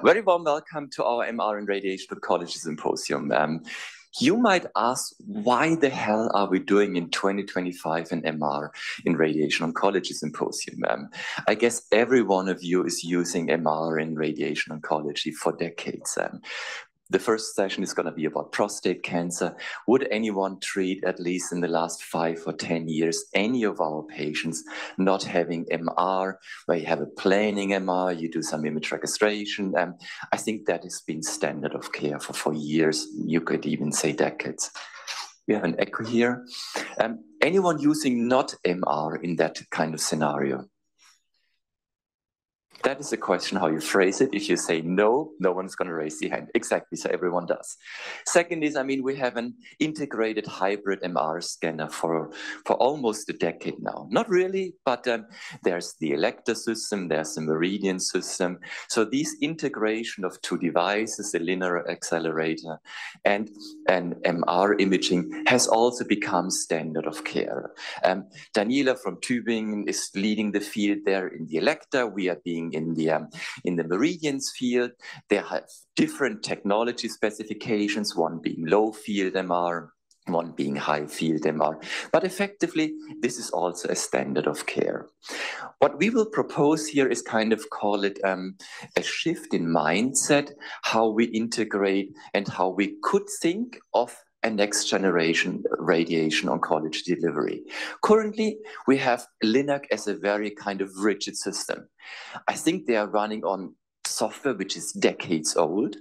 Very warm welcome to our MR and Radiation Oncology Symposium. You might ask, why the hell are we doing in 2025 an MR in Radiation Oncology Symposium? I guess every one of you is using MR in radiation oncology for decades. The first session is going to be about prostate cancer. Would anyone treat, at least in the last 5 or 10 years, any of our patients not having MR, where you have a planning MR, you do some image registration? I think that has been standard of care for years. You could even say decades. We have an echo here. Anyone using not MR in that kind of scenario? That is the question, how you phrase it. If you say no, no one's going to raise the hand. Exactly, so everyone does. Second is, we have an integrated hybrid MR scanner for almost a decade now. Not really, but there's the Elekta system, there's the Meridian system. So these integration of two devices, the linear accelerator and MR imaging, has also become standard of care. Daniela from Tübingen is leading the field there in the Elekta. We are being in the Meridians field. They have different technology specifications, one being low field MR, one being high field MR. But effectively, this is also a standard of care. What we will propose here is call it a shift in mindset, how we integrate and how we could think of a next generation radiation oncology delivery. Currently, we have LINAC as a very rigid system. I think they are running on software which is decades old.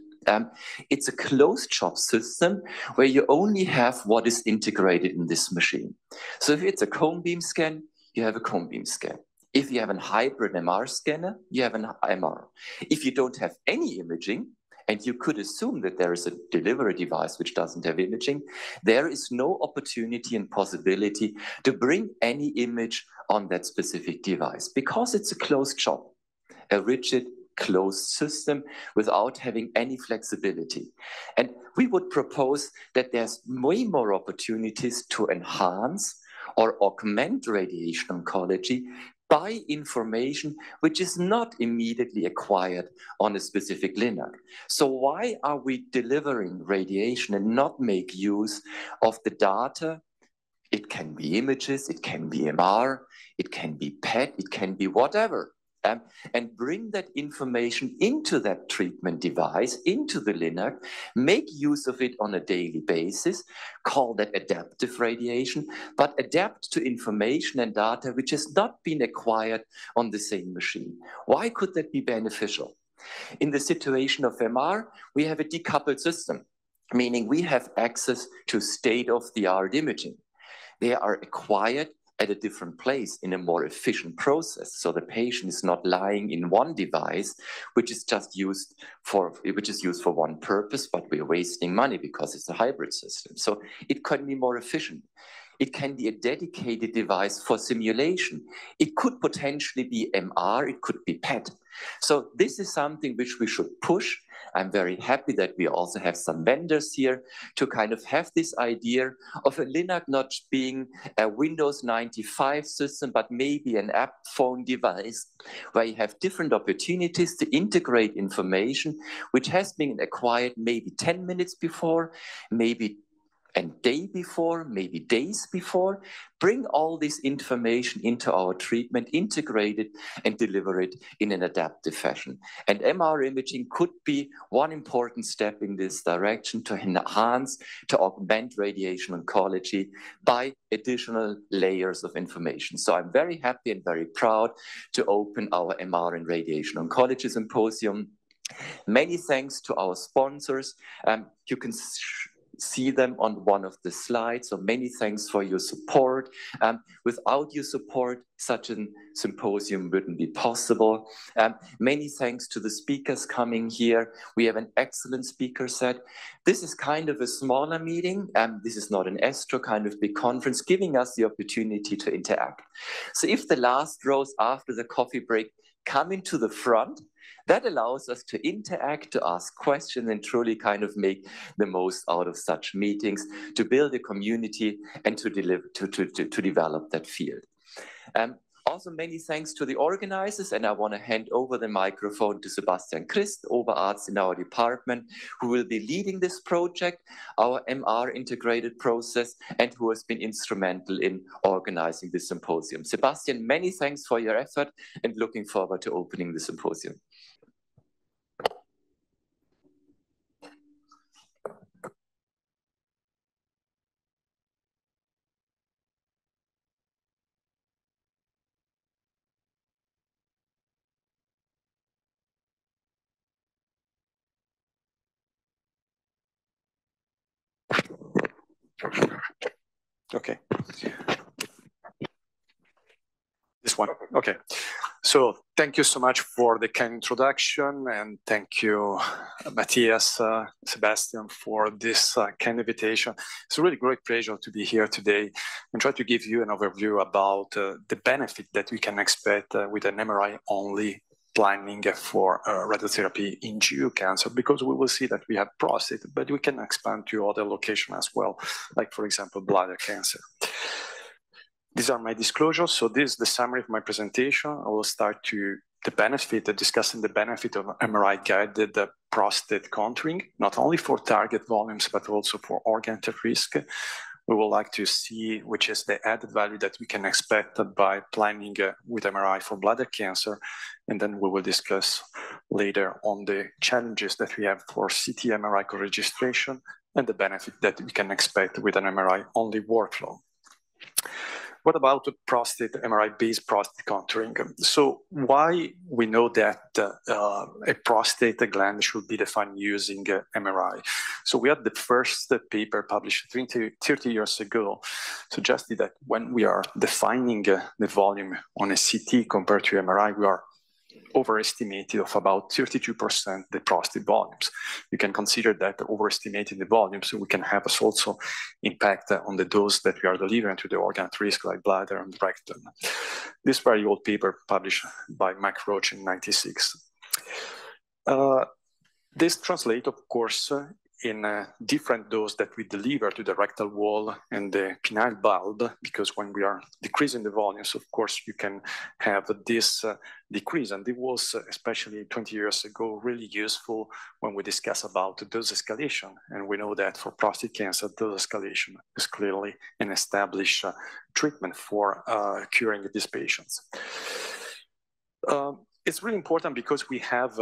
It's a closed shop system where you only have what is integrated in this machine. So if it's a cone beam scan, you have a cone beam scan. If you have a hybrid MR scanner, you have an MR. If you don't have any imaging, and you could assume that there is a delivery device which doesn't have imaging, there is no opportunity and possibility to bring any image on that specific device because it's a closed shop, a rigid closed system without having any flexibility. And we would propose that there's way more opportunities to enhance or augment radiation oncology by information which is not immediately acquired on a specific LINAC. So why are we delivering radiation and not make use of the data? It can be images, it can be MR, it can be PET, it can be whatever. And bring that information into that treatment device, into the LINAC, make use of it on a daily basis, call that adaptive radiation, but adapt to information and data which has not been acquired on the same machine. Why could that be beneficial? In the situation of MR, we have a decoupled system, meaning we have access to state-of-the-art imaging. They are acquired at a different place in a more efficient process. So the patient is not lying in one device, which is used for one purpose, but we're wasting money because it's a hybrid system. So it can be more efficient. It can be a dedicated device for simulation. It could potentially be MR, it could be PET. So this is something which we should push. I'm very happy that we also have some vendors here to have this idea of a LINAC not being a Windows 95 system, but maybe an app phone device where you have different opportunities to integrate information which has been acquired maybe 10 minutes before, maybe a day before, maybe days before. Bring all this information into our treatment, integrate it, and deliver it in an adaptive fashion. And MR imaging could be one important step in this direction to enhance, to augment radiation oncology by additional layers of information. So I'm very happy and very proud to open our MR and Radiation Oncology Symposium. Many thanks to our sponsors. You can see them on one of the slides. So many thanks for your support. Without your support, such a symposium wouldn't be possible. Many thanks to the speakers coming here. We have an excellent speaker set. This is a smaller meeting. This is not an Astro big conference, giving us the opportunity to interact. So if the last rows after the coffee break come into the front, that allows us to interact, to ask questions, and truly make the most out of such meetings, to build a community and to develop that field. Also, many thanks to the organizers, and I want to hand over the microphone to Sebastian Christ, Oberarzt in our department, who will be leading this project, our MR integrated process, and who has been instrumental in organizing this symposium. Sebastian, many thanks for your effort, and looking forward to opening the symposium. Okay. This one. Okay. So thank you so much for the kind introduction, and thank you, Matthias, Sebastian, for this kind invitation. It's a really great pleasure to be here today and try to give you an overview about the benefit that we can expect with an MRI-only planning for radiotherapy in GU cancer, because we will see that we have prostate, but we can expand to other locations as well, like, for example, bladder cancer. These are my disclosures. So this is the summary of my presentation. I will start to discussing the benefit of MRI-guided prostate contouring, not only for target volumes, but also for organ at risk. We would like to see which is the added value that we can expect by planning with MRI for bladder cancer. And then we will discuss later on the challenges that we have for CT MRI co-registration and the benefit that we can expect with an MRI-only workflow. What about prostate MRI-based prostate contouring? So why we know that a prostate gland should be defined using MRI? So we had the first paper published 30 years ago, suggested that when we are defining the volume on a CT compared to MRI, we are overestimated of about 32% the prostate volumes. You can consider that overestimating the volume, so we can have also impact on the dose that we are delivering to the organ at risk, like bladder and rectum. This very old paper published by Mike Roach in '96. This translates, of course, in a different dose that we deliver to the rectal wall and the penile bulb, because when we are decreasing the volumes, of course, you can have this decrease. And it was, especially 20 years ago, really useful when we discuss about dose escalation. And we know that for prostate cancer, dose escalation is clearly an established treatment for curing these patients. It's really important because we have,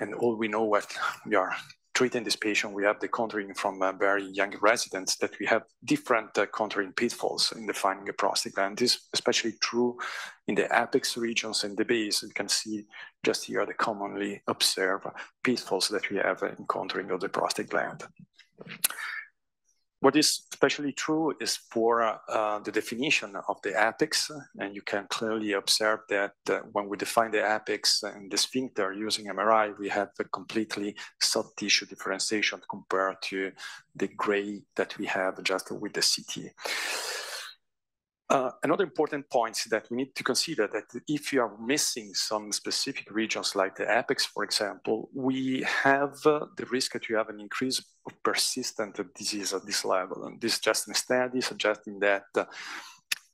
and all we know what we are treating this patient, we have the contouring from very young residents, that we have different contouring pitfalls in defining a prostate gland. This is especially true in the apex regions and the base. You can see just here the commonly observed pitfalls that we have in contouring of the prostate gland. What is especially true is for the definition of the apex, and you can clearly observe that when we define the apex and the sphincter using MRI, we have a completely soft tissue differentiation compared to the gray that we have just with the CT. Another important point is that we need to consider that if you are missing some specific regions like the apex, for example, we have the risk that you have an increase of persistent disease at this level. And this is just a study suggesting that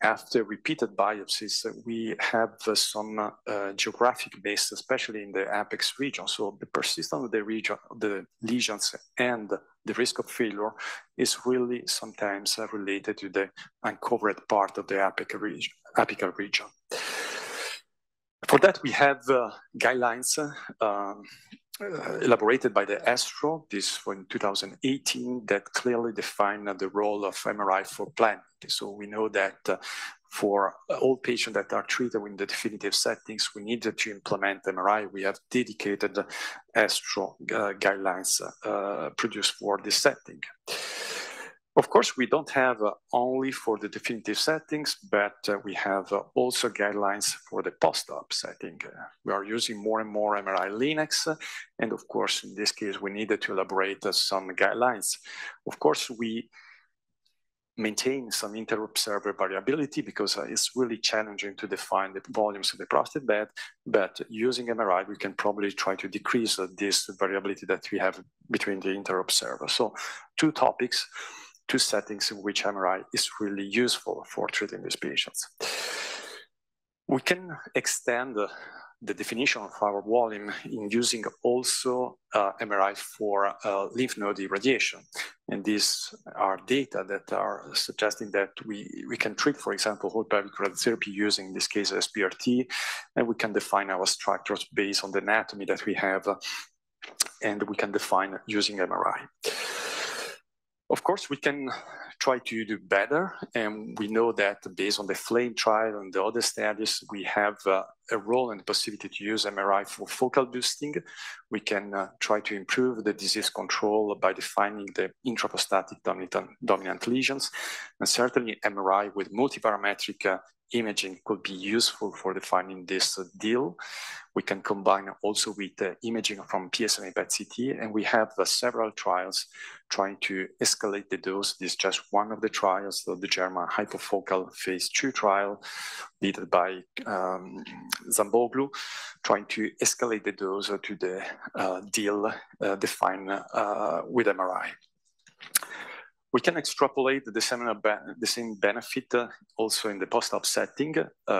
after repeated biopsies, we have some geographic base, especially in the apex region. So the persistence of the region, the lesions, and the risk of failure is really sometimes related to the uncovered part of the apical region. For that, we have guidelines elaborated by the ASTRO, this was in 2018, that clearly define the role of MRI for planning. So we know that for all patients that are treated in the definitive settings, we need to implement MRI. We have dedicated ASTRO guidelines produced for this setting. Of course, we don't have only for the definitive settings, but we have also guidelines for the post-op setting. We are using more and more MRI Linux, and of course, in this case, we needed to elaborate some guidelines. Of course, we maintain some inter-observer variability because it's really challenging to define the volumes of the prostate bed, but using MRI, we can probably try to decrease this variability that we have between the inter-observer. So two topics, two settings in which MRI is really useful for treating these patients. We can extend the definition of our volume in using also MRI for lymph node irradiation. And these are data that are suggesting that we can treat, for example, whole pelvic radiotherapy using, in this case, SBRT, and we can define our structures based on the anatomy that we have, and we can define using MRI. Of course, we can try to do better, and we know that based on the FLAME trial and the other studies, we have a role and the possibility to use MRI for focal boosting. We can try to improve the disease control by defining the intraprostatic dominant lesions, and certainly MRI with multiparametric imaging could be useful for defining this deal. We can combine also with imaging from PSMA PET-CT, and we have several trials trying to escalate the dose. This is just one of the trials, the German hypofocal phase 2 trial, led by Zamboglu, trying to escalate the dose to the deal defined with MRI. We can extrapolate the same benefit also in the post-op setting.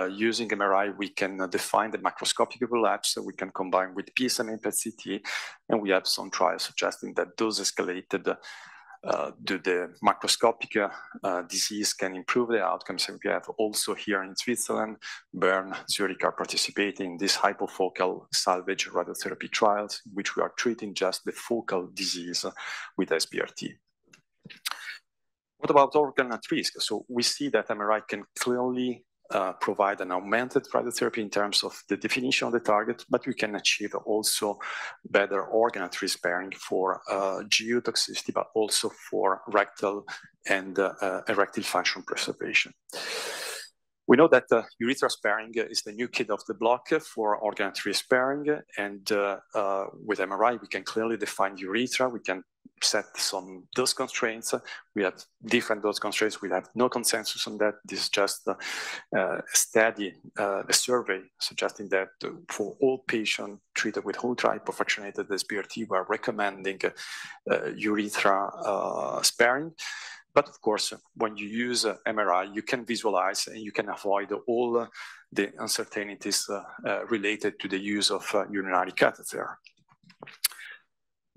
Using MRI, we can define the macroscopic overlaps. So we can combine with PSMA PET-CT, and we have some trials suggesting that dose escalated to the macroscopic disease can improve the outcomes. And we have also here in Switzerland, Bern, Zurich are participating in these hypofocal salvage radiotherapy trials, in which we are treating just the focal disease with SBRT. What about organ at risk? So we see that MRI can clearly provide an augmented radiotherapy in terms of the definition of the target, but we can achieve also better organ at risk sparing for GU toxicity, but also for rectal and erectile function preservation. We know that urethra sparing is the new kid of the block for organ at risk sparing, and with MRI, we can clearly define urethra. We can set some dose constraints. We have different dose constraints. We have no consensus on that. This is just a study, a survey suggesting that for all patients treated with ultra hypofractionated SBRT, we are recommending urethra sparing. But of course, when you use MRI, you can visualize and you can avoid all the uncertainties related to the use of urinary catheter.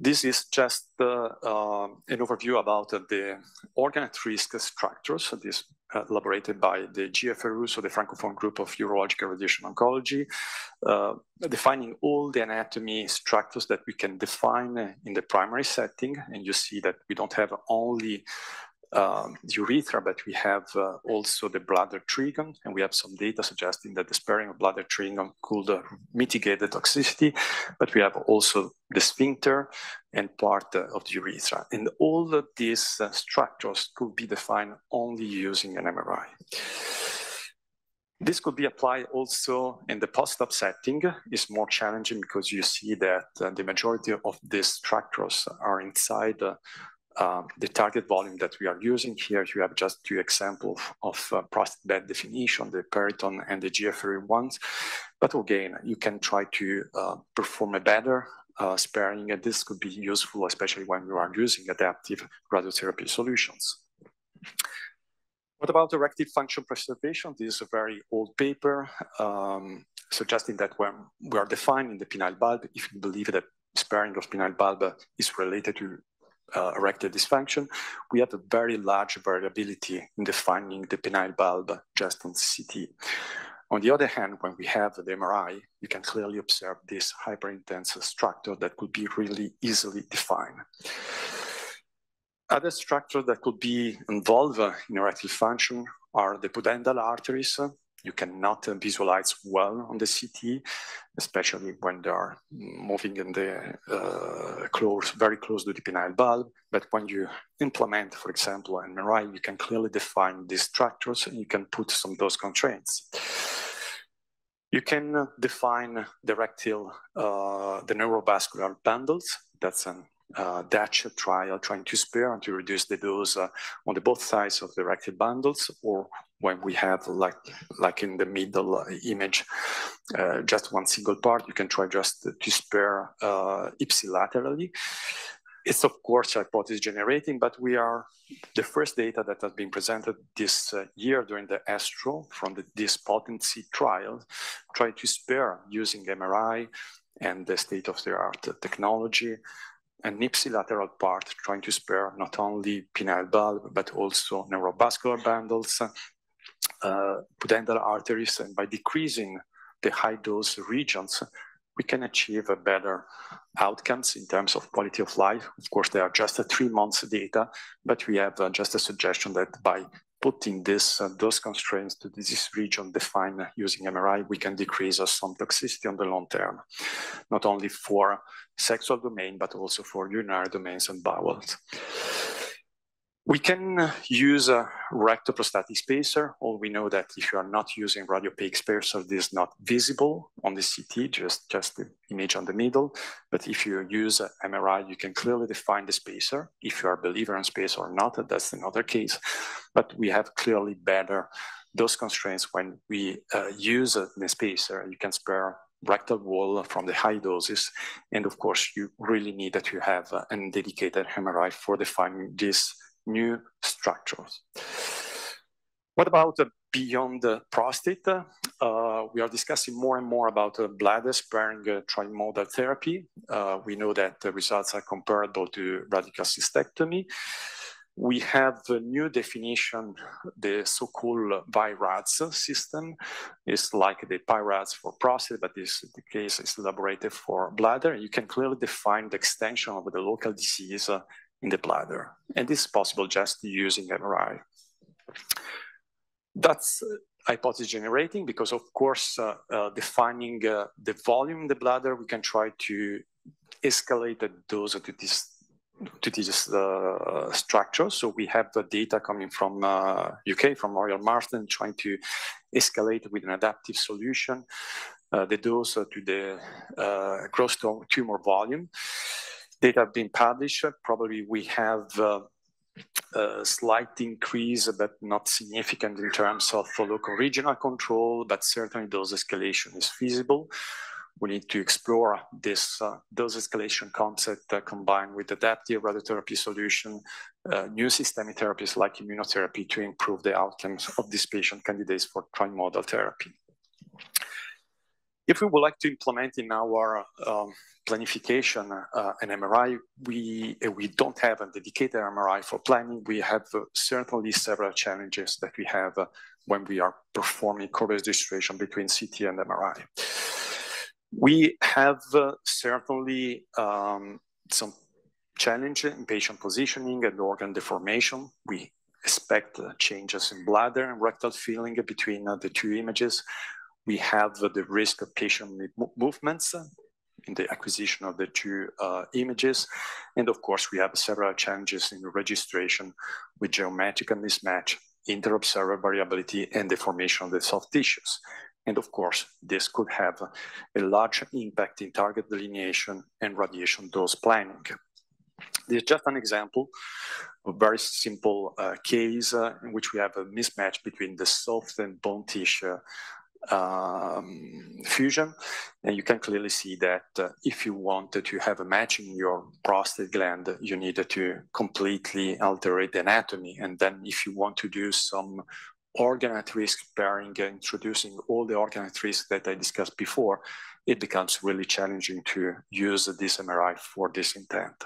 This is just an overview about the organ at risk structures. This elaborated by the GFRU, so the Francophone Group of Urological Radiation Oncology, defining all the anatomy structures that we can define in the primary setting. And you see that we don't have only the urethra, but we have also the bladder trigon, and we have some data suggesting that the sparing of bladder trigon could mitigate the toxicity, but we have also the sphincter and part of the urethra. And all of these structures could be defined only using an MRI. This could be applied also in the post-op setting. It's more challenging because you see that the majority of these structures are inside the target volume that we are using. Here you have just two examples of prostate bed definition, the periton and the GFR ones. But again, you can try to perform a better sparing, and this could be useful, especially when you are using adaptive radiotherapy solutions. What about erectile function preservation? This is a very old paper suggesting that when we are defining the penile bulb, if you believe that sparing of penile bulb is related to erectile dysfunction, we have a very large variability in defining the penile bulb just on CT. On the other hand, when we have the MRI, you can clearly observe this hyperintense structure that could be really easily defined. Other structures that could be involved in erectile function are the pudendal arteries. You cannot visualize well on the CT, especially when they are moving in the very close to the penile bulb. But when you implement, for example, an MRI, you can clearly define these structures and you can put some dose constraints. You can define the rectal, the neurovascular bundles. That's an Dutch trial trying to spare and to reduce the dose on the both sides of the rectal bundles, or when we have like in the middle image, just one single part, you can try just to spare ipsilaterally. It's of course hypothesis generating, but we are the first data that has been presented this year during the ASTRO from this potency trial, trying to spare using MRI and the state-of-the-art technology, and ipsilateral part, trying to spare not only pineal bulb, but also neurovascular bundles, pudendal arteries, and by decreasing the high dose regions, we can achieve a better outcomes in terms of quality of life. Of course, they are just a 3 months data, but we have just a suggestion that by putting this those constraints to this region defined using MRI, we can decrease some toxicity on the long term, not only for sexual domain, but also for urinary domains and bowels. We can use a rectoprostatic spacer, or we know that if you are not using radiopaque spacer, this is not visible on the CT, just the image on the middle. But if you use MRI, you can clearly define the spacer. If you are a believer in spacer or not, that's another case. But we have clearly better those constraints when we use the spacer. You can spare rectal wall from the high doses. And of course, you really need that you have a dedicated MRI for defining this new structures. What about beyond the prostate? We are discussing more and more about bladder sparing trimodal therapy. We know that the results are comparable to radical cystectomy. We have a new definition, the so-called VIRADS system. It's like the PIRADS for prostate, but this the case is elaborated for bladder. You can clearly define the extension of the local disease in the bladder. And this is possible just using MRI. That's hypothesis generating because, of course, defining the volume in the bladder, we can try to escalate the dose to this structure. So we have the data coming from UK, from Royal Marsden, trying to escalate with an adaptive solution the dose to the gross tumor volume. Data have been published. Probably we have a slight increase, but not significant in terms of local regional control, but certainly dose escalation is feasible. We need to explore this dose escalation concept combined with adaptive radiotherapy solution, new systemic therapies like immunotherapy to improve the outcomes of these patient candidates for trimodal therapy. If we would like to implement in our planification an MRI, we don't have a dedicated MRI for planning. We have certainly several challenges that we have when we are performing co-registration between CT and MRI. We have certainly some challenge in patient positioning and organ deformation. We expect changes in bladder and rectal filling between the two images. We have the risk of patient movements in the acquisition of the two images. And of course, we have several challenges in registration with geometrical mismatch, inter-observer variability, and the formation of the soft tissues. And of course, this could have a large impact in target delineation and radiation dose planning. This is just an example of a very simple case in which we have a mismatch between the soft and bone tissue fusion. And you can clearly see that if you wanted to have a match in your prostate gland, you needed to completely alter the anatomy. And then if you want to do some organ at risk pairing, introducing all the organ at risk that I discussed before, it becomes really challenging to use this MRI for this intent.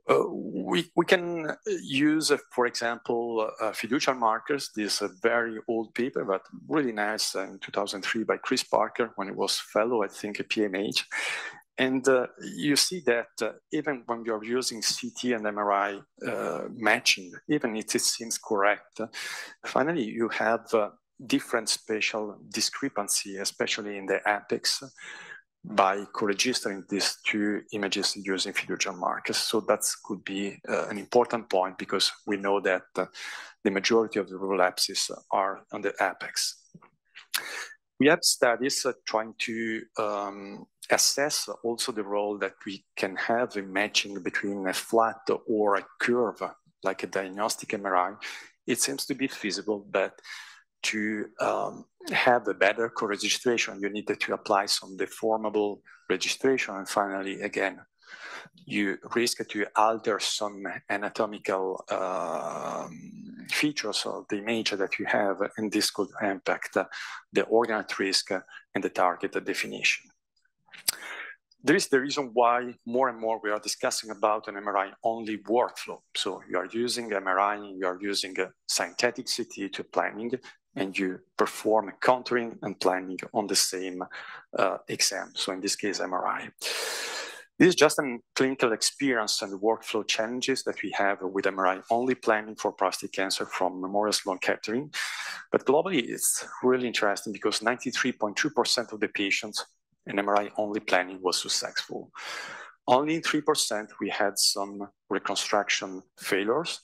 We can use, for example, fiducial markers. This is a very old paper, but really nice in 2003 by Chris Parker when he was fellow, I think, at PMH. And you see that even when you're using CT and MRI matching, even if it seems correct, finally you have different spatial discrepancy, especially in the apex, by co-registering these two images using fiducial markers. So that could be an important point because we know that the majority of the relapses are on the apex. We have studies trying to assess also the role that we can have in matching between a flat or a curve, like a diagnostic MRI. It seems to be feasible, but to have a better co-registration, you need to apply some deformable registration. And finally, again, you risk to alter some anatomical features of the image that you have, and this could impact the organ at risk and the target definition. There is the reason why more and more we are discussing about an MRI-only workflow. So you are using MRI, you are using a synthetic CT to planning, and you perform contouring and planning on the same exam. So in this case, MRI. This is just a clinical experience and workflow challenges that we have with MRI-only planning for prostate cancer from Memorial Sloan Kettering. But globally, it's really interesting because 93.2% of the patients in MRI-only planning was successful. Only in 3% we had some reconstruction failures,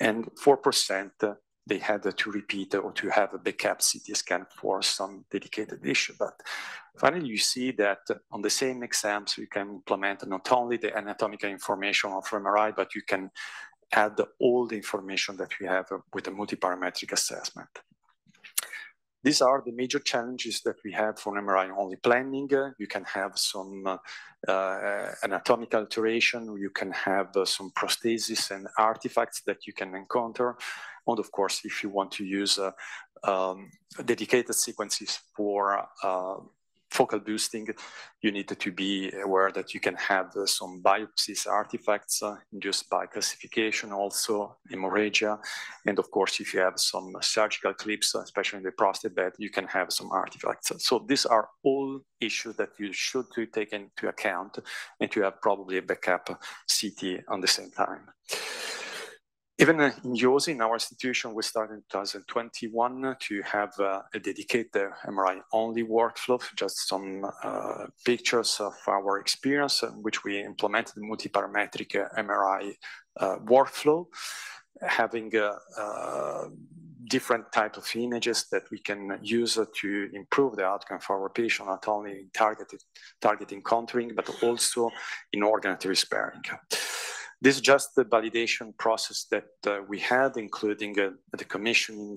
and 4% they had to repeat or to have a backup CT scan for some dedicated issue. But finally, you see that on the same exams, you can implement not only the anatomical information of MRI, but you can add all the information that we have with a multiparametric assessment. These are the major challenges that we have for MRI-only planning. You can have some anatomical alteration, you can have some prosthesis and artifacts that you can encounter. And of course, if you want to use dedicated sequences for focal boosting, you need to be aware that you can have some biopsies artifacts induced by calcification, also hemorrhagia. And of course, if you have some surgical clips, especially in the prostate bed, you can have some artifacts. So these are all issues that you should take into account, and to have probably a backup CT on the same time. Even in Josi, in our institution, we started in 2021 to have a dedicated MRI-only workflow, just some pictures of our experience, in which we implemented multiparametric MRI workflow, having different type of images that we can use to improve the outcome for our patient, not only in targeting contouring, but also in organ sparing. This is just the validation process that we had, including the commissioning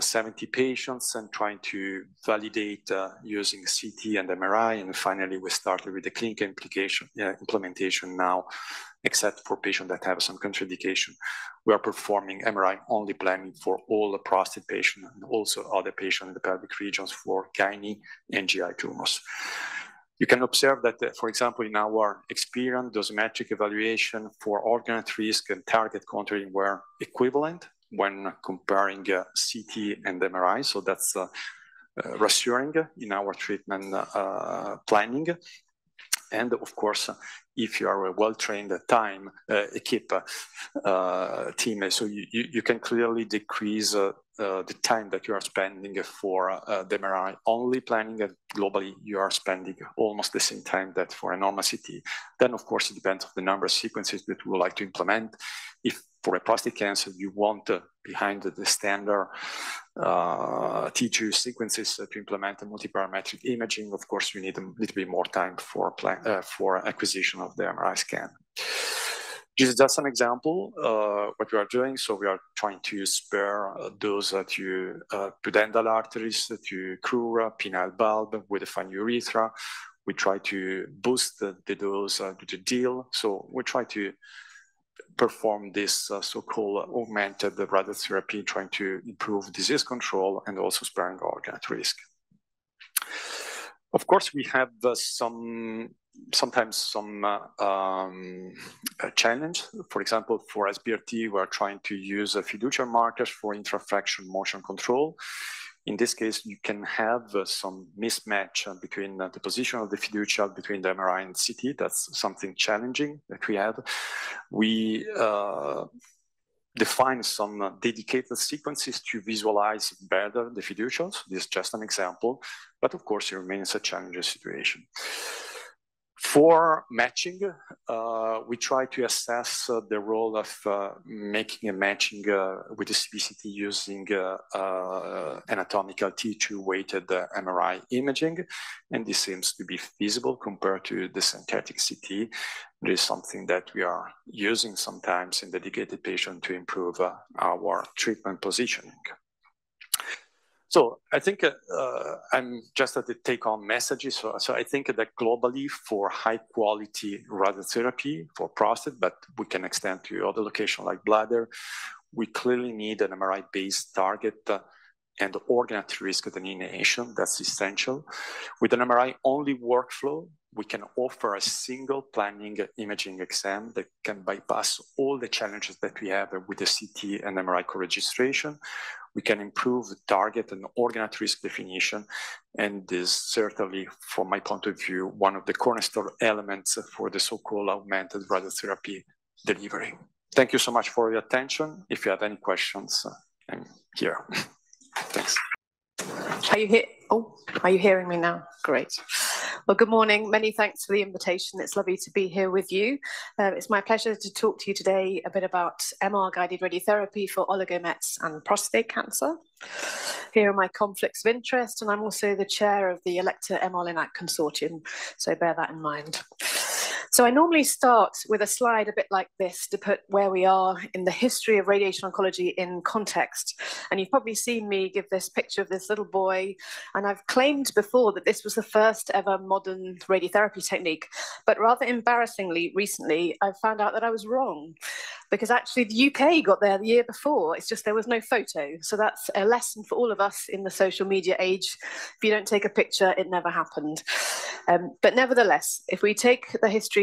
70 patients and trying to validate using CT and MRI. And finally, we started with the clinical implementation now, except for patients that have some contraindication. We are performing MRI-only planning for all the prostate patients and also other patients in the pelvic regions for gynae and GI tumors. You can observe that, for example, in our experience, dosimetric evaluation for organ at risk and target contouring were equivalent when comparing CT and MRI. So that's reassuring in our treatment planning. And of course, if you are a well-trained team, so you can clearly decrease the time that you are spending for the MRI-only planning, and globally you are spending almost the same time that for a normal CT. Then, of course, it depends on the number of sequences that you would like to implement. If for a prostate cancer you want behind the standard T2 sequences to implement a multiparametric imaging, of course, you need a little bit more time for acquisition of the MRI scan. This is just an example what we are doing. So we are trying to spare those to pudendal arteries, to crura, penile bulb with a fine urethra. We try to boost the dose to the DIL. So we try to perform this so-called augmented radiotherapy, trying to improve disease control and also sparing organ at risk. Of course, we have sometimes some challenge. For example, for SBRT, we are trying to use fiduciary markers for intrafraction motion control. In this case, you can have some mismatch between the position of the fiducial between the MRI and CT. That's something challenging that we have. We define some dedicated sequences to visualize better the fiducials. This is just an example, but of course, it remains a challenging situation. For matching, we try to assess the role of making a matching with the CBCT using anatomical T2 weighted MRI imaging, and this seems to be feasible compared to the synthetic CT. There is something that we are using sometimes in dedicated patient to improve our treatment positioning. So I think I'm just at the take-home messages. So I think that globally for high-quality radiotherapy for prostate, but we can extend to other locations like bladder, we clearly need an MRI-based target and organ at risk delineation. That's essential. With an MRI-only workflow, we can offer a single planning imaging exam that can bypass all the challenges that we have with the CT and MRI co-registration. We can improve the target and organ at risk definition, and is certainly, from my point of view, one of the cornerstone elements for the so-called augmented radiotherapy delivery. Thank you so much for your attention. If you have any questions, I'm here. Thanks. Are you here? Oh, are you hearing me now? Great. Well, good morning. Many thanks for the invitation. It's lovely to be here with you. It's my pleasure to talk to you today a bit about MR-guided radiotherapy for oligomets and prostate cancer. Here are my conflicts of interest, and I'm also the chair of the Elector MR-Linac Consortium, so bear that in mind. So I normally start with a slide a bit like this to put where we are in the history of radiation oncology in context. And you've probably seen me give this picture of this little boy. And I've claimed before that this was the first ever modern radiotherapy technique. But rather embarrassingly, recently, I found out that I was wrong. Because actually the UK got there the year before. It's just there was no photo. So that's a lesson for all of us in the social media age. If you don't take a picture, it never happened. But nevertheless, if we take the history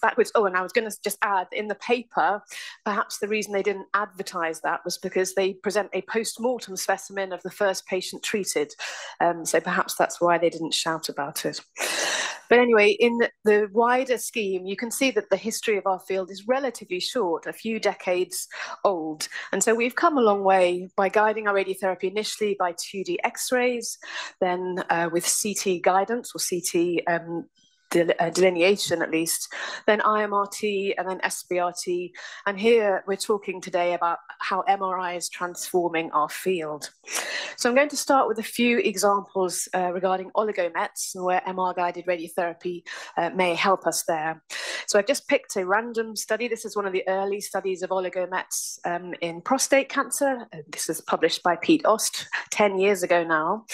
backwards, and I was going to just add, in the paper, perhaps the reason they didn't advertise that was because they present a post-mortem specimen of the first patient treated. So perhaps that's why they didn't shout about it. But anyway, in the wider scheme, you can see that the history of our field is relatively short, a few decades old. And so we've come a long way by guiding our radiotherapy initially by 2D X-rays, then with CT guidance or CT delineation at least, then IMRT, and then SBRT. And here we're talking today about how MRI is transforming our field. So I'm going to start with a few examples regarding oligomets and where MR-guided radiotherapy may help us there. So I've just picked a random study. This is one of the early studies of oligomets in prostate cancer. This was published by Pete Ost 10 years ago now.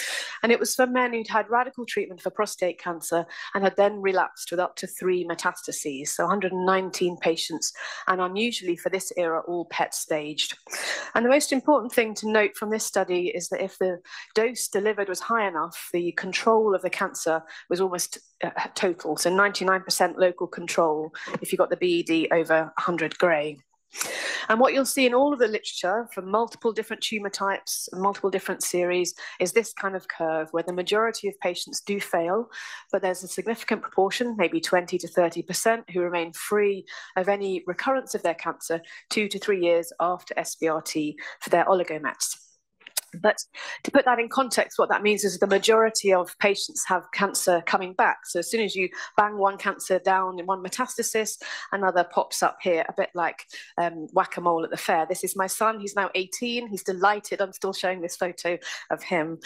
And it was for men who'd had radical treatment for prostate cancer and had then relapsed with up to 3 metastases. So 119 patients, and unusually for this era, all PET staged. And the most important thing to note from this study is that if the dose delivered was high enough, the control of the cancer was almost total. So 99% local control if you got the BED over 100 gray. And what you'll see in all of the literature from multiple different tumor types, multiple different series, is this kind of curve where the majority of patients do fail, but there's a significant proportion, maybe 20 to 30%, who remain free of any recurrence of their cancer 2 to 3 years after SBRT for their oligomets. But to put that in context, what that means is the majority of patients have cancer coming back. So as soon as you bang one cancer down in one metastasis, another pops up here, a bit like whack-a-mole at the fair. This is my son. He's now 18. He's delighted. I'm still showing this photo of him.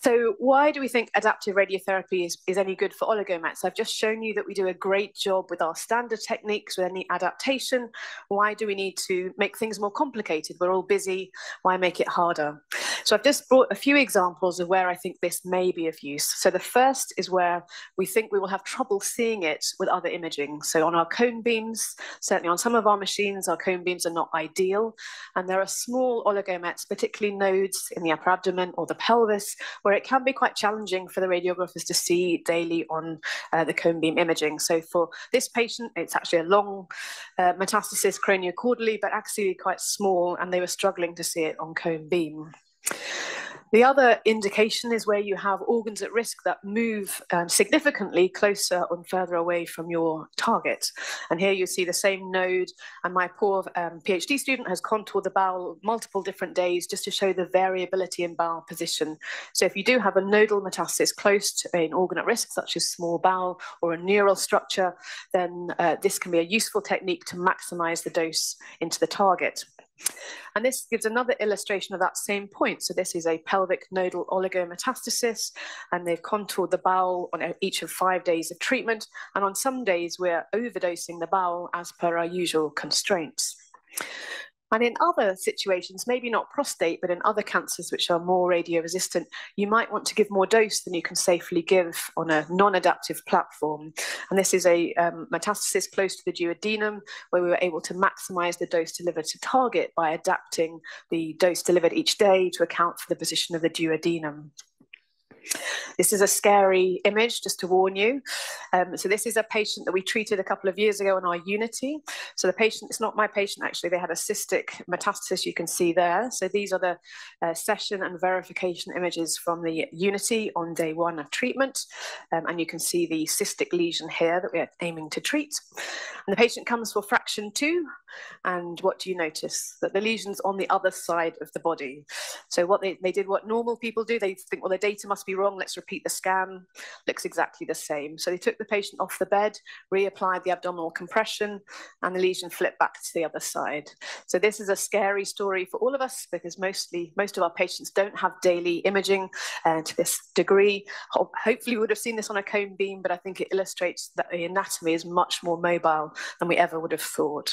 So why do we think adaptive radiotherapy is any good for oligomets? I've just shown you that we do a great job with our standard techniques with any adaptation. Why do we need to make things more complicated? We're all busy. Why make it harder? So I've just brought a few examples of where I think this may be of use. So the first is where we think we will have trouble seeing it with other imaging. So on our cone beams, certainly on some of our machines, our cone beams are not ideal. And there are small oligomets, particularly nodes in the upper abdomen or the pelvis, where it can be quite challenging for the radiographers to see daily on the cone beam imaging. So for this patient, it's actually a long metastasis craniocaudally, but actually quite small, and they were struggling to see it on cone beam. The other indication is where you have organs at risk that move significantly closer and further away from your target. And here you see the same node, and my poor PhD student has contoured the bowel multiple different days just to show the variability in bowel position. So if you do have a nodal metastasis close to an organ at risk, such as small bowel or a neural structure, then this can be a useful technique to maximize the dose into the target. And this gives another illustration of that same point. So this is a pelvic nodal oligometastasis, and they've contoured the bowel on each of 5 days of treatment. And on some days, we're overdosing the bowel as per our usual constraints. And in other situations, maybe not prostate, but in other cancers which are more radio-resistant, you might want to give more dose than you can safely give on a non-adaptive platform. And this is a metastasis close to the duodenum, where we were able to maximize the dose delivered to target by adapting the dose delivered each day to account for the position of the duodenum. This is a scary image, just to warn you. So this is a patient that we treated a couple of years ago in our Unity. So the patient, it's not my patient actually, they had a cystic metastasis, you can see there. So these are the session and verification images from the Unity on day 1 of treatment. And you can see the cystic lesion here that we are aiming to treat. And the patient comes for fraction 2. And what do you notice? That the lesion's on the other side of the body. So what they did what normal people do, they think, well, the data must be wrong, let's repeat the scan. Looks exactly the same. So they took the patient off the bed, reapplied the abdominal compression, and the lesion flipped back to the other side. So this is a scary story for all of us, because most of our patients don't have daily imaging to this degree. Hopefully we would have seen this on a cone beam, but I think it illustrates that the anatomy is much more mobile than we ever would have thought.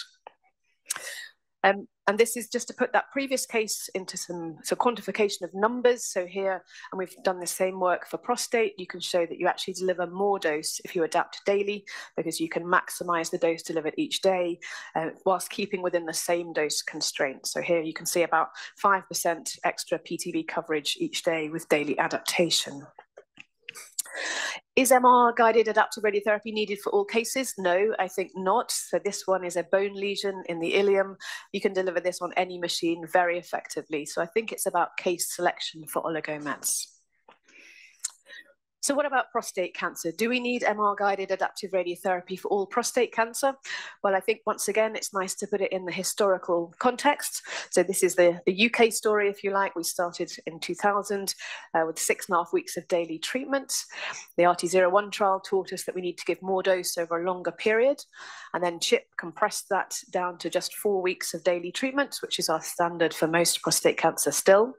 And this is just to put that previous case into some quantification of numbers. So here, and we've done the same work for prostate, you can show that you actually deliver more dose if you adapt daily, because you can maximize the dose delivered each day whilst keeping within the same dose constraint. So here you can see about 5% extra PTV coverage each day with daily adaptation. Is MR-guided adaptive radiotherapy needed for all cases? No, I think not. So this one is a bone lesion in the ilium. You can deliver this on any machine very effectively. So I think it's about case selection for oligomets. So what about prostate cancer? Do we need MR-guided adaptive radiotherapy for all prostate cancer? Well, I think once again, it's nice to put it in the historical context. So this is the UK story, if you like. We started in 2000 with 6.5 weeks of daily treatment. The RT01 trial taught us that we need to give more dose over a longer period. And then CHIP compressed that down to just 4 weeks of daily treatment, which is our standard for most prostate cancer still.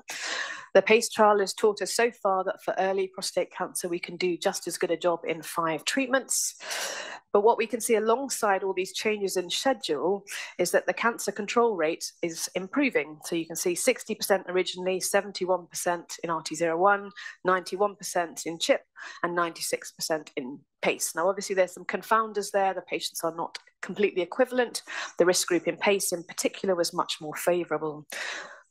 The PACE trial has taught us so far that for early prostate cancer, we can do just as good a job in 5 treatments. But what we can see alongside all these changes in schedule is that the cancer control rate is improving. So you can see 60% originally, 71% in RT01, 91% in CHIP, and 96% in PACE. Now, obviously, there's some confounders there. The patients are not completely equivalent. The risk group in PACE in particular was much more favorable.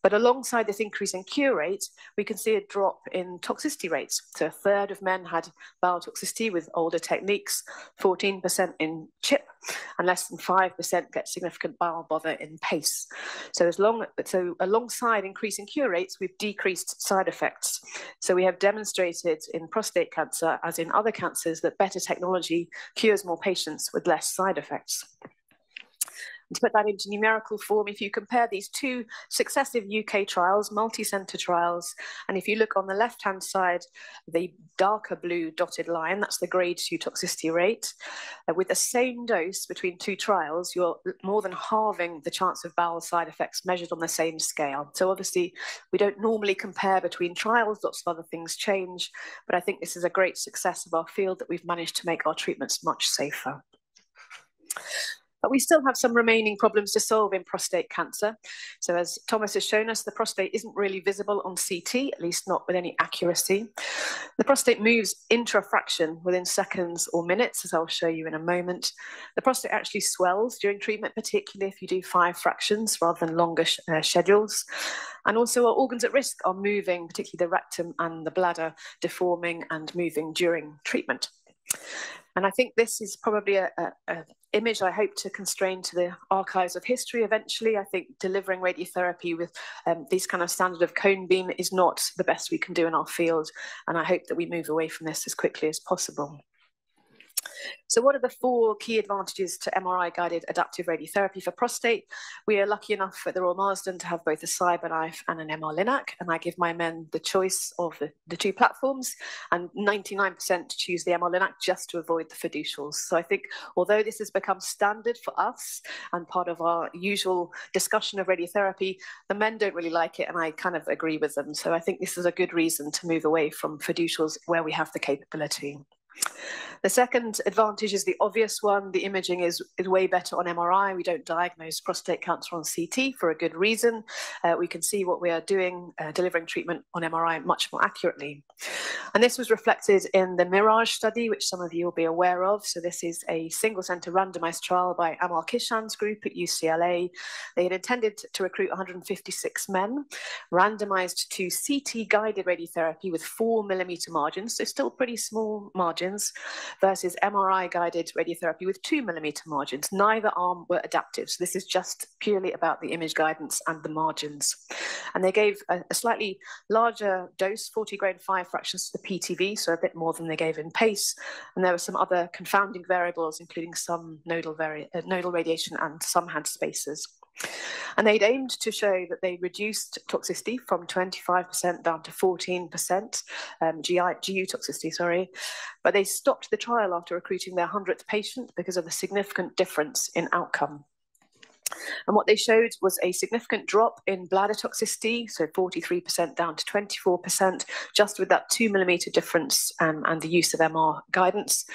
But alongside this increase in cure rate, we can see a drop in toxicity rates. So 1/3 of men had bowel toxicity with older techniques, 14% in CHIP, and less than 5% get significant bowel bother in PACE. So alongside increasing cure rates, we've decreased side effects. So we have demonstrated in prostate cancer, as in other cancers, that better technology cures more patients with less side effects. And to put that into numerical form, if you compare these 2 successive UK trials, multi-center trials, and if you look on the left-hand side, the darker blue dotted line, that's the grade 2 toxicity rate. With the same dose between 2 trials, you're more than halving the chance of bowel side effects measured on the same scale. So obviously, we don't normally compare between trials, lots of other things change, but I think this is a great success of our field that we've managed to make our treatments much safer. But we still have some remaining problems to solve in prostate cancer. So as Thomas has shown us, the prostate isn't really visible on CT, at least not with any accuracy. The prostate moves intrafraction within seconds or minutes, as I'll show you in a moment. The prostate actually swells during treatment, particularly if you do 5 fractions rather than longer schedules. And also our organs at risk are moving, particularly the rectum and the bladder, deforming and moving during treatment. And I think this is probably an image I hope to constrain to the archives of history eventually. I think delivering radiotherapy with these kind of standard of cone beam is not the best we can do in our field. And I hope that we move away from this as quickly as possible. So what are the 4 key advantages to MRI-guided adaptive radiotherapy for prostate? We are lucky enough at the Royal Marsden to have both a CyberKnife and an MR-Linac, and I give my men the choice of the 2 platforms, and 99% choose the MR-Linac just to avoid the fiducials. So I think although this has become standard for us and part of our usual discussion of radiotherapy, the men don't really like it, and I kind of agree with them. So I think this is a good reason to move away from fiducials where we have the capability. The second advantage is the obvious one. The imaging is way better on MRI. We don't diagnose prostate cancer on CT for a good reason. We can see what we are doing, delivering treatment on MRI much more accurately. And this was reflected in the Mirage study, which some of you will be aware of. So this is a single-center randomized trial by Amal Kishan's group at UCLA. They had intended to recruit 156 men, randomized to CT-guided radiotherapy with 4mm margins, so still pretty small margins, versus MRI-guided radiotherapy with 2mm margins. Neither arm were adaptive, so this is just purely about the image guidance and the margins. And they gave a slightly larger dose, 40 grade 5 fractions to the PTV, so a bit more than they gave in PACE. And there were some other confounding variables, including some nodal radiation and some had spaces. And they'd aimed to show that they reduced toxicity from 25% down to 14%, GU toxicity, sorry. But they stopped the trial after recruiting their 100th patient because of a significant difference in outcome. And what they showed was a significant drop in bladder toxicity, so 43% down to 24%, just with that 2mm difference and the use of MR guidance.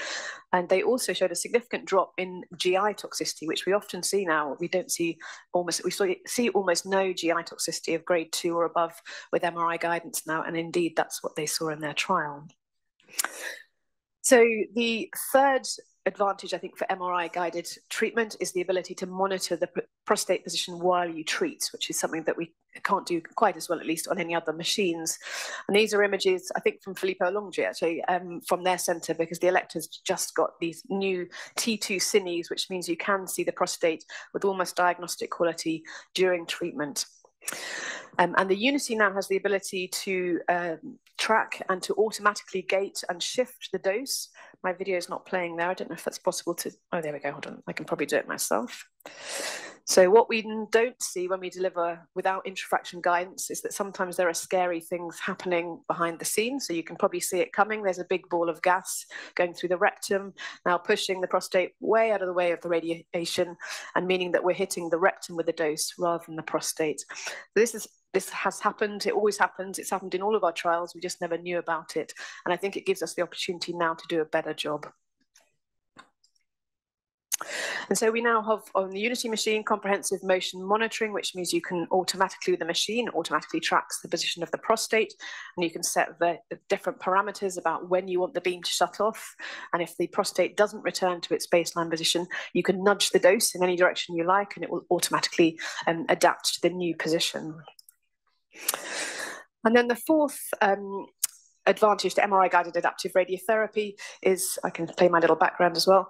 And they also showed a significant drop in GI toxicity, which we often see now. We see almost no GI toxicity of grade 2 or above with MRI guidance now, and indeed that's what they saw in their trial. So the third advantage, I think, for MRI-guided treatment is the ability to monitor the prostate position while you treat, which is something that we can't do quite as well, at least on any other machines. And these are images, I think, from Filippo Longhi, actually, from their centre, because the electors just got these new T2 cines, which means you can see the prostate with almost diagnostic quality during treatment. And the Unity now has the ability to track and to automatically gate and shift the dose. My video is not playing there. I don't know if that's possible to... Oh, there we go. Hold on. I can probably do it myself. So what we don't see when we deliver without intrafraction guidance is that sometimes there are scary things happening behind the scenes. So you can probably see it coming. There's a big ball of gas going through the rectum, now pushing the prostate way out of the way of the radiation, and meaning that we're hitting the rectum with the dose rather than the prostate. So this has happened. It always happens. It's happened in all of our trials. We just never knew about it. And I think it gives us the opportunity now to do a better job. And so we now have on the Unity machine comprehensive motion monitoring, which means you can automatically, the machine automatically tracks the position of the prostate, and you can set the different parameters about when you want the beam to shut off. And if the prostate doesn't return to its baseline position, you can nudge the dose in any direction you like, and it will automatically adapt to the new position. And then the fourth advantage to MRI-guided adaptive radiotherapy is, I can play my little background as well.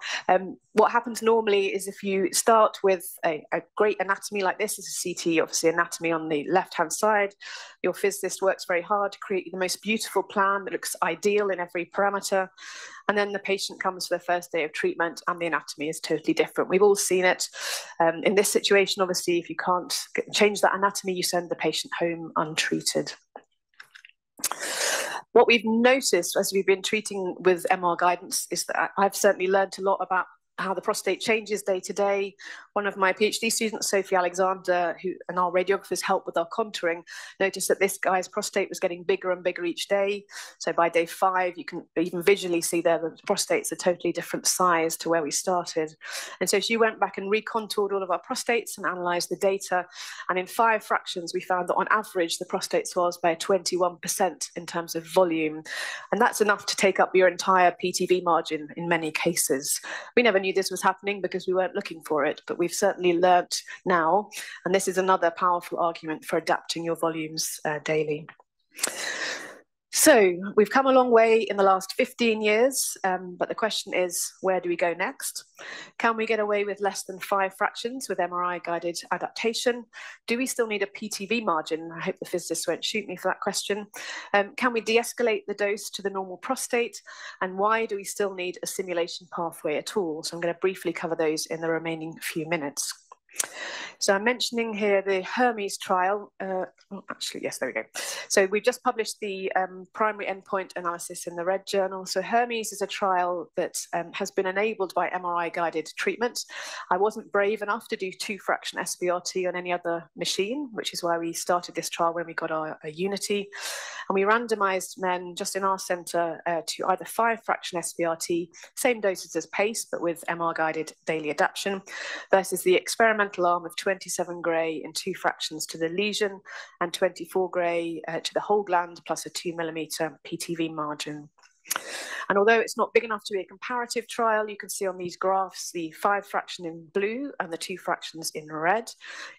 What happens normally is if you start with a great anatomy like this, is a CT, obviously anatomy on the left-hand side. Your physicist works very hard to create the most beautiful plan that looks ideal in every parameter. And then the patient comes for the first day of treatment and the anatomy is totally different. We've all seen it. In this situation, obviously, if you can't change that anatomy, you send the patient home untreated. What we've noticed as we've been treating with MR guidance is that I've certainly learned a lot about how the prostate changes day to day. One of my PhD students, Sophie Alexander, and our radiographers helped with our contouring, noticed that this guy's prostate was getting bigger and bigger each day. So by day 5, you can even visually see there that the prostate's a totally different size to where we started. And so she went back and recontoured all of our prostates and analysed the data. And in 5 fractions, we found that on average, the prostate swells by 21% in terms of volume. And that's enough to take up your entire PTV margin in many cases. We never knew this was happening because we weren't looking for it, but we've certainly learnt now, and this is another powerful argument for adapting your volumes daily. So we've come a long way in the last 15 years, but the question is, where do we go next? Can we get away with less than 5 fractions with MRI-guided adaptation? Do we still need a PTV margin? I hope the physicists won't shoot me for that question. Can we de-escalate the dose to the normal prostate? And why do we still need a simulation pathway at all? So I'm going to briefly cover those in the remaining few minutes. So I'm mentioning here the Hermes trial. Actually, yes, there we go. So we've just published the primary endpoint analysis in the Red Journal. So Hermes is a trial that has been enabled by MRI-guided treatment. I wasn't brave enough to do 2-fraction SBRT on any other machine, which is why we started this trial when we got our Unity. And we randomized men just in our center to either 5-fraction SBRT, same doses as PACE, but with MR-guided daily adaptation, versus the experimental arm of 27 Gray in 2 fractions to the lesion and 24 Gray to the whole gland plus a 2 millimeter PTV margin. And although it's not big enough to be a comparative trial, you can see on these graphs the 5-fraction in blue and the 2 fractions in red.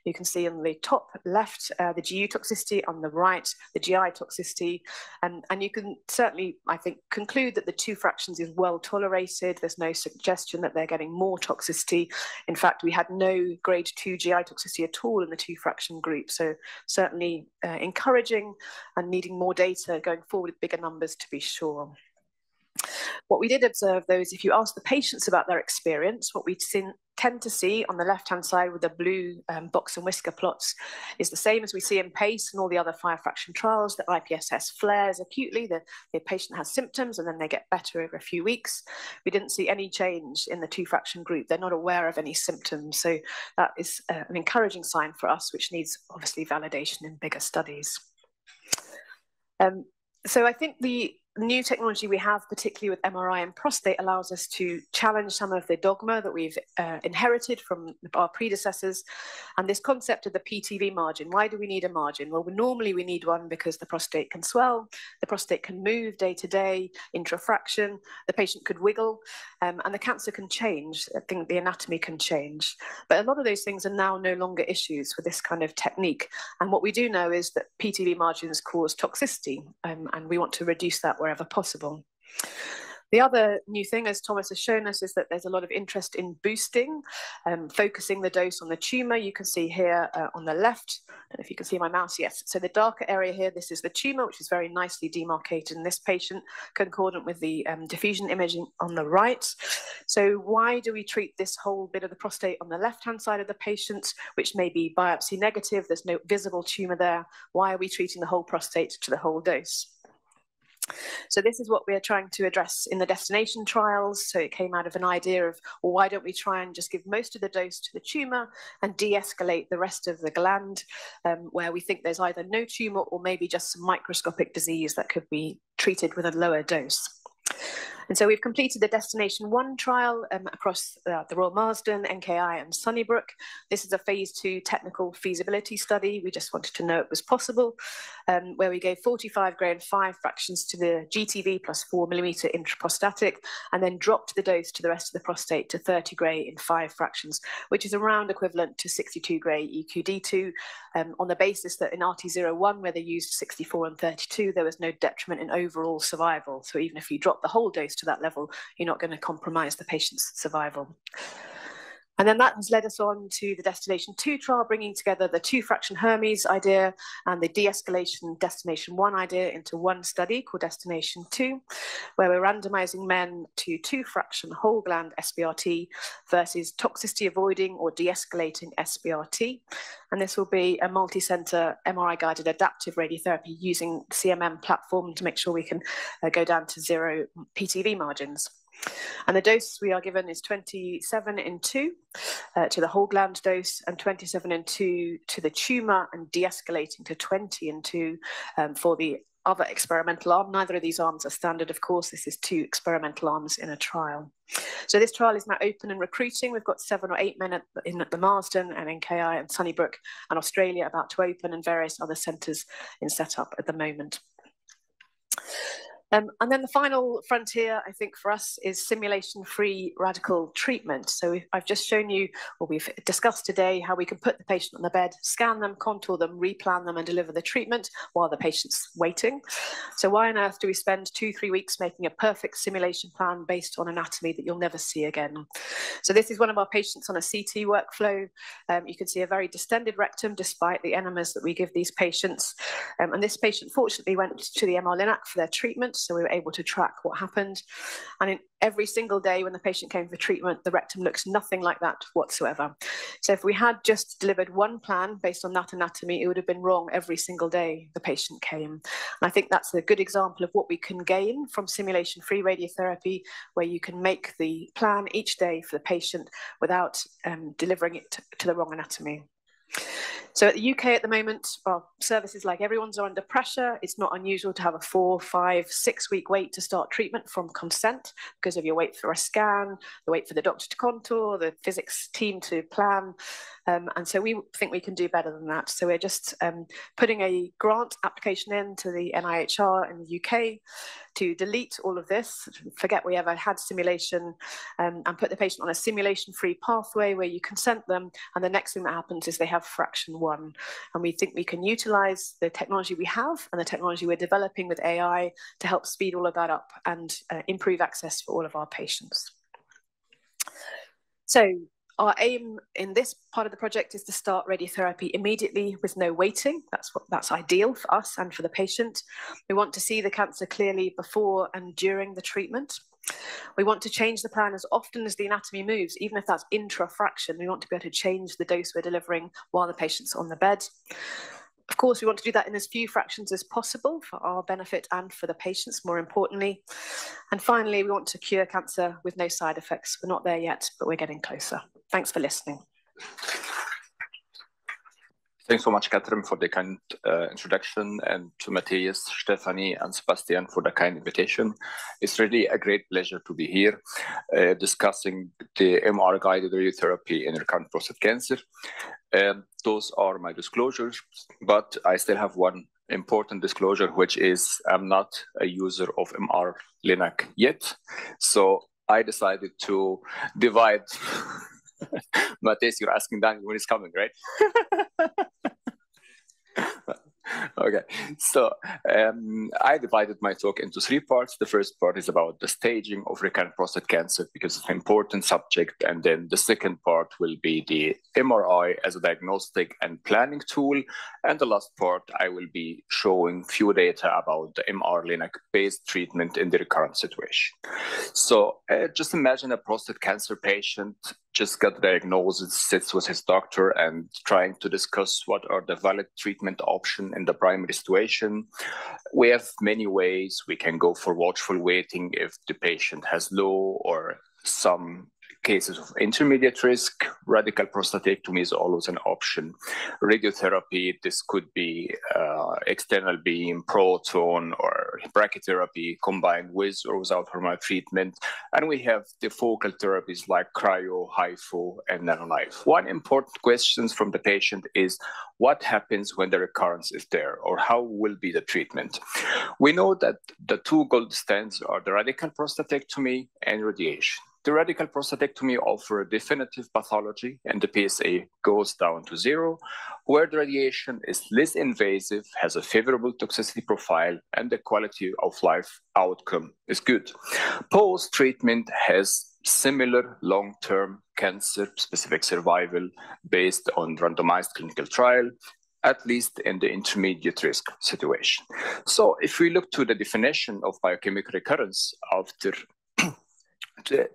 You can see on the top left the GU toxicity, on the right the GI toxicity, and you can certainly, I think, conclude that the 2 fractions is well tolerated. There's no suggestion that they're getting more toxicity. In fact, we had no grade 2 GI toxicity at all in the 2-fraction group, so certainly encouraging and needing more data going forward with bigger numbers to be sure. What we did observe, though, is if you ask the patients about their experience, what we tend to see on the left-hand side with the blue box and whisker plots is the same as we see in PACE and all the other 5-fraction trials, that IPSS flares acutely, the patient has symptoms and then they get better over a few weeks. We didn't see any change in the 2-fraction group. They're not aware of any symptoms. So that is an encouraging sign for us, which needs obviously validation in bigger studies. So I think the new technology we have, particularly with MRI and prostate, allows us to challenge some of the dogma that we've inherited from our predecessors. And this concept of the PTV margin, why do we need a margin? Well, normally we need one because the prostate can swell, the prostate can move day to day, intrafraction, the patient could wiggle, and the cancer can change. I think the anatomy can change. But a lot of those things are now no longer issues for this kind of technique. And what we do know is that PTV margins cause toxicity, and we want to reduce that wherever possible. The other new thing, as Thomas has shown us, is that there's a lot of interest in boosting, focusing the dose on the tumor. You can see here on the left, I don't know if you can see my mouse, yes. So the darker area here, this is the tumor, which is very nicely demarcated in this patient, concordant with the diffusion imaging on the right. So why do we treat this whole bit of the prostate on the left-hand side of the patient, which may be biopsy negative, there's no visible tumor there? Why are we treating the whole prostate to the whole dose? So this is what we are trying to address in the destination trials. So it came out of an idea of, well, why don't we try and just give most of the dose to the tumor and de-escalate the rest of the gland, where we think there's either no tumor or maybe just some microscopic disease that could be treated with a lower dose. And so we've completed the Destination 1 trial across the Royal Marsden, NKI and Sunnybrook. This is a phase 2 technical feasibility study. We just wanted to know it was possible, where we gave 45 Gray and 5 fractions to the GTV plus 4 millimeter intraprostatic, and then dropped the dose to the rest of the prostate to 30 Gray in 5 fractions, which is around equivalent to 62 Gray EQD2, on the basis that in RT01, where they used 64 and 32, there was no detriment in overall survival. So even if you drop the whole dose to that level, you're not going to compromise the patient's survival. And then that has led us on to the Destination 2 trial, bringing together the 2-fraction Hermes idea and the de-escalation Destination 1 idea into one study called Destination 2, where we're randomizing men to 2-fraction whole gland SBRT versus toxicity avoiding or de-escalating SBRT. And this will be a multi-center MRI-guided adaptive radiotherapy using CMM platform to make sure we can go down to 0 PTV margins. And the dose we are given is 27 in 2 to the whole gland dose, and 27 in 2 to the tumor, and de-escalating to 20 in 2 for the other experimental arm. Neither of these arms are standard, of course. This is 2 experimental arms in a trial. So this trial is now open and recruiting. We've got 7 or 8 men at the Marsden and NKI and Sunnybrook and Australia about to open, and various other centres in setup at the moment. And then the final frontier, I think, for us is simulation-free radical treatment. So I've just shown you, or we've discussed today, how we can put the patient on the bed, scan them, contour them, replan them, and deliver the treatment while the patient's waiting. So why on earth do we spend 2-3 weeks making a perfect simulation plan based on anatomy that you'll never see again? So this is one of our patients on a CT workflow. You can see a very distended rectum despite the enemas that we give these patients. And this patient fortunately went to the MR-Linac for their treatment. so we were able to track what happened. And in every single day when the patient came for treatment, the rectum looks nothing like that whatsoever. So if we had just delivered one plan based on that anatomy, it would have been wrong every single day the patient came. And I think that's a good example of what we can gain from simulation-free radiotherapy, where you can make the plan each day for the patient without delivering it to the wrong anatomy. So at the UK at the moment, well, services like everyone's are under pressure. It's not unusual to have a 4, 5, 6 week wait to start treatment from consent because of your wait for a scan, the wait for the doctor to contour, the physics team to plan. And so we think we can do better than that. So we're just putting a grant application in to the NIHR in the UK to delete all of this, forget we ever had simulation, and put the patient on a simulation-free pathway where you consent them, and the next thing that happens is they have fraction 1. And we think we can utilize the technology we have and the technology we're developing with AI to help speed all of that up and improve access for all of our patients. So our aim in this part of the project is to start radiotherapy immediately with no waiting. That's ideal for us and for the patient. We want to see the cancer clearly before and during the treatment. We want to change the plan as often as the anatomy moves, even if that's intrafraction. We want to be able to change the dose we're delivering while the patient's on the bed. Of course, we want to do that in as few fractions as possible for our benefit and for the patients, more importantly. And finally, we want to cure cancer with no side effects. We're not there yet, but we're getting closer. Thanks for listening. Thanks so much, Catherine, for the kind introduction, and to Matthias, Stephanie, and Sebastian for the kind invitation. It's really a great pleasure to be here discussing the MR-guided radiotherapy in recurrent prostate cancer. Those are my disclosures, but I still have one important disclosure, which is I'm not a user of MR-Linac yet. So I decided to divide. Matthias, you're asking Dan when he's coming, right? Okay, so I divided my talk into 3 parts. The first part is about the staging of recurrent prostate cancer because it's an important subject. And then the second part will be the MRI as a diagnostic and planning tool. And the last part, I will be showing few data about the MR-Linac-based treatment in the recurrent situation. So just imagine a prostate cancer patient just got diagnosed, sits with his doctor and trying to discuss what are the valid treatment options in the primary situation. We have many ways. We can go for watchful waiting if the patient has low or some cases of intermediate risk. Radical prostatectomy is always an option. Radiotherapy, this could be external beam, proton, or brachytherapy combined with or without hormonal treatment. And we have the focal therapies like cryo, HIFU, and nanoknife. One important question from the patient is what happens when the recurrence is there, or how will be the treatment? We know that the 2 gold standards are the radical prostatectomy and radiation. The radical prostatectomy offers definitive pathology and the PSA goes down to 0, where the radiation is less invasive, has a favorable toxicity profile, and the quality of life outcome is good. Post-treatment has similar long-term cancer-specific survival based on randomized clinical trial, at least in the intermediate risk situation. So if we look to the definition of biochemical recurrence after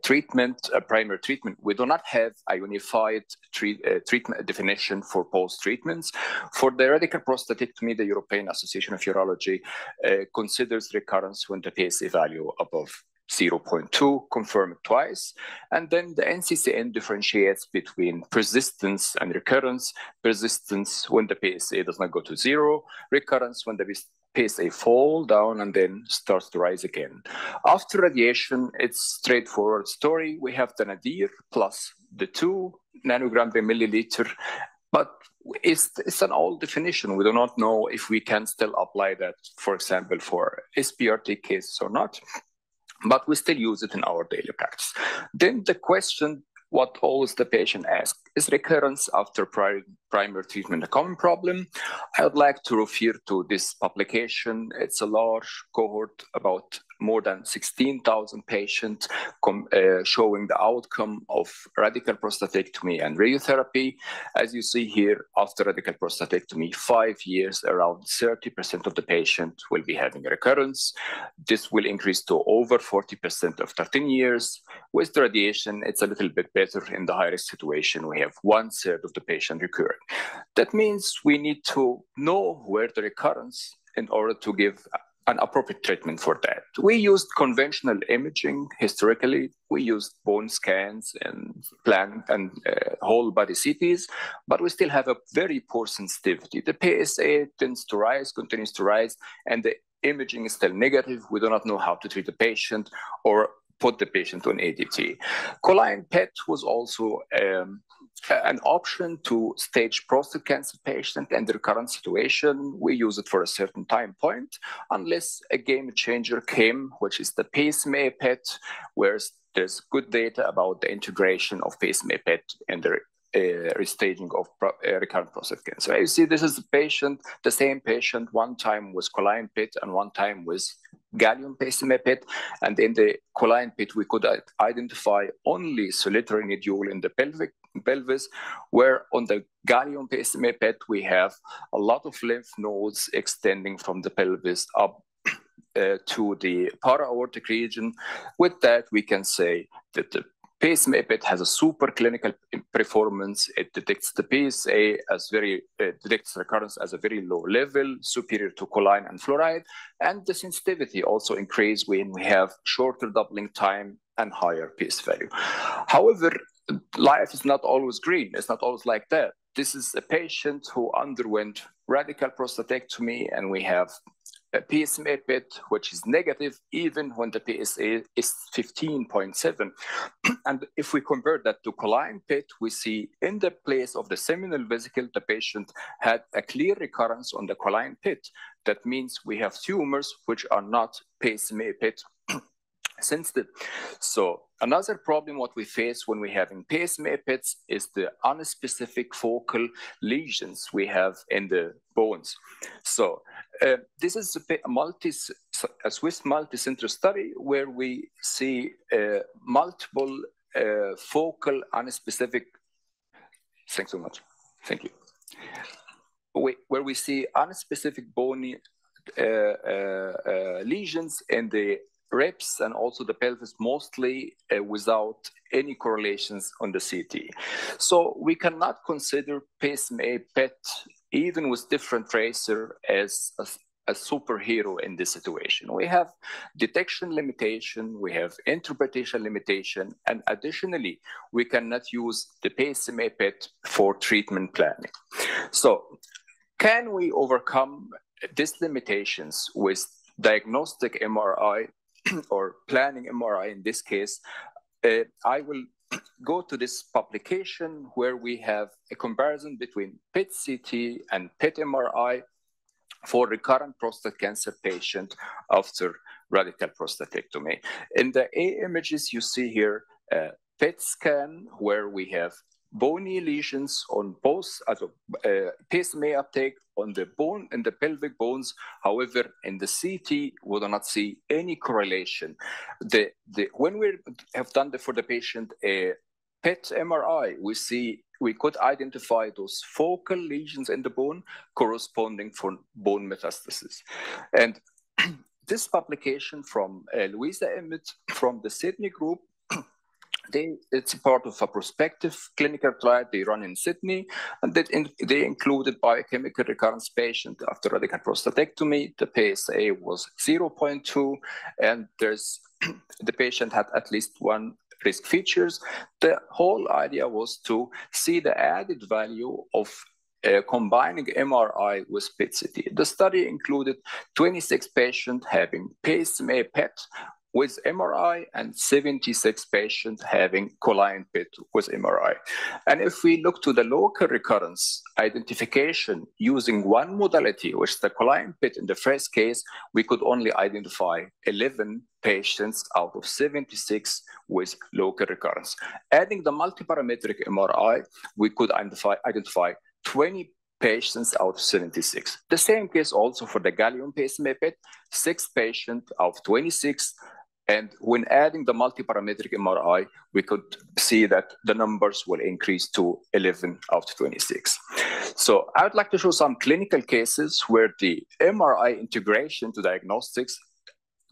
treatment, primary treatment, we do not have a unified treatment definition for post-treatments. For the radical prostatectomy, the European Association of Urology considers recurrence when the PSA value above 0.2, confirmed twice. And then the NCCN differentiates between persistence and recurrence. Persistence when the PSA does not go to 0, recurrence when the PSA fall down and then starts to rise again. After radiation, it's straightforward story. We have the nadir plus the 2 nanogram per milliliter, but it's an old definition. We do not know if we can still apply that, for example, for SBRT cases or not, but we still use it in our daily practice. Then the question, what always the patient asks, is recurrence after primary treatment a common problem? I would like to refer to this publication. It's a large cohort, about more than 16,000 patients showing the outcome of radical prostatectomy and radiotherapy. As you see here, after radical prostatectomy, 5 years, around 30% of the patients will be having a recurrence. This will increase to over 40% after 10 years. With the radiation, it's a little bit better. In the high-risk situation, we have 1/3 of the patient recurring. That means we need to know where the recurrence in order to give an appropriate treatment for that. We used conventional imaging historically. We used bone scans and whole body CTs, but we still have a very poor sensitivity. The PSA tends to rise, continues to rise, and the imaging is still negative. We do not know how to treat the patient or put the patient on ADT. Choline PET was also an option to stage prostate cancer patient and the recurrent situation. We use it for a certain time point, unless a game changer came, which is the pacemaker PET, where there's good data about the integration of pacemaker PET and the restaging of recurrent prostate cancer. You see, this is the same patient, one time with choline PET and one time with gallium pacemaker PET. And in the choline PET, we could identify only solitary nodule in the pelvis, where on the gallium pacemaker PET, we have a lot of lymph nodes extending from the pelvis up to the para-aortic region. With that, we can say that the pacemaker PET has a super clinical performance. It detects the PSA detects recurrence as a very low level, superior to choline and fluoride, and the sensitivity also increases when we have shorter doubling time and higher PS value. However, life is not always green. It's not always like that. This is a patient who underwent radical prostatectomy, and we have a pacemaker PET, which is negative even when the PSA is 15.7. And if we convert that to choline PET, we see in the place of the seminal vesicle, the patient had a clear recurrence on the choline PET. That means we have tumors which are not pacemaker PET sensitive. So another problem what we face when we having pacemaker PETs is the unspecific focal lesions we have in the bones. So this is a Swiss multi-center study where we see multiple focal unspecific. Thanks so much. Thank you. Where we see unspecific bony lesions in the ribs and also the pelvis, mostly without any correlations on the CT. So we cannot consider pacemaker PET, even with different tracer, as a superhero in this situation. We have detection limitation, we have interpretation limitation, and additionally, we cannot use the pacemaker PET for treatment planning. So can we overcome these limitations with diagnostic MRI or planning MRI in this case? I will go to this publication where we have a comparison between PET-CT and PET-MRI for recurrent prostate cancer patient after radical prostatectomy. In the A images, you see here a PET scan where we have bony lesions on both, pacemaker uptake on the bone and the pelvic bones. However, in the CT, we do not see any correlation. When we have done for the patient a PET MRI, we could identify those focal lesions in the bone corresponding for bone metastasis. And this publication from Louisa Emmett from the Sydney group, it's part of a prospective clinical trial they run in Sydney, and they included biochemical recurrence patient after radical prostatectomy. The PSA was 0.2, and the patient had at least one risk features. The whole idea was to see the added value of combining MRI with PET-CT. The study included 26 patients having pacemaker PET with MRI and 76 patients having choline PET with MRI. And if we look to the local recurrence identification using one modality, which is the choline PET, in the first case, we could only identify 11 patients out of 76 with local recurrence. Adding the multiparametric MRI, we could identify 20 patients out of 76. The same case also for the gallium pacemaker PET, 6 patients out of 26. And when adding the multiparametric MRI, we could see that the numbers will increase to 11 out of 26. So I would like to show some clinical cases where the MRI integration to diagnostics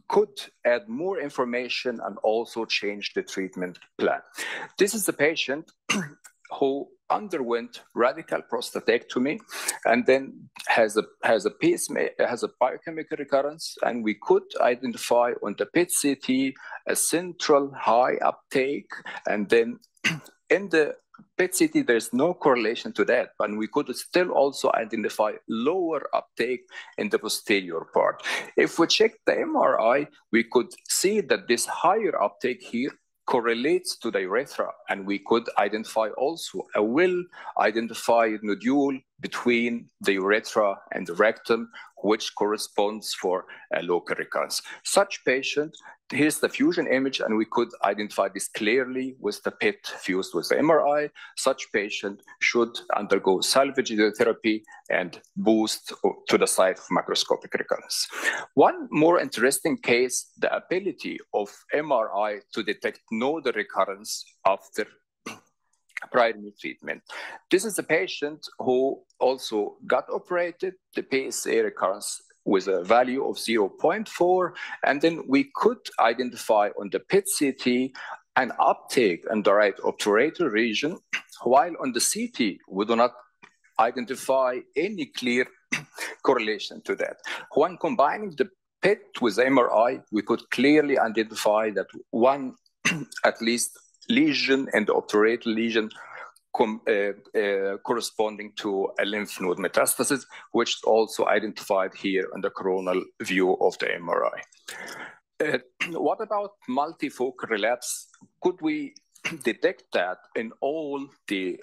could add more information and also change the treatment plan. This is a patient who underwent radical prostatectomy and then has a biochemical recurrence, and we could identify on the PET-CT a central high uptake, and then in the PET-CT there's no correlation to that, but we could still also identify lower uptake in the posterior part. If we check the MRI, we could see that this higher uptake here correlates to the urethra, and we could identify also a well-identified nodule between the urethra and the rectum, which corresponds for a local recurrence. Such patient, here's the fusion image, and we could identify this clearly with the PET fused with the MRI. Such patient should undergo salvage radiotherapy and boost to the site of macroscopic recurrence. One more interesting case, the ability of MRI to detect nodal recurrence after prior treatment. This is a patient who also got operated, the PSA recurrence with a value of 0.4, and then we could identify on the PET-CT an uptake in the right obturator region, while on the CT we do not identify any clear correlation to that. When combining the PET with MRI, we could clearly identify that one at least lesion and the obturator lesion corresponding to a lymph node metastasis, which is also identified here on the coronal view of the MRI. What about multifocal relapse? Could we detect that in all the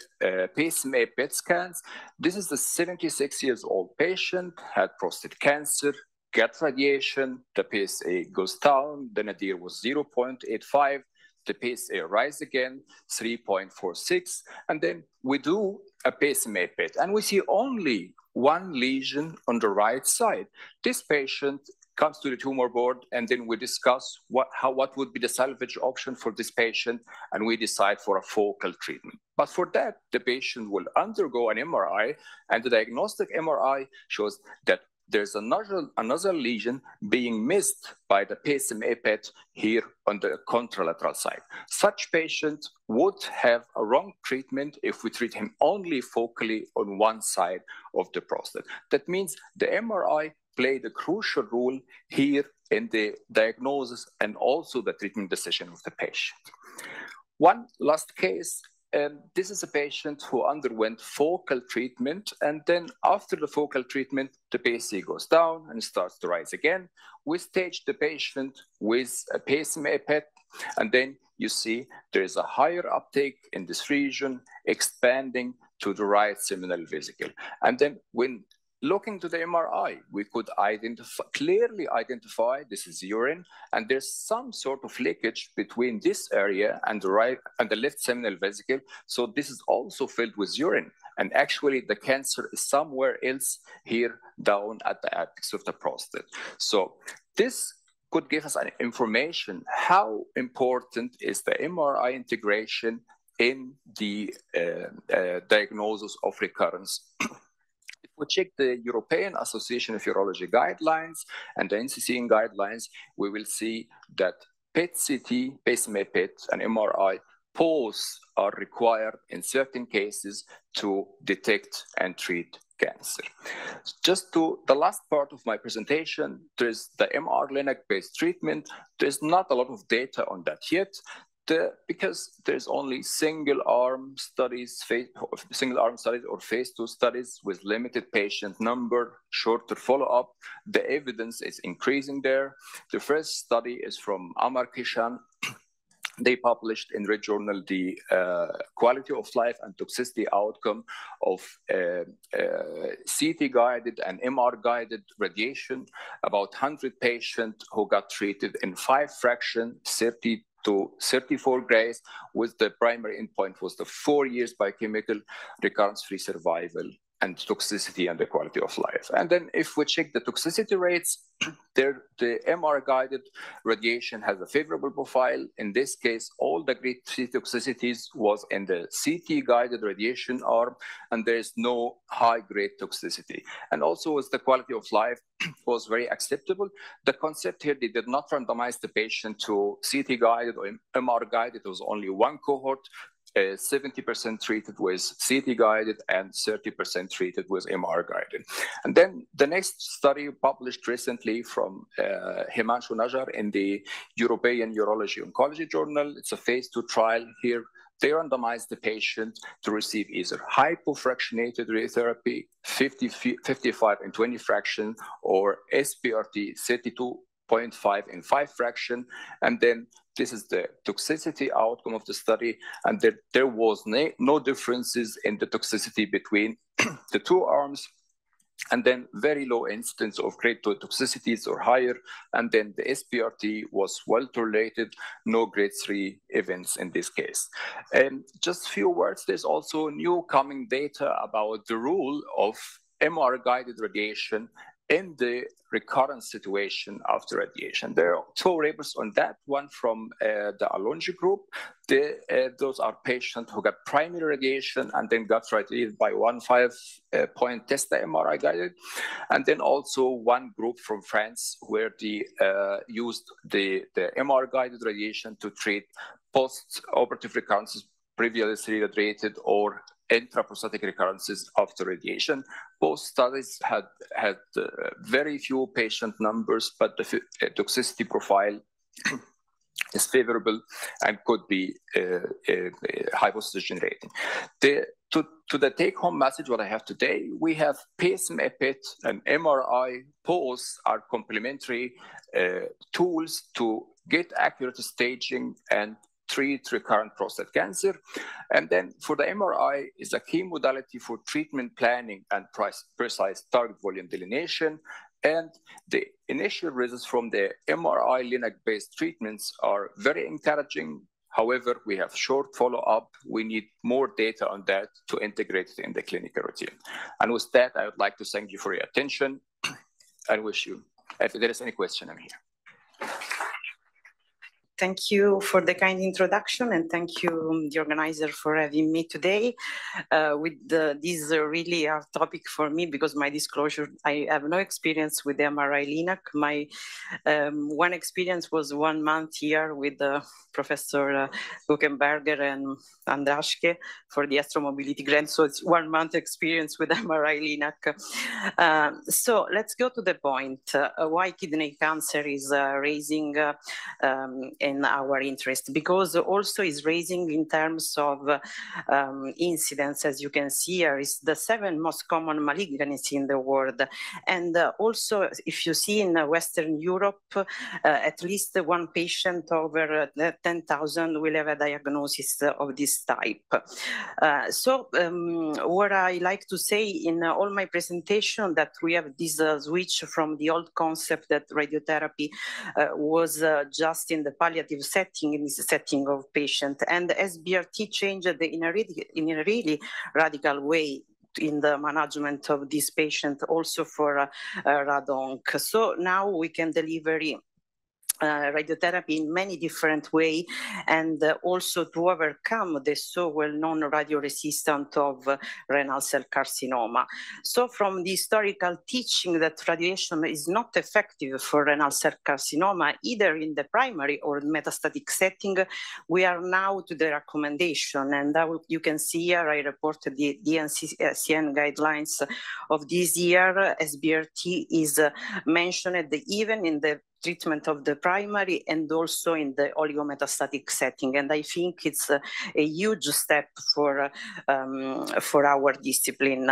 pacemaker PET scans? This is a 76-year-old patient, had prostate cancer, got radiation, the PSA goes down, the nadir was 0.85, the PSA rise again, 3.46, and then we do a pacemaker PET, and we see only one lesion on the right side. This patient comes to the tumor board, and then we discuss what would be the salvage option for this patient, and we decide for a focal treatment. But for that, the patient will undergo an MRI, and the diagnostic MRI shows that there's another lesion being missed by the pacemaker PET here on the contralateral side. Such patient would have a wrong treatment if we treat him only focally on one side of the prostate. That means the MRI played a crucial role here in the diagnosis and also the treatment decision of the patient. One last case. This is a patient who underwent focal treatment, and then after the focal treatment, the PSA goes down and starts to rise again. We stage the patient with a pacemaker PET, and then you see there is a higher uptake in this region, expanding to the right seminal vesicle. And then when looking to the MRI, we could clearly identify this is urine, and there's some sort of leakage between this area and the right and the left seminal vesicle. So this is also filled with urine, and actually the cancer is somewhere else here down at the apex of the prostate. So this could give us an information how important is the MRI integration in the diagnosis of recurrence. If we check the European Association of Urology guidelines and the NCCN guidelines, we will see that PET-CT, pacemaker PET, and MRI both are required in certain cases to detect and treat cancer. Just to the last part of my presentation, there's the MR-Linac-based treatment. There's not a lot of data on that yet. Because there's only single-arm studies or phase 2 studies with limited patient number, shorter follow-up, the evidence is increasing there. The first study is from Amar Kishan. They published in Red Journal the quality of life and toxicity outcome of CT-guided and MR-guided radiation, about 100 patients who got treated in 5 fractions, 30 to 34 grays, with the primary endpoint was the 4 years biochemical recurrence-free survival and toxicity and the quality of life. And then if we check the toxicity rates, the MR-guided radiation has a favorable profile. In this case, all the grade 3 toxicities was in the CT-guided radiation arm, and there is no high-grade toxicity. And also, as the quality of life was very acceptable. The concept here, they did not randomize the patient to CT-guided or MR-guided. It was only one cohort. 70% treated with CT-guided and 30% treated with MR-guided. And then the next study published recently from Himanshu Najar in the European Urology Oncology Journal. It's a phase 2 trial here. They randomized the patient to receive either hypofractionated radiotherapy, 55 and 20 fraction, or SPRT 32.5 in 5 fraction. And then this is the toxicity outcome of the study. And there was no differences in the toxicity between the two arms. And then very low incidence of grade 2 toxicities or higher. And then the SPRT was well tolerated, no grade 3 events in this case. And just a few words, there's also new coming data about the role of MR-guided radiation in the recurrence situation after radiation. There are 2 papers on that, one from the Oncology group. Those are patients who got primary radiation and then got radiated by 1 5-point test MRI-guided. And then also one group from France where they used the MR-guided radiation to treat post-operative recurrences previously radiated or intraprostatic recurrences after radiation. Both studies had very few patient numbers, but the toxicity profile is favorable and could be hypothesis generating. To the take-home message, what I have today, we have PSMA-PET and MRI. Both are complementary tools to get accurate staging and treat recurrent prostate cancer. And then for the MRI is a key modality for treatment planning and precise target volume delineation. And the initial results from the MRI-linac-based treatments are very encouraging. However, we have short follow-up. We need more data on that to integrate it in the clinical routine. And with that, I would like to thank you for your attention and wish you, if there is any question, I'm here. Thank you for the kind introduction, and thank you, the organizer, for having me today. This is a really hard topic for me because my disclosure, I have no experience with the MRI-linac. My one experience was 1 month here with Professor Guckenberger and Andraschke for the astromobility grant. So it's 1 month experience with MRI-linac. So let's go to the point. Why kidney cancer is raising in our interest, because also is raising in terms of incidence. As you can see here, is the 7th most common malignancy in the world. And also, if you see in Western Europe, at least 1 patient over 10,000 will have a diagnosis of this type. What I like to say in all my presentation, that we have this switch from the old concept that radiotherapy was just in the palliative setting, in this setting of patient, and SBRT changed in a really radical way in the management of this patient, also for radonc. So now we can deliver radiotherapy in many different ways, and also to overcome the so well-known radioresistance of renal cell carcinoma. So from the historical teaching that radiation is not effective for renal cell carcinoma, either in the primary or metastatic setting, we are now to the recommendation. And you can see here, I reported the NCCN guidelines of this year. SBRT is mentioned even in the treatment of the primary and also in the oligometastatic setting. And I think it's a huge step for our discipline.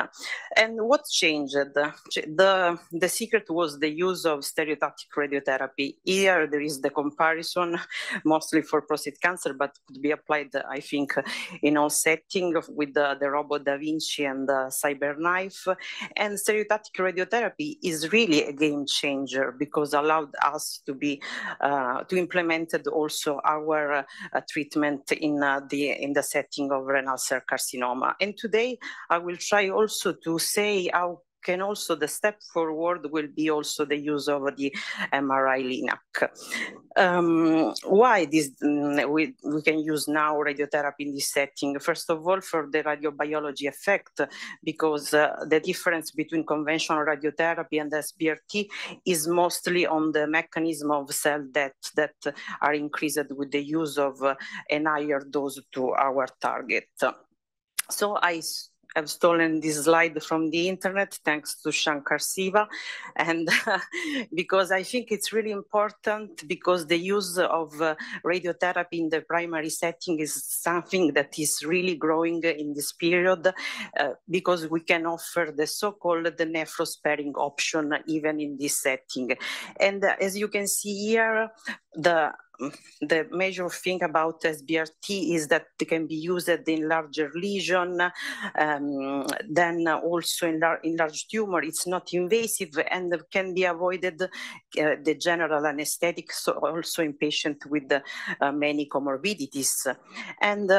And what changed? The secret was the use of stereotactic radiotherapy. Here there is the comparison, mostly for prostate cancer, but could be applied, I think, in all settings with the robot Da Vinci and the CyberKnife. And stereotactic radiotherapy is really a game changer because allowed us us to be to implement also our treatment in the setting of renal cell carcinoma. And today I will try also to say how can also the step forward will be also the use of the MRI-LINAC. Why this we can use now radiotherapy in this setting? First of all, for the radiobiology effect, because the difference between conventional radiotherapy and SBRT is mostly on the mechanism of cell death that are increased with the use of an higher dose to our target. So I've stolen this slide from the internet, thanks to Shankar Siva, and because I think it's really important, because the use of radiotherapy in the primary setting is something that is really growing in this period, because we can offer the so-called nephro-sparing option even in this setting. And as you can see here, the major thing about SBRT is that it can be used in larger lesion, then also in large tumor. It's not invasive and can be avoided the general anesthetic, so also in patients with many comorbidities. And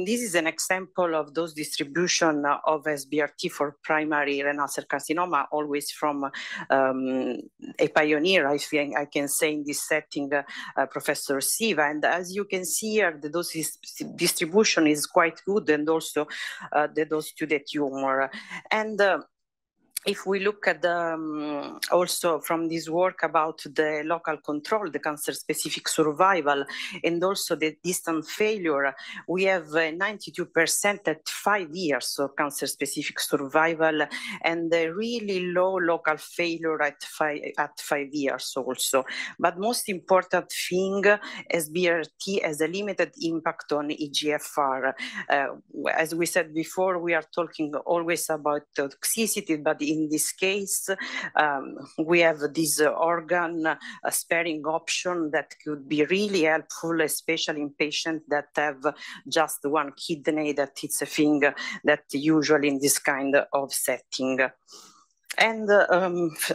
this is an example of those distribution of SBRT for primary renal cell carcinoma, always from a pioneer, I think I can say in this setting, Professor Siva. And as you can see here, the dose distribution is quite good, and also the dose to the tumor. And if we look at also from this work about the local control, the cancer-specific survival, and also the distant failure, we have 92% at 5 years of cancer-specific survival, and a really low local failure at 5 years also. But most important thing, SBRT has a limited impact on EGFR. As we said before, we are talking always about toxicity, but in this case, we have this organ sparing option that could be really helpful, especially in patients that have just one kidney. That it's a thing that usually in this kind of setting. And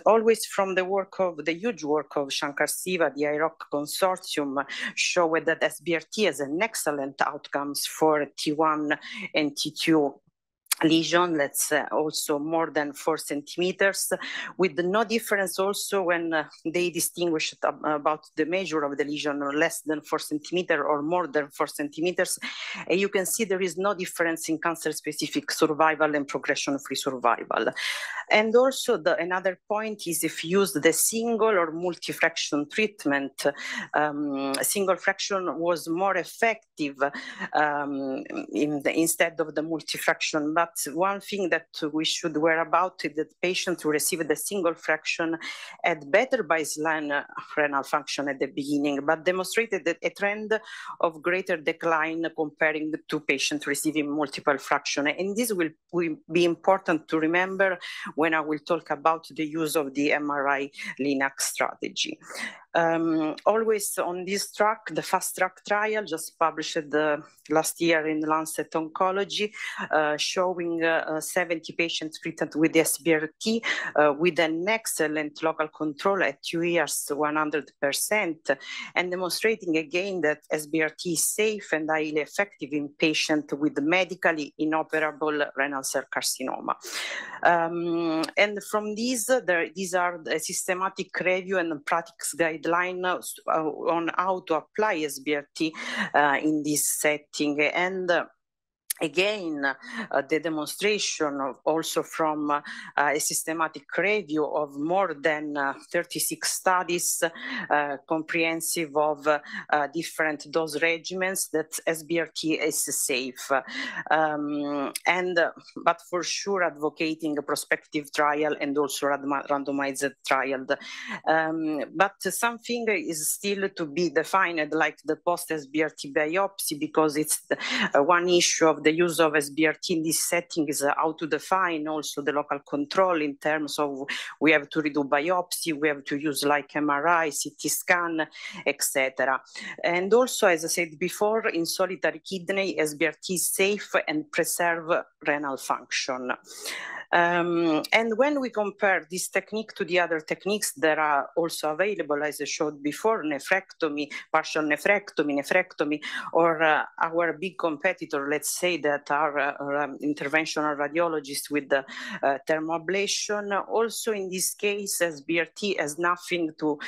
always from the work of the huge work of Shankar Siva, the IROC consortium showed that SBRT has an excellent outcomes for T1 and T2 lesion, that's also more than 4 centimeters, with no difference also when they distinguished about the measure of the lesion, or less than 4 centimeters or more than 4 centimeters. And you can see there is no difference in cancer-specific survival and progression-free survival. And also another point is if used the single or multi-fraction treatment, single fraction was more effective instead of the multi-fraction. But one thing that we should aware about is that patients who received the single fraction had better baseline renal function at the beginning, but demonstrated a trend of greater decline comparing the two patients receiving multiple fraction. And this will be important to remember when I will talk about the use of the MRI-LINAC strategy. Always on this track, the fast track trial just published last year in Lancet Oncology, showing 70 patients treated with SBRT with an excellent local control at 2 years, 100%, and demonstrating again that SBRT is safe and highly effective in patients with medically inoperable renal cell carcinoma. And from these are the systematic review and practice guidelines on how to apply SBRT in this setting. And again, the demonstration of also from a systematic review of more than 36 studies, comprehensive of different dose regimens, that SBRT is safe. But for sure advocating a prospective trial and also randomized trial. But something is still to be defined, like the post-SBRT biopsy, because it's one issue of the use of SBRT in this setting is how to define also the local control in terms of we have to redo biopsy, we have to use like MRI, CT scan, etc. And also, as I said before, in solitary kidney, SBRT is safe and preserve renal function. And when we compare this technique to the other techniques that are also available, as I showed before, nephrectomy, partial nephrectomy, or our big competitor, let's say, that are interventional radiologists with the thermoablation, also in this case, SBRT has nothing to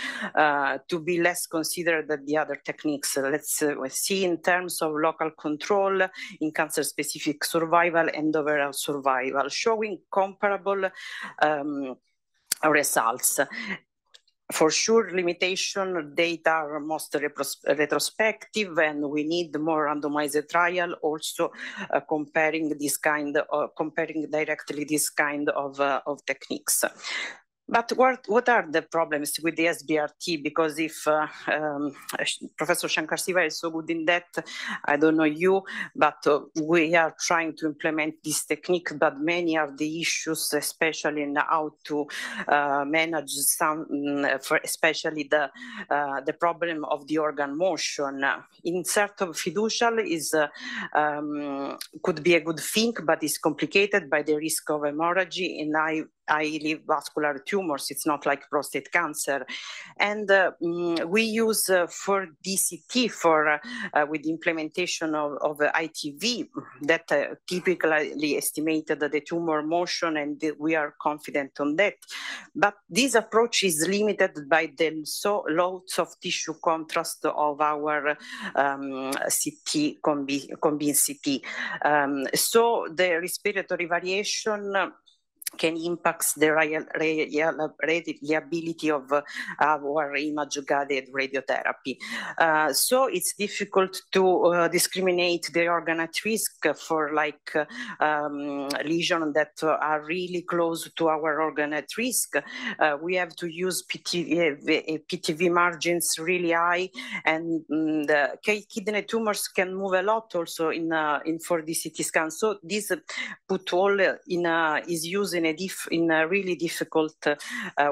be less considered than the other techniques. Let's see in terms of local control, in cancer-specific survival and overall survival, showing comparable results. For sure, limitation data are most retrospective, and we need more randomized trial also comparing directly this kind of techniques. But what are the problems with the SBRT? Because if Professor Shankar Siva is so good in that, I don't know you, but we are trying to implement this technique, but many are the issues, especially in how to manage some, especially the problem of the organ motion. Insert of fiducial is could be a good thing, but is complicated by the risk of hemorrhage in highly vascular tumors. It's not like prostate cancer. And we use for DCT for with the implementation of ITV that typically estimated the tumor motion, and we are confident on that. But this approach is limited by the loads of tissue contrast of our CT, combined CT. So the respiratory variation can impact the reliability of our image-guided radiotherapy. So it's difficult to discriminate the organ at risk for like lesions that are really close to our organ at risk. We have to use PTV margins really high, and the kidney tumors can move a lot also in 4D CT scan. So this put all is used in a really difficult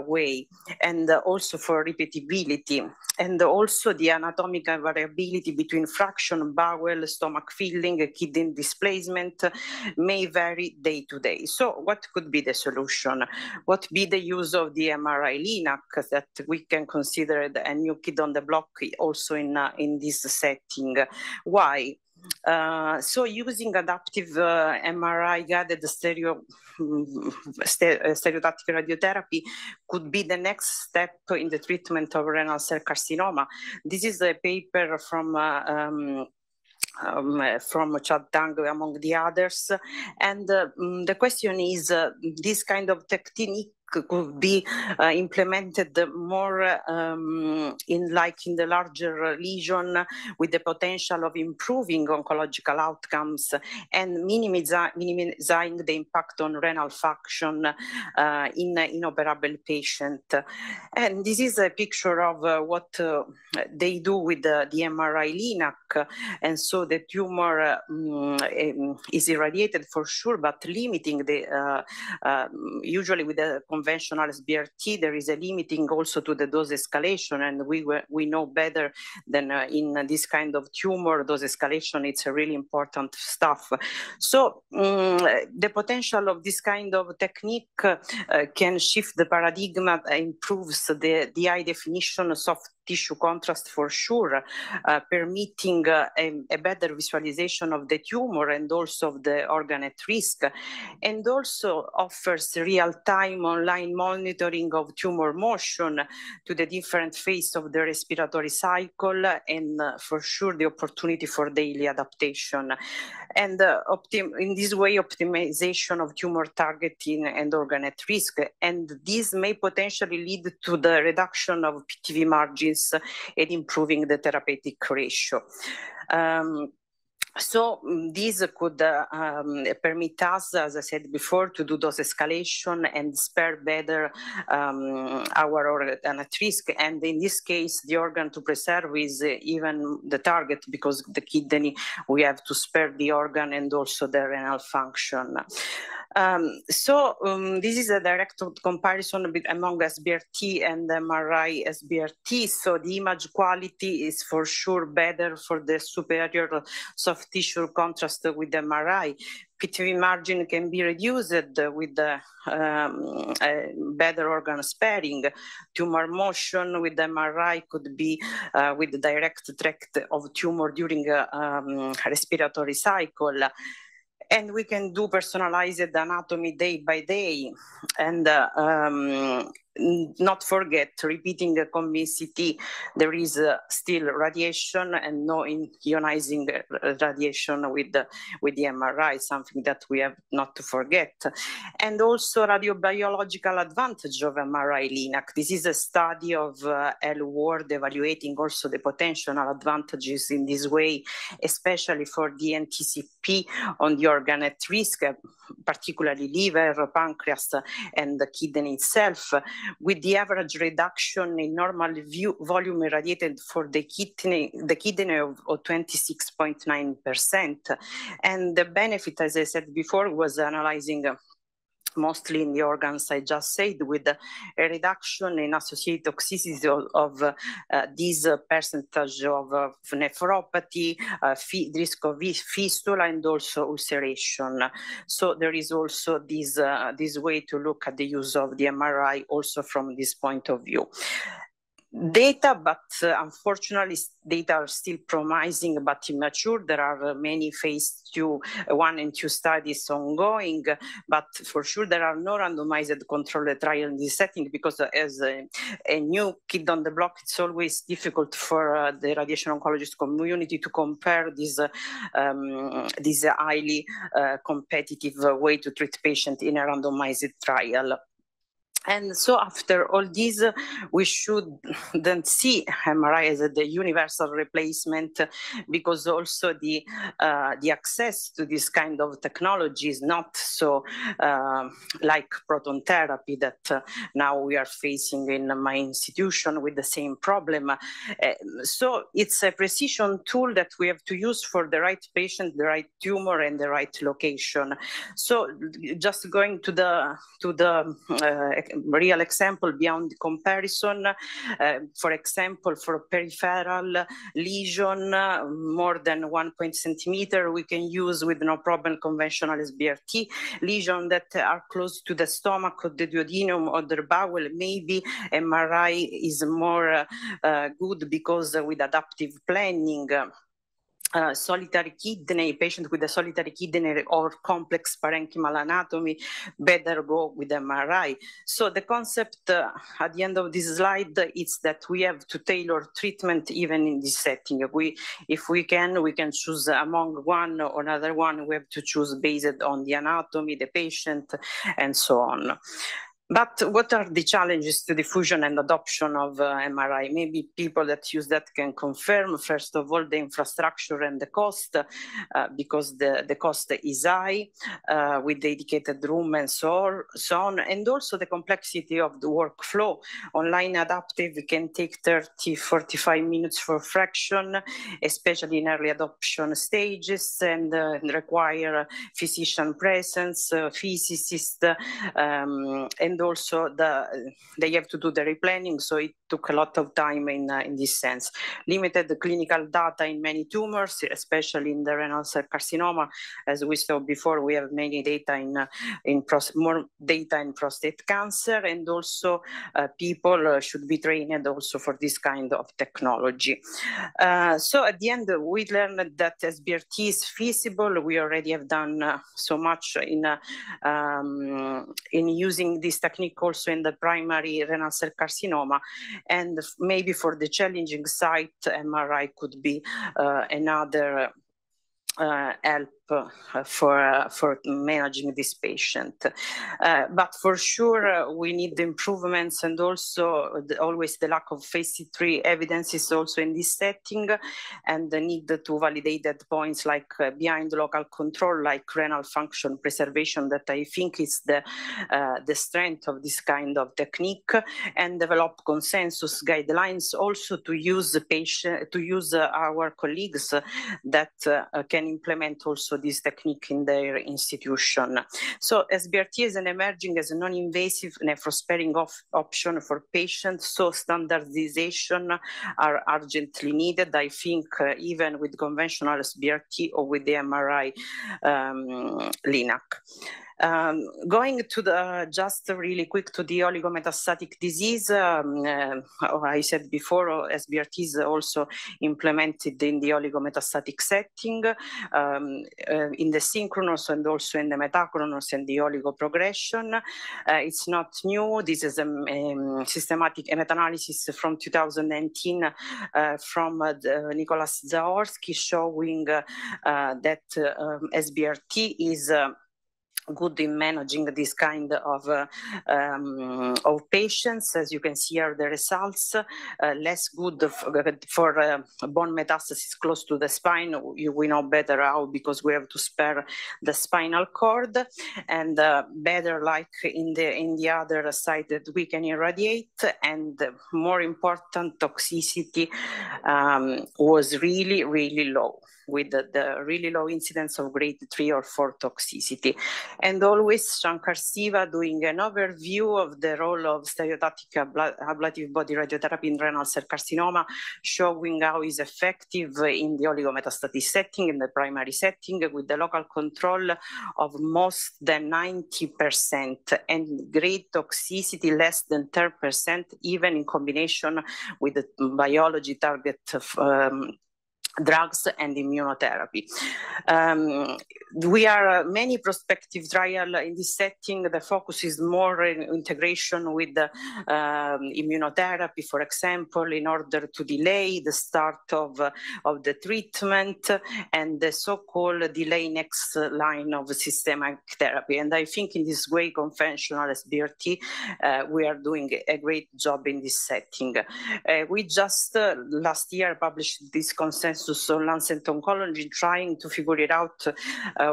way, and also for repeatability, and also the anatomical variability between fraction, bowel, stomach filling, kidney displacement may vary day to day. So what could be the solution? What be the use of the MRI-LINAC that we can consider a new kid on the block also in this setting? Why? So using adaptive MRI-guided stereotactic radiotherapy could be the next step in the treatment of renal cell carcinoma. This is a paper from Chad Tang, among the others. And the question is, this kind of technique could be implemented more in the larger lesion, with the potential of improving oncological outcomes and minimizing the impact on renal function in inoperable patient. And this is a picture of what they do with the MRI-LINAC. And so the tumor is irradiated for sure, but limiting the, usually with the conventional SBRT, there is a limiting also to the dose escalation, and we know better than in this kind of tumor, dose escalation, it's a really important stuff. So the potential of this kind of technique can shift the paradigm, improves the high definition soft tissue contrast for sure, permitting a better visualization of the tumor and also of the organ at risk, and also offers real-time online monitoring of tumor motion to the different phase of the respiratory cycle, and for sure the opportunity for daily adaptation. And in this way, optimization of tumor targeting and organ at risk, and this may potentially lead to the reduction of PTV margins and improving the therapeutic ratio. So this could permit us, as I said before, to do dose escalation and spare better our organ at risk. And in this case, the organ to preserve is even the target, because the kidney, we have to spare the organ and also the renal function. This is a direct comparison among SBRT and MRI SBRT. So the image quality is for sure better for the superior soft tissue contrast with MRI. PTV margin can be reduced with better organ sparing. Tumor motion with MRI could be with the direct track of tumor during a respiratory cycle. And we can do personalized anatomy day by day. And not forget, repeating a CCT, there is still radiation and no ionizing radiation with the MRI, something that we have not to forget. And also radiobiological advantage of MRI LINAC. This is a study of L. Ward evaluating also the potential advantages in this way, especially for the NTCP on the organ at risk, particularly liver, pancreas, and the kidney itself, with the average reduction in normal volume irradiated for the kidney of 26.9%. And the benefit, as I said before, was analyzing mostly in the organs I just said, with a reduction in associated toxicity of this percentage of nephropathy, risk of fistula, and also ulceration. So there is also this way to look at the use of the MRI also from this point of view. Data, but unfortunately, data are still promising but immature. There are many phase 1 and 2 studies ongoing, but for sure there are no randomized controlled trials in this setting, because as a new kid on the block, it's always difficult for the radiation oncologist community to compare this highly competitive way to treat patients in a randomized trial. And so after all this, we should then see MRI as the universal replacement, because also the access to this kind of technology is not so like proton therapy that now we are facing in my institution with the same problem. So it's a precision tool that we have to use for the right patient, the right tumor, and the right location. So just going to the real example beyond comparison, for example, for peripheral lesion more than 1 centimeter, we can use with no problem conventional SBRT. Lesion that are close to the stomach or the duodenum or the bowel, maybe MRI is more good, because with adaptive planning, solitary kidney, patient with a solitary kidney or complex parenchymal anatomy, better go with MRI. So the concept at the end of this slide is that we have to tailor treatment even in this setting. If we can choose among one or another one. We have to choose based on the anatomy, the patient, and so on. But what are the challenges to diffusion and adoption of MRI? Maybe people that use that can confirm. First of all, the infrastructure and the cost, because the cost is high, with dedicated room and so on, and also the complexity of the workflow. Online adaptive can take 30-45 minutes for fraction, especially in early adoption stages, and require physician presence, physicist, and also they have to do the replanning, so it took a lot of time in this sense. Limited clinical data in many tumors, especially in the renal cell carcinoma. As we saw before, we have many data more data in prostate cancer, and also people should be trained also for this kind of technology. So at the end, we learned that SBRT is feasible. We already have done so much in using this technique also in the primary renal cell carcinoma, and maybe for the challenging site, MRI could be another help for managing this patient. But for sure, we need the improvements, and also always the lack of phase 3 evidence is also in this setting, and the need to validate that points like behind local control, like renal function preservation, that I think is the strength of this kind of technique, and develop consensus guidelines also to use our colleagues that can implement also this technique in their institution. So SBRT is emerging as a non-invasive nephro-sparing option for patients, so standardization are urgently needed, I think, even with conventional SBRT or with the MRI LINAC. Going to the, just really quick to the oligometastatic disease, I said before, SBRT is also implemented in the oligometastatic setting, in the synchronous and also in the metachronous and the oligoprogression. It's not new. This is a systematic meta-analysis from 2019 from Nicholas Zaorski showing that SBRT is good in managing this kind of patients. As you can see here, the results less good for bone metastasis close to the spine. We know better how, because we have to spare the spinal cord, and better like in the other side that we can irradiate. And more important, toxicity was really, really low, with the really low incidence of grade 3 or 4 toxicity. And always Shankar Siva doing an overview of the role of stereotactic ablative body radiotherapy in renal cell carcinoma, showing how it's effective in the oligometastatic setting, in the primary setting, with the local control of most than 90% and grade toxicity less than 10%, even in combination with the biology target drugs and immunotherapy. We are many prospective trial in this setting. The focus is more in integration with the immunotherapy, for example, in order to delay the start of the treatment and the so-called delay next line of systemic therapy. And I think in this way, conventional SBRT, we are doing a great job in this setting. We just last year published this consensus on Lancet Oncology, trying to figure it out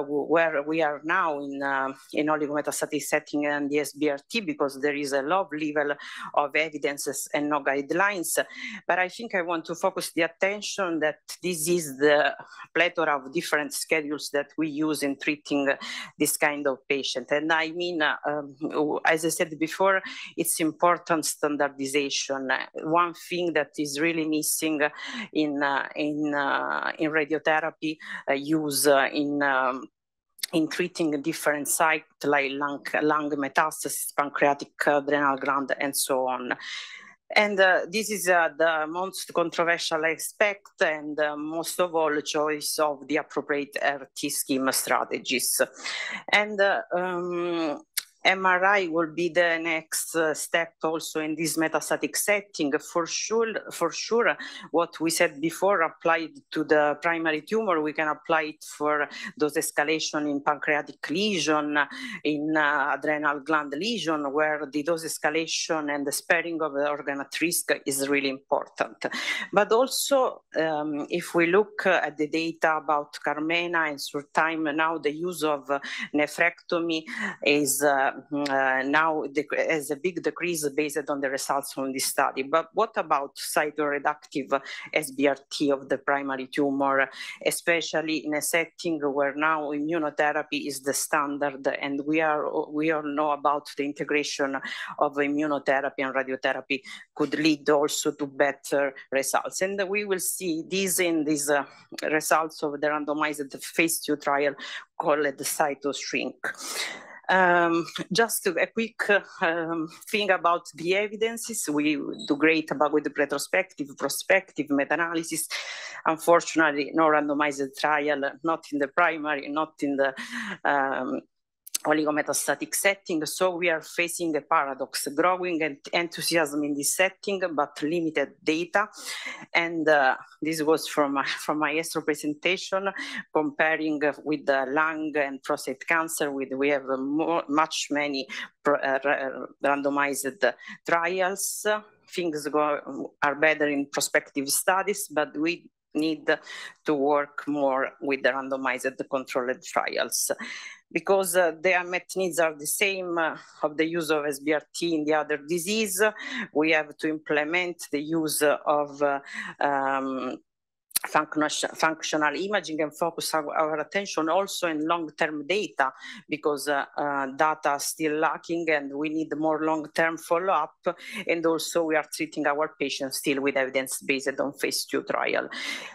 where we are now in oligometastatic setting and the SBRT, because there is a low level of evidences and no guidelines. But I think I want to focus the attention that this is the plethora of different schedules that we use in treating this kind of patient. And I mean, as I said before, it's important standardization. One thing that is really missing in radiotherapy use in treating different sites like lung metastasis, pancreatic, adrenal gland, and so on. And this is the most controversial aspect, and most of all, choice of the appropriate RT scheme strategies. And MRI will be the next step also in this metastatic setting. For sure, what we said before applied to the primary tumor, we can apply it for dose escalation in pancreatic lesion, in adrenal gland lesion, where the dose escalation and the sparing of the organ at risk is really important. But also, if we look at the data about Carmena and Surtime, now the use of nephrectomy is now has a big decrease based on the results from this study. But what about cytoreductive SBRT of the primary tumor, especially in a setting where now immunotherapy is the standard, and we all know about the integration of immunotherapy and radiotherapy could lead also to better results. And we will see this in these results of the randomized phase 2 trial called the CytoShrink. Just a quick thing about the evidences. We do great about with the retrospective, prospective, meta-analysis. Unfortunately, no randomized trial, not in the primary, not in the oligometastatic setting. So we are facing a paradox: growing enthusiasm in this setting, but limited data. And this was from my ESTRO presentation, comparing with the lung and prostate cancer. We have many randomized trials. Things are better in prospective studies, but we need to work more with the randomized controlled trials, because the unmet needs are the same of the use of SBRT in the other disease. We have to implement the use of functional imaging and focus our attention also in long-term data, because data are still lacking and we need more long-term follow-up. And also we are treating our patients still with evidence-based on phase 2 trial.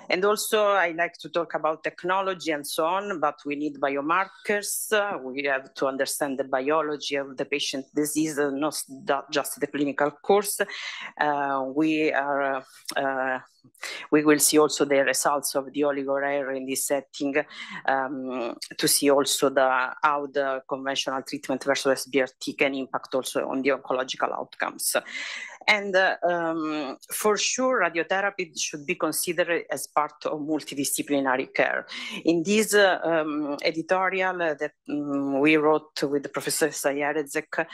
And also I like to talk about technology and so on, but we need biomarkers. We have to understand the biology of the patient disease, not just the clinical course. We will see also the results of the oligo in this setting, to see also how the conventional treatment versus SBRT can impact also on the oncological outcomes. And for sure, radiotherapy should be considered as part of multidisciplinary care. In this editorial that we wrote with Professor Sayarezek,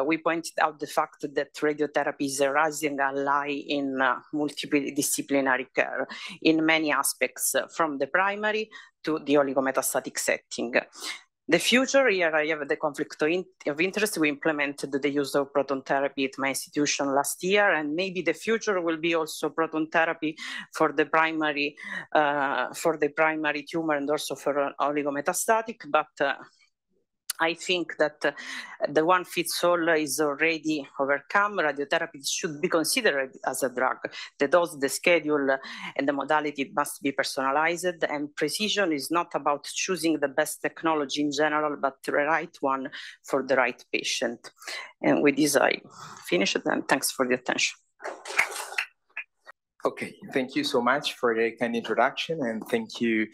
we pointed out the fact that radiotherapy is a rising ally in multidisciplinary care in many aspects, from the primary to the oligometastatic setting. The future, here I have the conflict of interest. We implemented the use of proton therapy at my institution last year, and maybe the future will be also proton therapy for the primary tumor and also for oligometastatic, but I think that the one fits all is already overcome. Radiotherapy should be considered as a drug. The dose, the schedule, and the modality must be personalized, and precision is not about choosing the best technology in general, but the right one for the right patient. And with this, I finish it, and thanks for the attention. Okay, thank you so much for the kind introduction, and thank you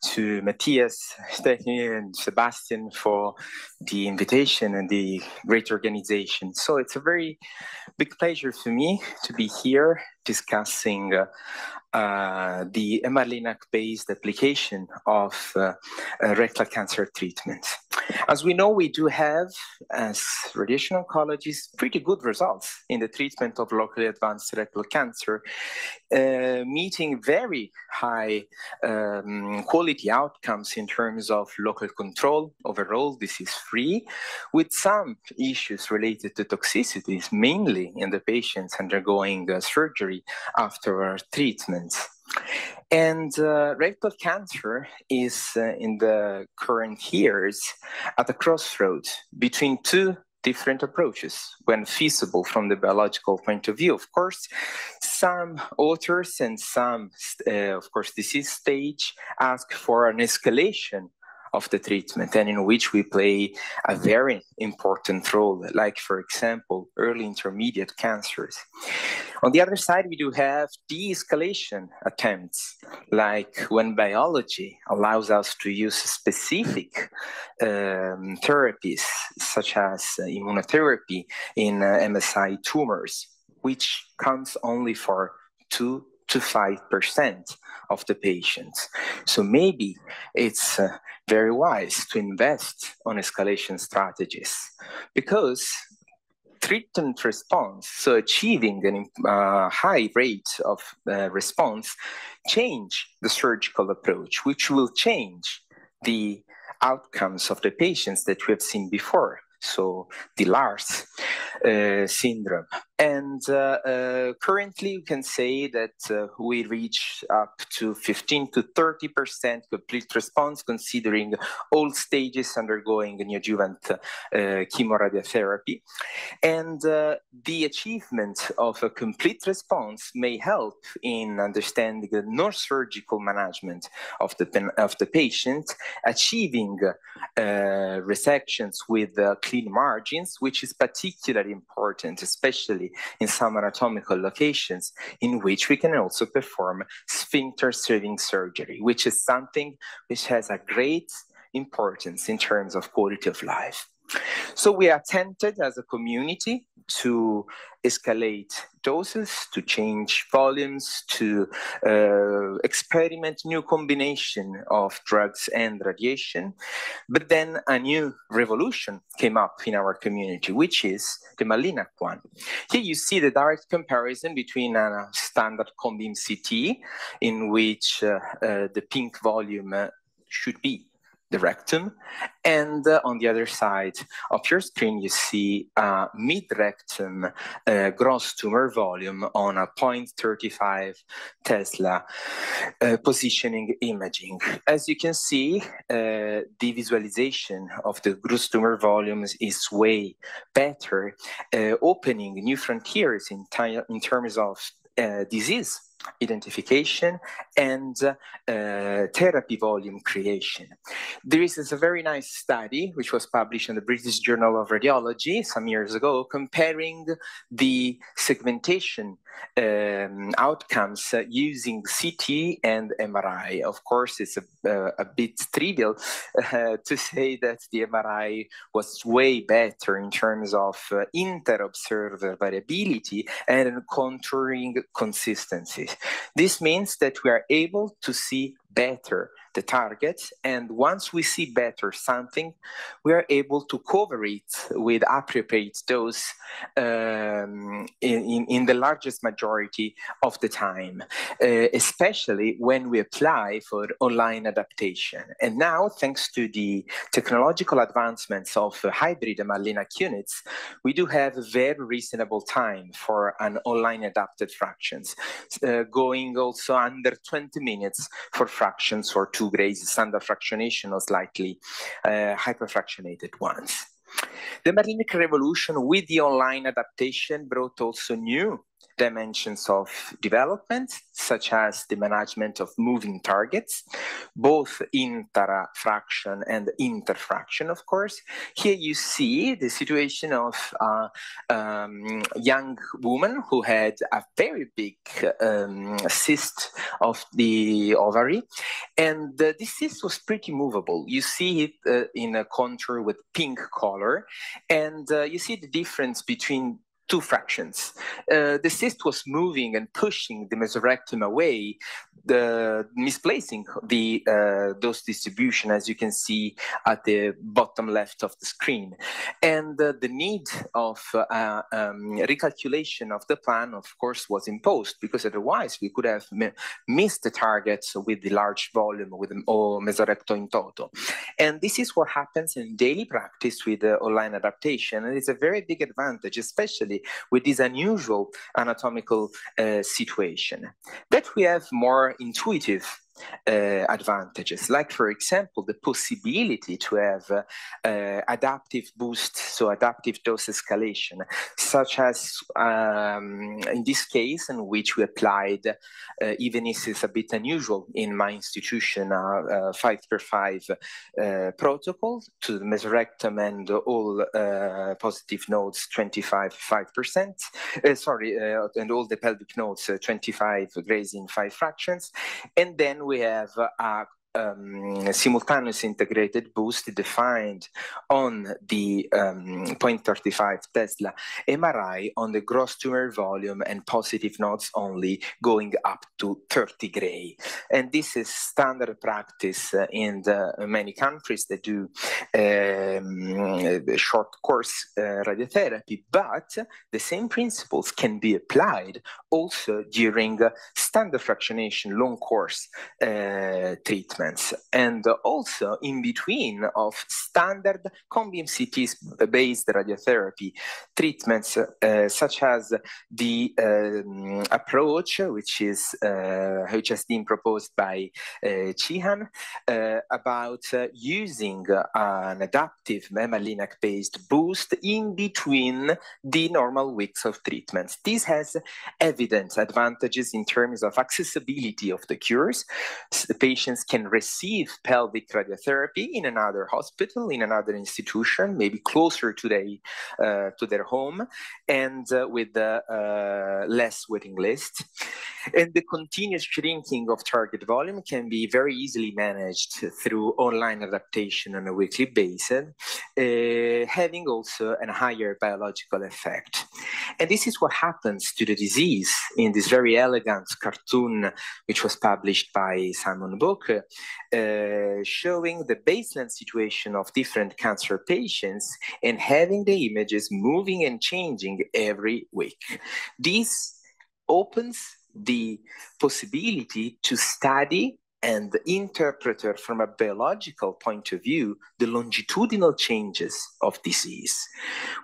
to Matthias, Stephanie, and Sebastian for the invitation and the great organization. So it's a very big pleasure for me to be here discussing the MR-Linac-based application of rectal cancer treatment. As we know, we do have, as radiation oncologists, pretty good results in the treatment of locally advanced rectal cancer, meeting very high quality outcomes in terms of local control, overall disease-free, with some issues related to toxicities, mainly in the patients undergoing surgery after treatment. And rectal cancer is in the current years at a crossroads between two different approaches when feasible from the biological point of view. Of course, some authors and some, of course, disease stage ask for an escalation of the treatment, and in which we play a very important role, like, for example, early intermediate cancers. On the other side, we do have de-escalation attempts, like when biology allows us to use specific therapies, such as immunotherapy in MSI tumors, which counts only for 2 to 5% of the patients. So maybe it's very wise to invest on escalation strategies, because treatment response, so achieving a high rate of response, change the surgical approach, which will change the outcomes of the patients that we have seen before. So the Lars syndrome. And currently you can say that we reach up to 15 to 30% complete response, considering all stages undergoing neoadjuvant chemoradiotherapy. And the achievement of a complete response may help in understanding the non-surgical management of the patient, achieving resections with clean margins, which is particularly important, especially in some anatomical locations in which we can also perform sphincter saving surgery, which is something which has a great importance in terms of quality of life. So we attempted as a community to escalate doses, to change volumes, to experiment new combination of drugs and radiation. But then a new revolution came up in our community, which is the MR-Linac one. Here you see the direct comparison between a standard COMBIM CT, in which the pink volume should be the rectum, and on the other side of your screen, you see mid-rectum gross tumor volume on a 0.35 Tesla positioning imaging. As you can see, the visualization of the gross tumor volumes is way better, opening new frontiers in terms of disease identification and therapy volume creation. There is a very nice study which was published in the British Journal of Radiology some years ago, comparing the segmentation outcomes using CT and MRI. Of course, it's a bit trivial to say that the MRI was way better in terms of inter-observer variability and contouring consistency. This means that we are able to see better the target, and once we see better something, we are able to cover it with appropriate dose in the largest majority of the time, especially when we apply for online adaptation. And now, thanks to the technological advancements of hybrid MR-Linac units, we do have a very reasonable time for an online adapted fractions, going also under 20 minutes for fractions for 2 grades standard fractionation or slightly hyperfractionated ones. The MR-Linac revolution with the online adaptation brought also new dimensions of development, such as the management of moving targets, both intrafraction and interfraction, of course. Here you see the situation of a young woman who had a very big cyst of the ovary, and this cyst was pretty movable. You see it in a contour with pink color, and you see the difference between 2 fractions. The cyst was moving and pushing the mesorectum away, misplacing the dose distribution, as you can see at the bottom left of the screen. And the need of recalculation of the plan, of course, was imposed, because otherwise we could have missed the targets with the large volume, with the mesorectum in toto. And this is what happens in daily practice with online adaptation, and it's a very big advantage, especially with this unusual anatomical situation. But we have more intuitive advantages, like, for example, the possibility to have adaptive boost, so adaptive dose escalation, such as in this case in which we applied, even if it's a bit unusual in my institution, 5x5 protocol to the mesorectum and all positive nodes 25%, and all the pelvic nodes 25 grades in 5 fractions, and then we have a simultaneous integrated boost defined on the 0.35 Tesla MRI on the gross tumor volume and positive nodes only, going up to 30 gray. And this is standard practice in many countries that do short course radiotherapy, but the same principles can be applied also during standard fractionation long course treatment. And also in between of standard combi CT-based radiotherapy treatments, such as the approach which has been proposed by Chihan about using an adaptive MR-Linac based boost in between the normal weeks of treatments. This has evident advantages in terms of accessibility of the cures. The patients can receive pelvic radiotherapy in another hospital, in another institution, maybe closer to their home, and with less waiting list. And the continuous shrinking of target volume can be very easily managed through online adaptation on a weekly basis, having also a higher biological effect. And this is what happens to the disease in this very elegant cartoon, which was published by Simon Book, showing the baseline situation of different cancer patients and having the images moving and changing every week. This opens the possibility to study and interpret from a biological point of view the longitudinal changes of disease.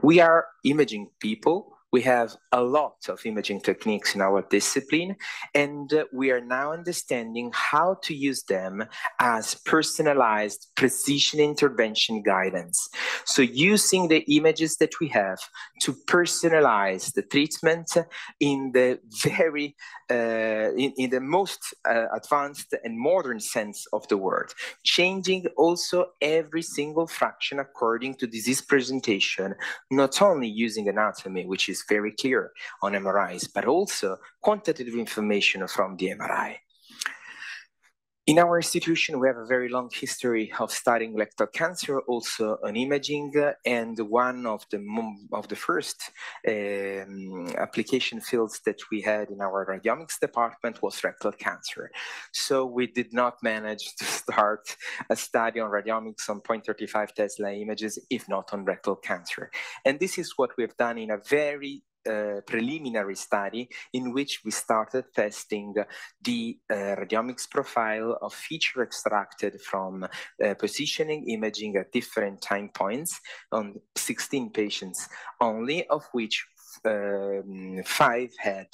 We are imaging people. We have a lot of imaging techniques in our discipline, and we are now understanding how to use them as personalized precision intervention guidance. So using the images that we have to personalize the treatment in the very, in the most advanced and modern sense of the word, changing also every single fraction according to disease presentation, not only using anatomy, which is very clear on MRIs, but also quantitative information from the MRI. In our institution, we have a very long history of studying rectal cancer, also on imaging, and one of the first application fields that we had in our radiomics department was rectal cancer. So we did not manage to start a study on radiomics on 0.35 Tesla images, if not on rectal cancer. And this is what we've done in a very preliminary study in which we started testing the radiomics profile of feature extracted from positioning imaging at different time points on 16 patients only, of which 5 had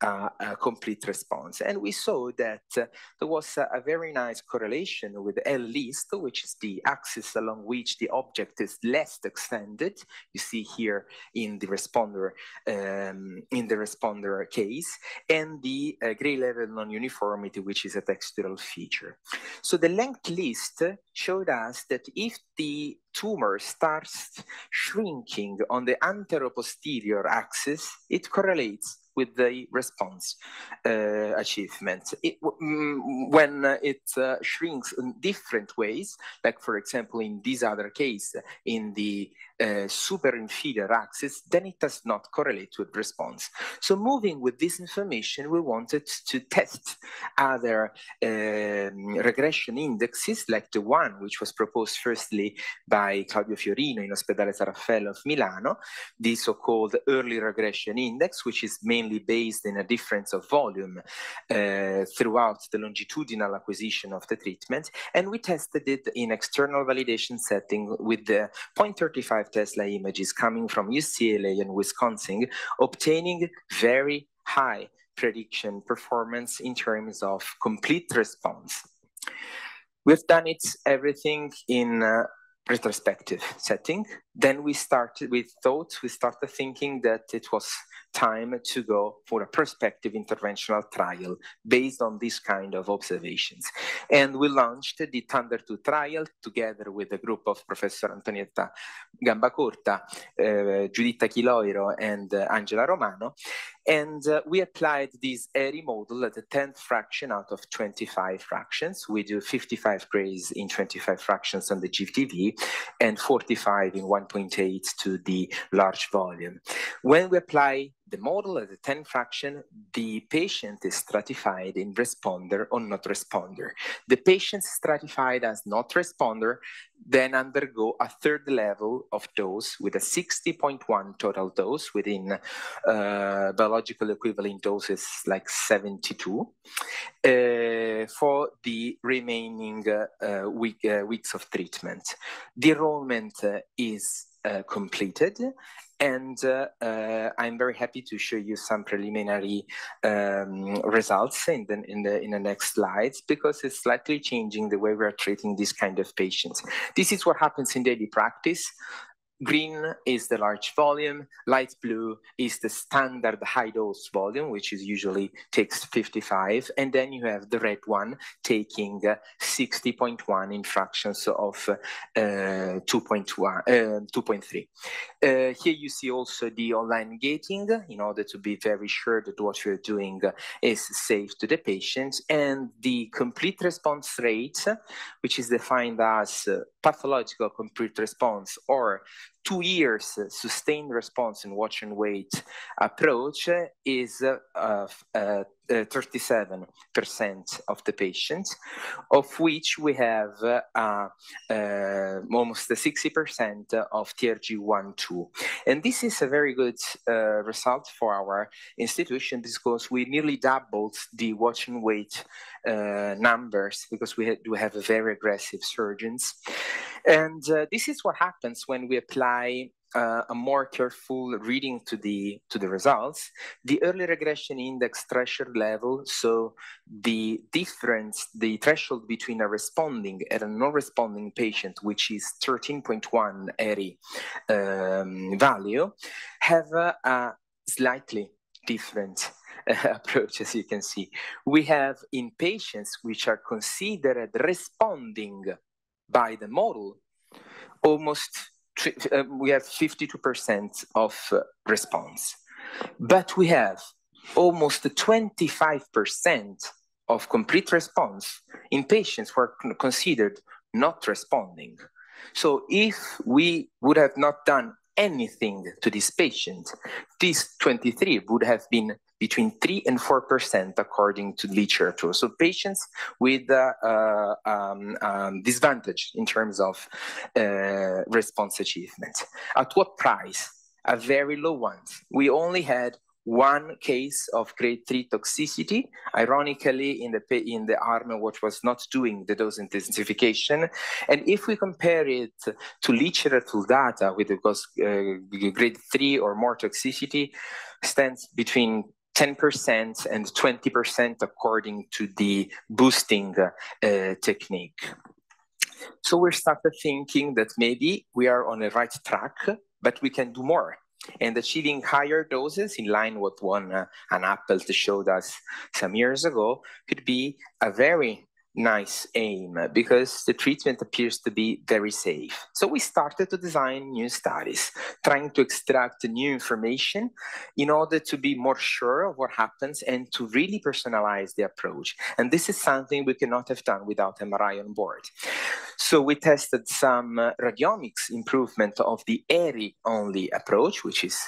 a complete response. And we saw that there was a very nice correlation with L least, which is the axis along which the object is less extended. You see here in the responder case, and the gray level non-uniformity, which is a textural feature. So the length list showed us that if the tumor starts shrinking on the anteroposterior axis, it correlates with the response achievement. When it shrinks in different ways, like for example in this other case, in the superinferior axis, then it does not correlate with response. So moving with this information, we wanted to test other regression indexes, like the one which was proposed firstly by Claudio Fiorino in Ospedale San Raffaele of Milano, the so-called early regression index, which is mainly based in a difference of volume throughout the longitudinal acquisition of the treatment. And we tested it in external validation setting with the 0.35 Tesla images coming from UCLA and Wisconsin, obtaining very high prediction performance in terms of complete response. We've done everything in retrospective setting. Then we started thinking that it was time to go for a prospective interventional trial based on this kind of observations. And we launched the Thunder 2 trial together with a group of Professor Antonietta Gambacorta, Giuditta Chiloiro, and Angela Romano. And we applied this ARI model at the 10th fraction out of 25 fractions. We do 55 grays in 25 fractions on the GTV and 45 in 1.8 to the large volume. When we apply the model at the 10 fraction, the patient is stratified in responder or not responder. The patients stratified as not responder then undergo a third level of dose with a 60.1 total dose within biological equivalent doses like 72 for the remaining weeks of treatment. The enrollment is completed, and I'm very happy to show you some preliminary results in the next slides, because it's slightly changing the way we're treating this kind of patients. This is what happens in daily practice. Green is the large volume, light blue is the standard high dose volume, which is usually takes 55, and then you have the red one taking 60.1 in fractions of 2.3. Here you see also the online gating in order to be very sure that what you're doing is safe to the patient, and the complete response rate, which is defined as pathological complete response or 2 years sustained response in watch and wait approach, is 37% of the patients, of which we have almost 60% of TRG1/2. And this is a very good result for our institution because we nearly doubled the watch and wait numbers because we do have very aggressive surgeons. And this is what happens when we apply a more careful reading to the results. The early regression index threshold level, so the difference, the threshold between a responding and a non-responding patient, which is 13.1 ERI value, have a slightly different approach, as you can see. We have in patients which are considered responding by the model, we have 52% of response, but we have almost 25% of complete response in patients who are considered not responding. So if we would have not done anything to this patient, this 23 would have been between 3 and 4% according to literature. So patients with disadvantage in terms of response achievement. At what price? A very low one. We only had one case of grade 3 toxicity, ironically in the arm which was not doing the dose intensification. And if we compare it to literature data with grade 3 or more toxicity, stands between 10% and 20% according to the boosting technique. So we started thinking that maybe we are on the right track, but we can do more. And achieving higher doses in line with an apple showed us some years ago could be a very nice aim because the treatment appears to be very safe. So we started to design new studies, trying to extract new information in order to be more sure of what happens and to really personalize the approach. And this is something we cannot have done without MRI on board. So we tested some radiomics improvement of the ERI-only approach, which is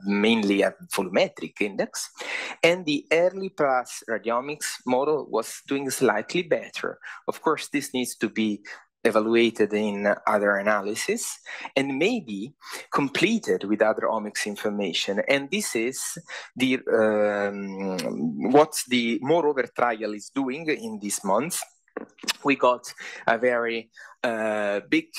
mainly a volumetric index. And the early plus radiomics model was doing slightly better. Of course, this needs to be evaluated in other analysis and maybe completed with other omics information. And this is the what the Moreover trial is doing in this month. We got a very big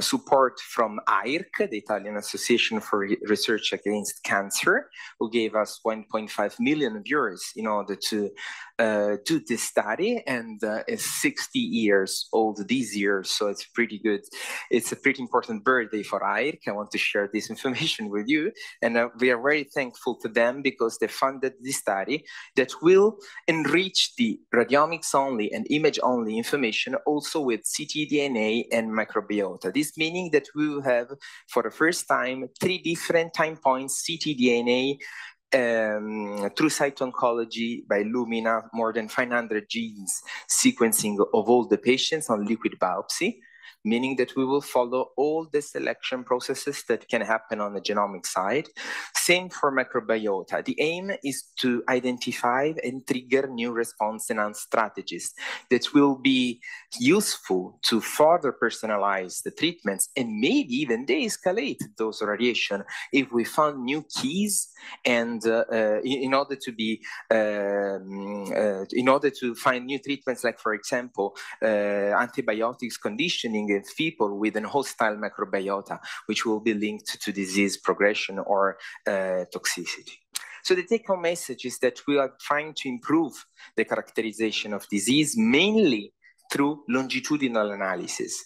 support from AIRC, the Italian Association for Research Against Cancer, who gave us 1.5 million euros in order to do this study, and is 60 years old this year, so it's pretty good. It's a pretty important birthday for AIRC. I want to share this information with you, and we are very thankful to them because they funded this study that will enrich the radiomics only and image only information also with ctDNA and microbiota. This meaning that we will have, for the first time, 3 different time points ctDNA through site oncology by Lumina, more than 500 genes sequencing of all the patients on liquid biopsy, meaning that we will follow all the selection processes that can happen on the genomic side. Same for microbiota. The aim is to identify and trigger new response enhanced strategies that will be useful to further personalize the treatments and maybe even de-escalate dose radiation if we found new keys and in order to find new treatments, like for example antibiotics conditioning in people with an hostile microbiota, which will be linked to disease progression or toxicity. So the take-home message is that we are trying to improve the characterization of disease mainly through longitudinal analysis,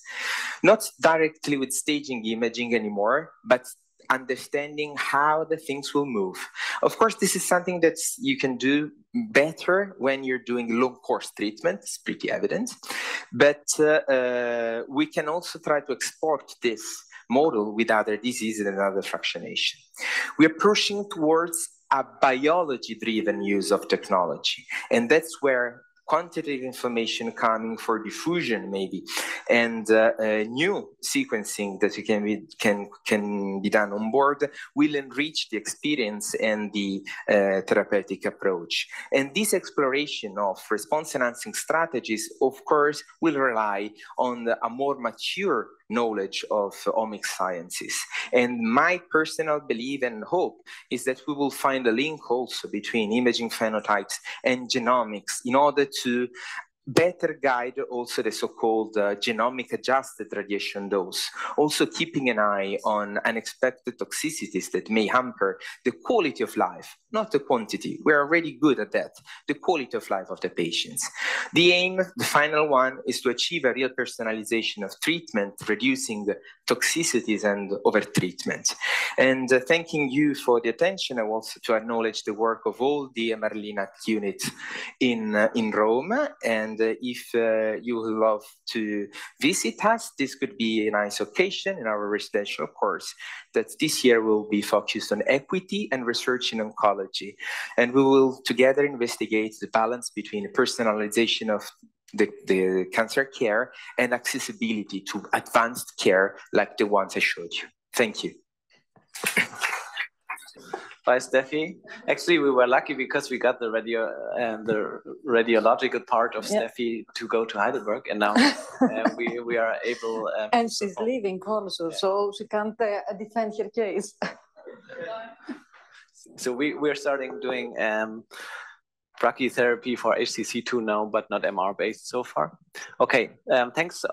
not directly with staging imaging anymore, but understanding how the things will move. Of course, this is something that you can do better when you're doing long course treatment. It's pretty evident, but we can also try to export this model with other diseases and other fractionation. We are pushing towards a biology-driven use of technology, and that's where quantitative information coming for diffusion maybe, and new sequencing that can be done on board will enrich the experience and the therapeutic approach. And this exploration of response enhancing strategies, of course, will rely on a more mature knowledge of omics sciences. And my personal belief and hope is that we will find a link also between imaging phenotypes and genomics in order to better guide also the so-called genomic adjusted radiation dose, also keeping an eye on unexpected toxicities that may hamper the quality of life, not the quantity. We're already good at that, the quality of life of the patients. The aim, the final one, is to achieve a real personalization of treatment, reducing the toxicities and over-treatment. And thanking you for the attention, I want also to acknowledge the work of all the MR-Linac units in Rome. And if you would love to visit us, this could be a nice occasion in our residential course that this year will be focused on equity and research in oncology. And we will together investigate the balance between personalization of the cancer care and accessibility to advanced care like the ones I showed you. Thank you. Bye, Steffi. Actually, we were lucky because we got the radiological part of Steffi to go to Heidelberg, and now we are able. And she's leaving also, so she can't defend her case. So we're starting doing brachytherapy for HCC2 now, but not MR-based so far. Okay, thanks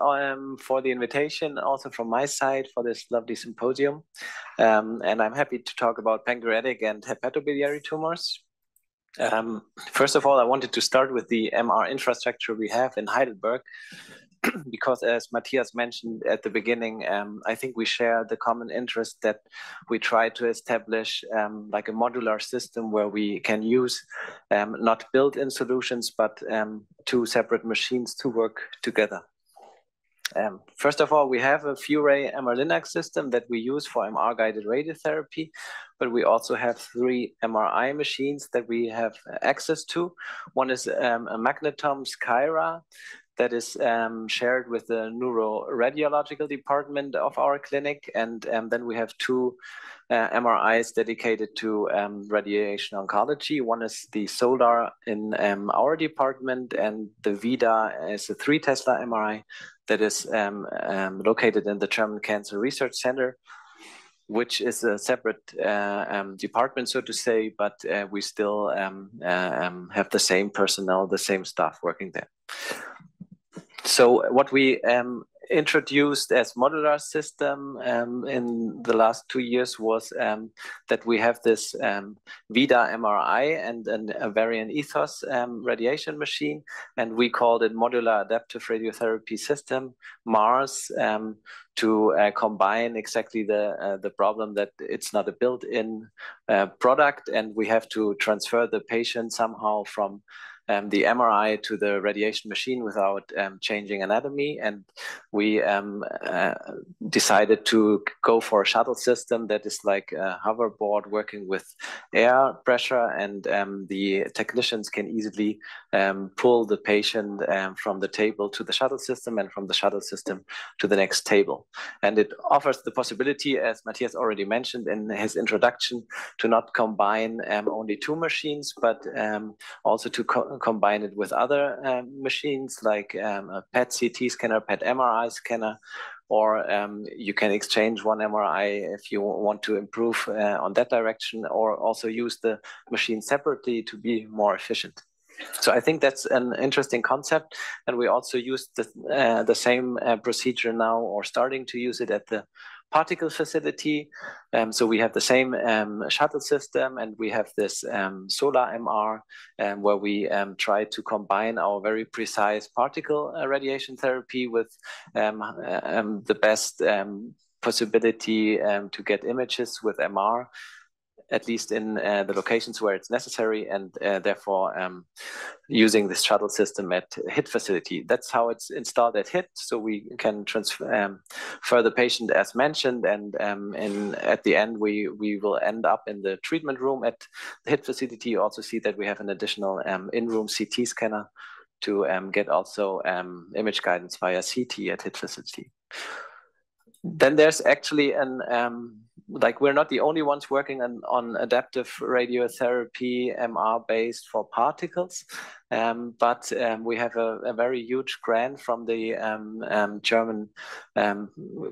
for the invitation, also from my side for this lovely symposium. And I'm happy to talk about pancreatic and hepatobiliary tumors. First of all, I wanted to start with the MR infrastructure we have in Heidelberg, because as Matthias mentioned at the beginning, I think we share the common interest that we try to establish like a modular system where we can use not built-in solutions, but two separate machines to work together. First of all, we have a few-ray MR-Linac system that we use for MR-guided radiotherapy, but we also have 3 MRI machines that we have access to. One is a Magnetom Skyra that is shared with the neuroradiological department of our clinic, and then we have 2 MRIs dedicated to radiation oncology. One is the Solar in our department, and the Vida is a 3 Tesla MRI that is located in the German Cancer Research Center, which is a separate department, so to say, but we still have the same personnel, the same staff working there. So what we introduced as modular system in the last 2 years was that we have this Vida MRI and an Avarian Ethos radiation machine, and we called it Modular Adaptive Radiotherapy System, MARS, to combine exactly the problem that it's not a built-in product, and we have to transfer the patient somehow from the MRI to the radiation machine without changing anatomy. And we decided to go for a shuttle system that is like a hoverboard working with air pressure, and the technicians can easily pull the patient from the table to the shuttle system and from the shuttle system to the next table. And it offers the possibility, as Matthias already mentioned in his introduction, to not combine only 2 machines, but also to combine it with other machines like a PET CT scanner, PET MRI scanner, or you can exchange one MRI if you want to improve on that direction, or also use the machine separately to be more efficient. So I think that's an interesting concept, and we also use the same procedure now, or starting to use it at the particle facility. So we have the same shuttle system, and we have this solar MR where we try to combine our very precise particle radiation therapy with the best possibility to get images with MR, at least in the locations where it's necessary, and therefore using this shuttle system at HIT facility. That's how it's installed at HIT, so we can transfer the patient as mentioned, and at the end we will end up in the treatment room at the HIT facility. You also see that we have an additional in-room CT scanner to get also image guidance via CT at hit facility. Then there's actually an like we're not the only ones working on adaptive radiotherapy, MR based for particles, but we have a very huge grant from the German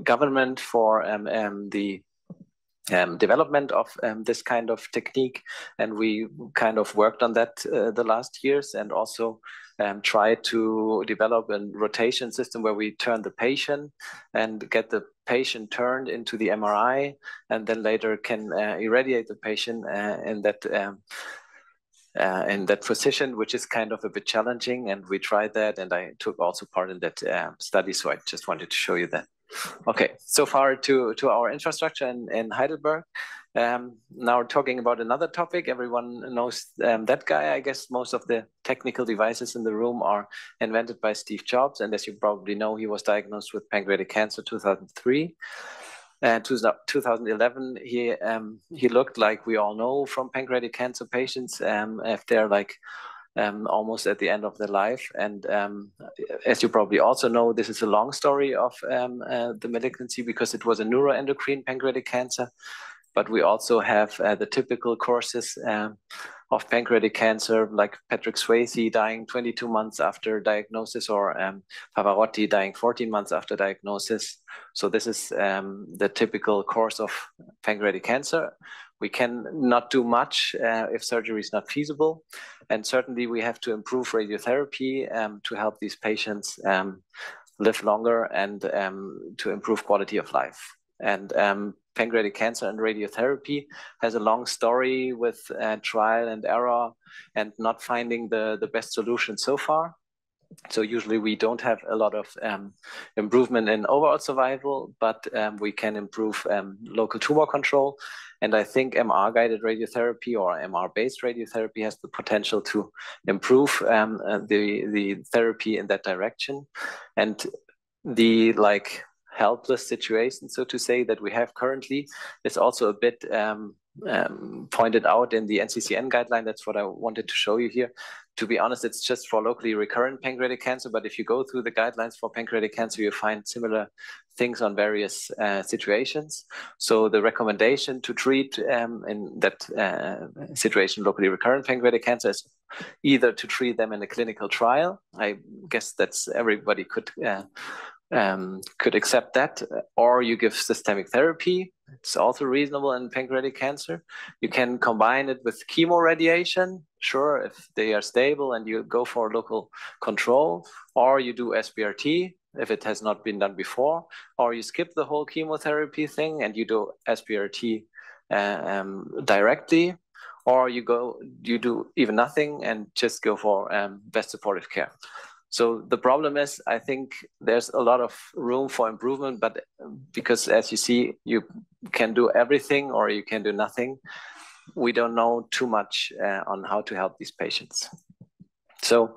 government for the development of this kind of technique, and we kind of worked on that the last years, and also tried to develop a rotation system where we turn the patient and get the patient turned into the MRI, and then later can irradiate the patient in that position, which is kind of a bit challenging, and we tried that, and I took also part in that study, so I just wanted to show you that. Okay, so far to our infrastructure in Heidelberg. Now talking about another topic, everyone knows that guy. I guess most of the technical devices in the room are invented by Steve Jobs, and as you probably know, he was diagnosed with pancreatic cancer 2003. 2011, he looked like we all know from pancreatic cancer patients if they're like almost at the end of their life. And as you probably also know, this is a long story of the malignancy because it was a neuroendocrine pancreatic cancer. But we also have the typical courses of pancreatic cancer, like Patrick Swayze dying 22 months after diagnosis, or Pavarotti dying 14 months after diagnosis. So this is the typical course of pancreatic cancer. We can not do much if surgery is not feasible. And certainly we have to improve radiotherapy to help these patients live longer and to improve quality of life. And pancreatic cancer and radiotherapy has a long story with trial and error and not finding the best solution so far. So usually we don't have a lot of improvement in overall survival, but we can improve local tumor control. And I think MR-guided radiotherapy or MR-based radiotherapy has the potential to improve the therapy in that direction. And the helpless situation, so to say, that we have currently is also a bit pointed out in the NCCN guideline. That's what I wanted to show you here. To be honest, it's just for locally recurrent pancreatic cancer, but if you go through the guidelines for pancreatic cancer, you find similar things on various situations. So the recommendation to treat in that situation, locally recurrent pancreatic cancer, is either to treat them in a clinical trial. I guess that's everybody could accept that, or you give systemic therapy. It's also reasonable in pancreatic cancer. You can combine it with chemoradiation, sure, if they are stable and you go for local control, or you do SBRT if it has not been done before, or you skip the whole chemotherapy thing and you do SBRT directly, or you do even nothing and just go for best supportive care. So the problem is, I think there's a lot of room for improvement, but because as you see, you can do everything or you can do nothing, we don't know too much on how to help these patients. So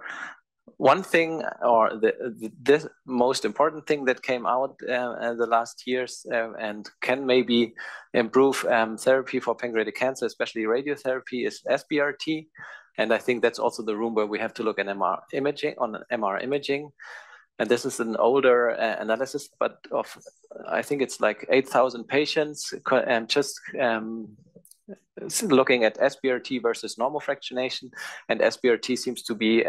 one thing, or the most important thing that came out in the last years and can maybe improve therapy for pancreatic cancer, especially radiotherapy, is SBRT. And I think that's also the room where we have to look at MR imaging. And this is an older analysis, but of, I think it's like 8,000 patients, just looking at SBRT versus normal fractionation. And SBRT seems to be,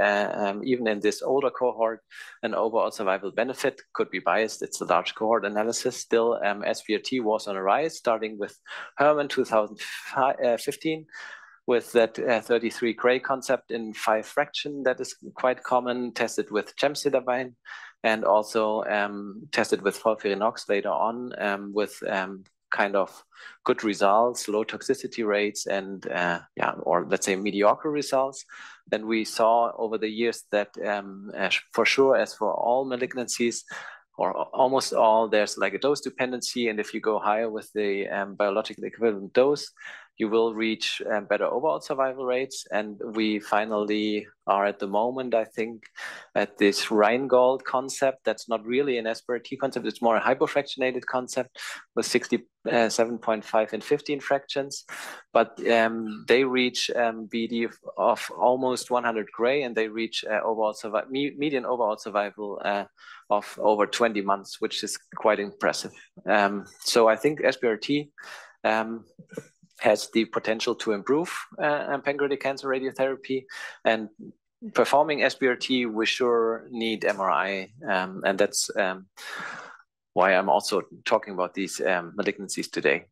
even in this older cohort, an overall survival benefit. Could be biased, it's a large cohort analysis. Still, SBRT was on a rise, starting with Herman 2015. With that 33 gray concept in 5 fraction that is quite common, tested with gemcitabine, and also tested with FOLFIRINOX later on with kind of good results, low toxicity rates, and or let's say mediocre results. Then we saw over the years that for sure, as for all malignancies, or almost all, there's like a dose dependency, and if you go higher with the biological equivalent dose, you will reach better overall survival rates. And we finally are at the moment, I think, at this Rheingold concept. That's not really an SBRT concept. It's more a hypofractionated concept with 67.5 and 15 fractions. But they reach BD of almost 100 gray, and they reach median overall survival of over 20 months, which is quite impressive. So I think SBRT has the potential to improve pancreatic cancer radiotherapy. And performing SBRT, we sure need MRI. And that's why I'm also talking about these malignancies today.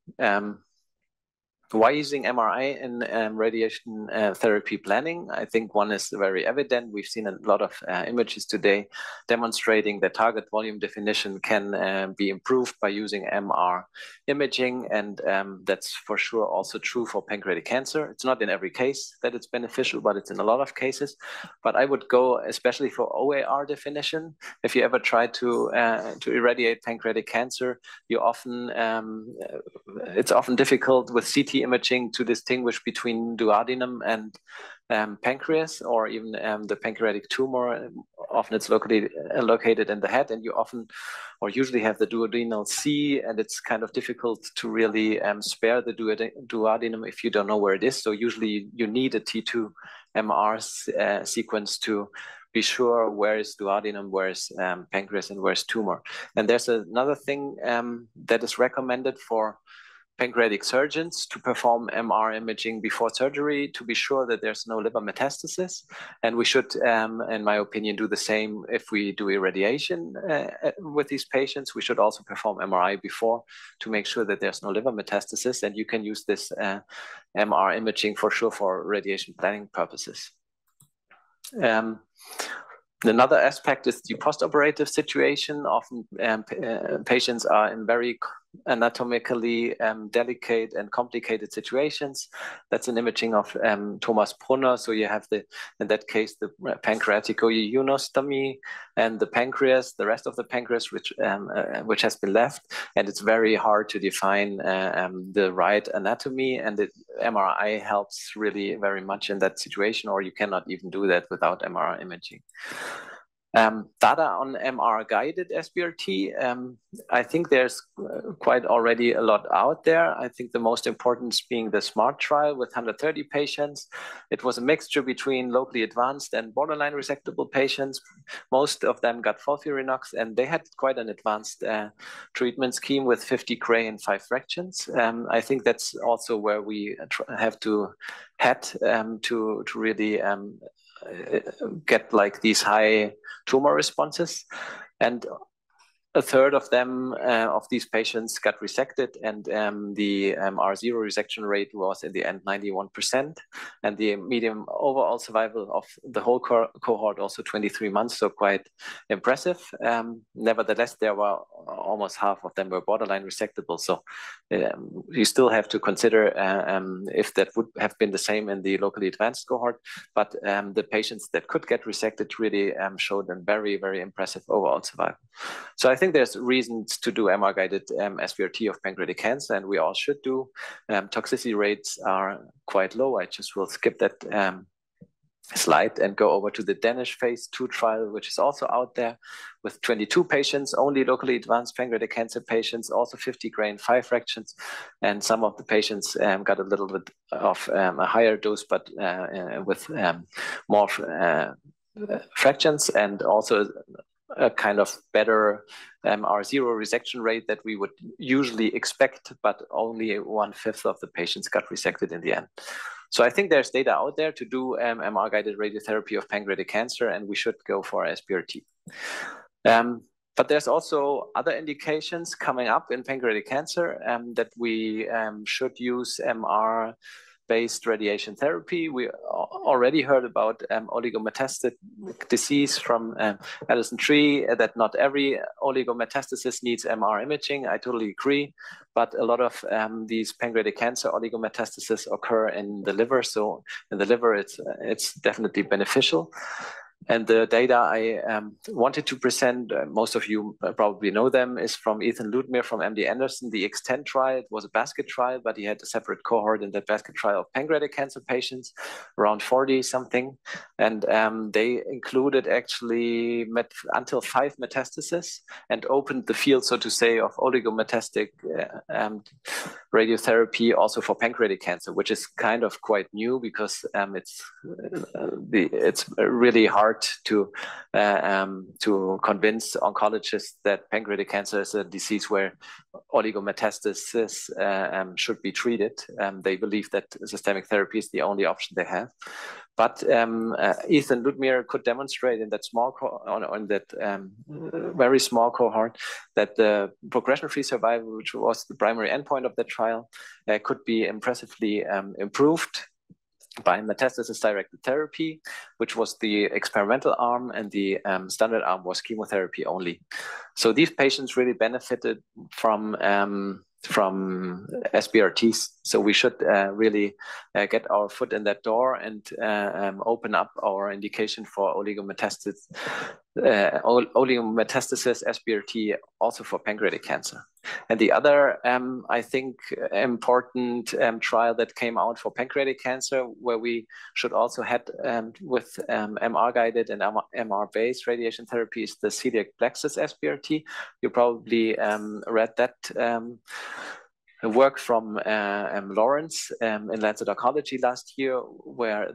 Why using MRI in radiation therapy planning? I think one is very evident. We've seen a lot of images today demonstrating that target volume definition can be improved by using MR imaging, and that's for sure also true for pancreatic cancer. It's not in every case that it's beneficial, but it's in a lot of cases. But I would go especially for OAR definition. If you ever try to irradiate pancreatic cancer, you often it's often difficult with CT imaging to distinguish between duodenum and pancreas, or even the pancreatic tumor. Often it's located in the head, and you often or usually have the duodenal C, and it's kind of difficult to really spare the duodenum if you don't know where it is. So usually you need a T2 MR sequence to be sure where is duodenum, where is pancreas, and where is tumor. And there's another thing that is recommended for pancreatic surgeons to perform MR imaging before surgery to be sure that there's no liver metastasis. And we should, in my opinion, do the same if we do irradiation with these patients. We should also perform MRI before to make sure that there's no liver metastasis. And you can use this MR imaging for sure for radiation planning purposes. Another aspect is the postoperative situation. Often patients are in very anatomically delicate and complicated situations. That's an imaging of Thomas Brunner. So you have in that case, the pancreatic oeonostomy and the pancreas, the rest of the pancreas, which has been left. And it's very hard to define the right anatomy, and the MRI helps really very much in that situation, or you cannot even do that without MRI imaging. Data on MR-guided SBRT, I think there's quite already a lot out there. I think the most important being the SMART trial with 130 patients. It was a mixture between locally advanced and borderline resectable patients. Most of them got FOLFIRINOX, and they had quite an advanced treatment scheme with 50 gray and 5 fractions. I think that's also where we have to head to really get like these high tumor responses. And a third of them, of these patients, got resected, and the R0 resection rate was in the end 91%, and the median overall survival of the whole cohort also 23 months, so quite impressive. Nevertheless, there were almost half of them were borderline resectable, so you still have to consider if that would have been the same in the locally advanced cohort, but the patients that could get resected really showed a very, very impressive overall survival. So I think there's reasons to do MR-guided SBRT of pancreatic cancer, and we all should do. Toxicity rates are quite low. I just will skip that slide and go over to the Danish phase 2 trial, which is also out there with 22 patients, only locally advanced pancreatic cancer patients, also 50 gray and 5 fractions. And some of the patients got a little bit of a higher dose, but with more fractions, and also a kind of better R0 resection rate that we would usually expect, but only 1/5 of the patients got resected in the end. So I think there's data out there to do MR-guided radiotherapy of pancreatic cancer, and we should go for SBRT. But there's also other indications coming up in pancreatic cancer that we should use MR-based radiation therapy. We already heard about oligometastatic disease from Alison Tree, that not every oligometastasis needs MR imaging. I totally agree, but a lot of these pancreatic cancer oligometastasis occur in the liver. So in the liver, it's definitely beneficial. And the data I wanted to present, most of you probably know them, is from Ethan Ludmir from MD Anderson. The Extend trial, it was a basket trial, but he had a separate cohort in that basket trial of pancreatic cancer patients, around 40 something. And they included actually until 5 metastases and opened the field, so to say, of oligometastatic radiotherapy also for pancreatic cancer, which is kind of quite new because it's really hard to convince oncologists that pancreatic cancer is a disease where oligometastasis should be treated. They believe that systemic therapy is the only option they have. But Ethan Ludmir could demonstrate in that very small cohort that the progression-free survival, which was the primary endpoint of the trial, could be impressively improved by metastasis-directed therapy, which was the experimental arm, and the standard arm was chemotherapy only. So these patients really benefited from SBRTs. So we should really get our foot in that door and open up our indication for oligometastasis SBRT also for pancreatic cancer. And the other, I think, important trial that came out for pancreatic cancer, where we should also head with MR-guided and MR-based radiation therapy, is the celiac plexus SBRT. You probably read that work from Lawrence in Lancet Oncology last year, where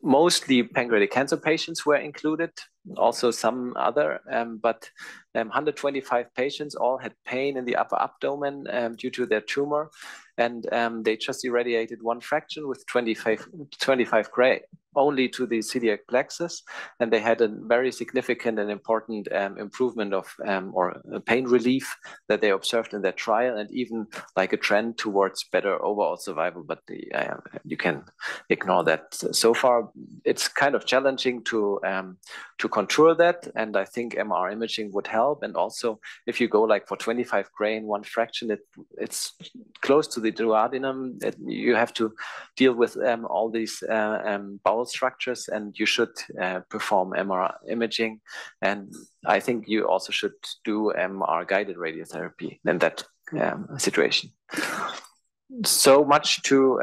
mostly pancreatic cancer patients were included, also some other, but 125 patients all had pain in the upper abdomen due to their tumor, and they just irradiated one fraction with 25 gray only to the celiac plexus, and they had a very significant and important improvement of or pain relief that they observed in that trial, and even like a trend towards better overall survival. But you can ignore that. So far, it's kind of challenging to contour that, and I think MR imaging would help. And also, if you go like for 25 gray in one fraction, it's close to the duodenum. You have to deal with all these bowel structures, and you should perform MR imaging. And I think you also should do MR-guided radiotherapy in that situation. So much to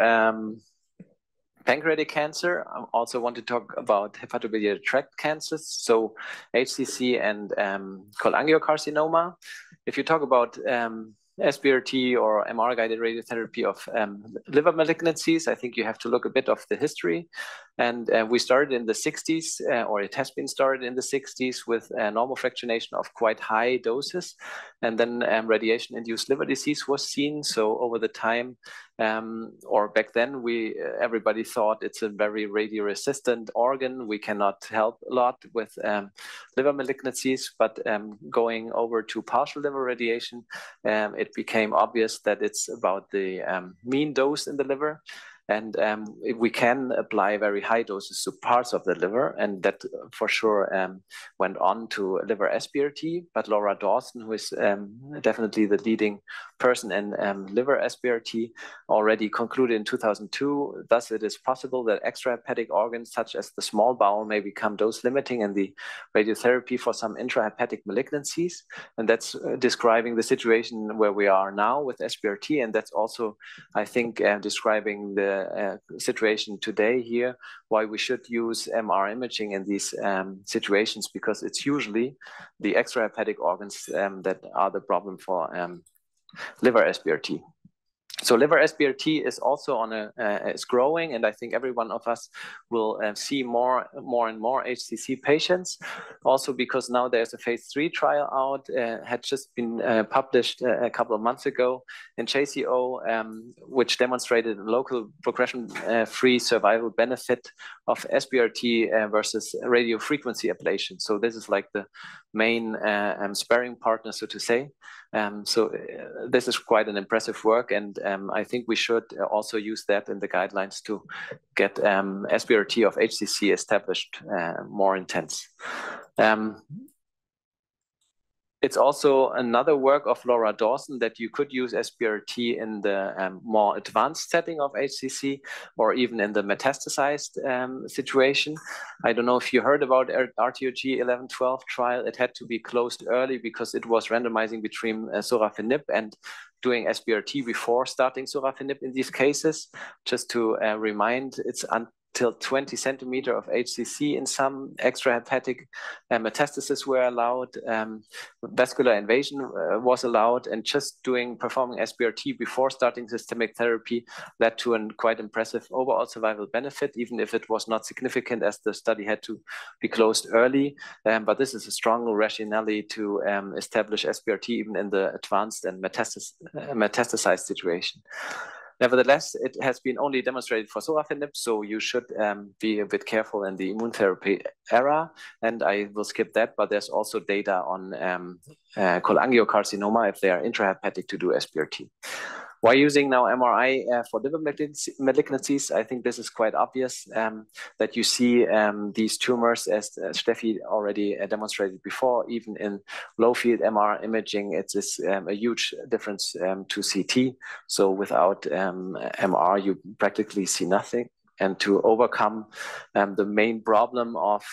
pancreatic cancer. I also want to talk about hepatobiliary tract cancers, so HCC and cholangiocarcinoma. If you talk about SBRT or MR-guided radiotherapy of liver malignancies, I think you have to look a bit of the history. And we started in the 60s, or it has been started in the 60s, with normal fractionation of quite high doses. And then radiation-induced liver disease was seen. So over the time, or back then, everybody thought it's a very radio-resistant organ. We cannot help a lot with liver malignancies, but going over to partial liver radiation, it became obvious that it's about the mean dose in the liver. And we can apply very high doses to parts of the liver, and that for sure went on to liver SBRT. But Laura Dawson, who is definitely the leading person in liver SBRT, already concluded in 2002, thus it is possible that extrahepatic organs such as the small bowel may become dose limiting in the radiotherapy for some intrahepatic malignancies. And that's describing the situation where we are now with SBRT. And that's also, I think, describing the situation today here, why we should use MR imaging in these situations, because it's usually the extrahepatic organs that are the problem for liver SBRT. So liver SBRT is also is growing, and I think every one of us will see more and more HCC patients. Also because now there's a phase 3 trial out, had just been published a couple of months ago in JCO, which demonstrated a local progression-free survival benefit of SBRT versus radiofrequency ablation. So this is like the main sparring partner, so to say. This is quite an impressive work, and I think we should also use that in the guidelines to get SBRT of HCC established more intense. It's also another work of Laura Dawson that you could use SBRT in the more advanced setting of HCC or even in the metastasized situation. I don't know if you heard about RTOG 1112 trial. It had to be closed early because it was randomizing between sorafenib and doing SBRT before starting sorafenib in these cases. Just to remind, it's until 20 centimeter of HCC in some extrahepatic metastasis were allowed, vascular invasion was allowed, and just performing SBRT before starting systemic therapy led to a quite impressive overall survival benefit, even if it was not significant as the study had to be closed early. But this is a strong rationale to establish SBRT even in the advanced and metastasized situation. Nevertheless, it has been only demonstrated for sorafenib, so you should be a bit careful in the immunotherapy era, and I will skip that, but there's also data on cholangiocarcinoma if they are intrahepatic to do SBRT. Why using now MRI for liver malignancies? I think this is quite obvious that you see these tumors, as Steffi already demonstrated before, even in low field MR imaging, it is a huge difference to CT. So without MR, you practically see nothing. And to overcome the main problem of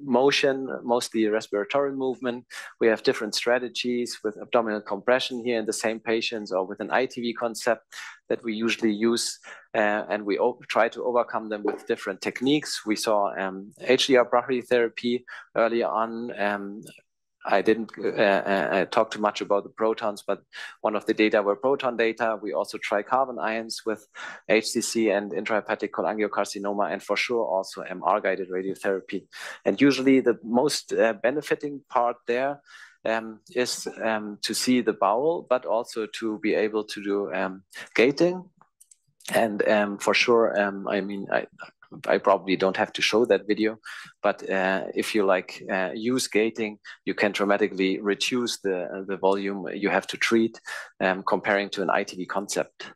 motion, mostly respiratory movement, we have different strategies with abdominal compression here in the same patients or with an ITV concept that we usually use, and we try to overcome them with different techniques. We saw HDR brachytherapy early on. I didn't talk too much about the protons, but one of the data were proton data. We also try carbon ions with HCC and intrahepatic cholangiocarcinoma, and for sure also MR-guided radiotherapy. And usually the most benefiting part there is to see the bowel, but also to be able to do gating. And for sure, I mean, I probably don't have to show that video, but if you use gating, you can dramatically reduce the volume you have to treat comparing to an ITV concept.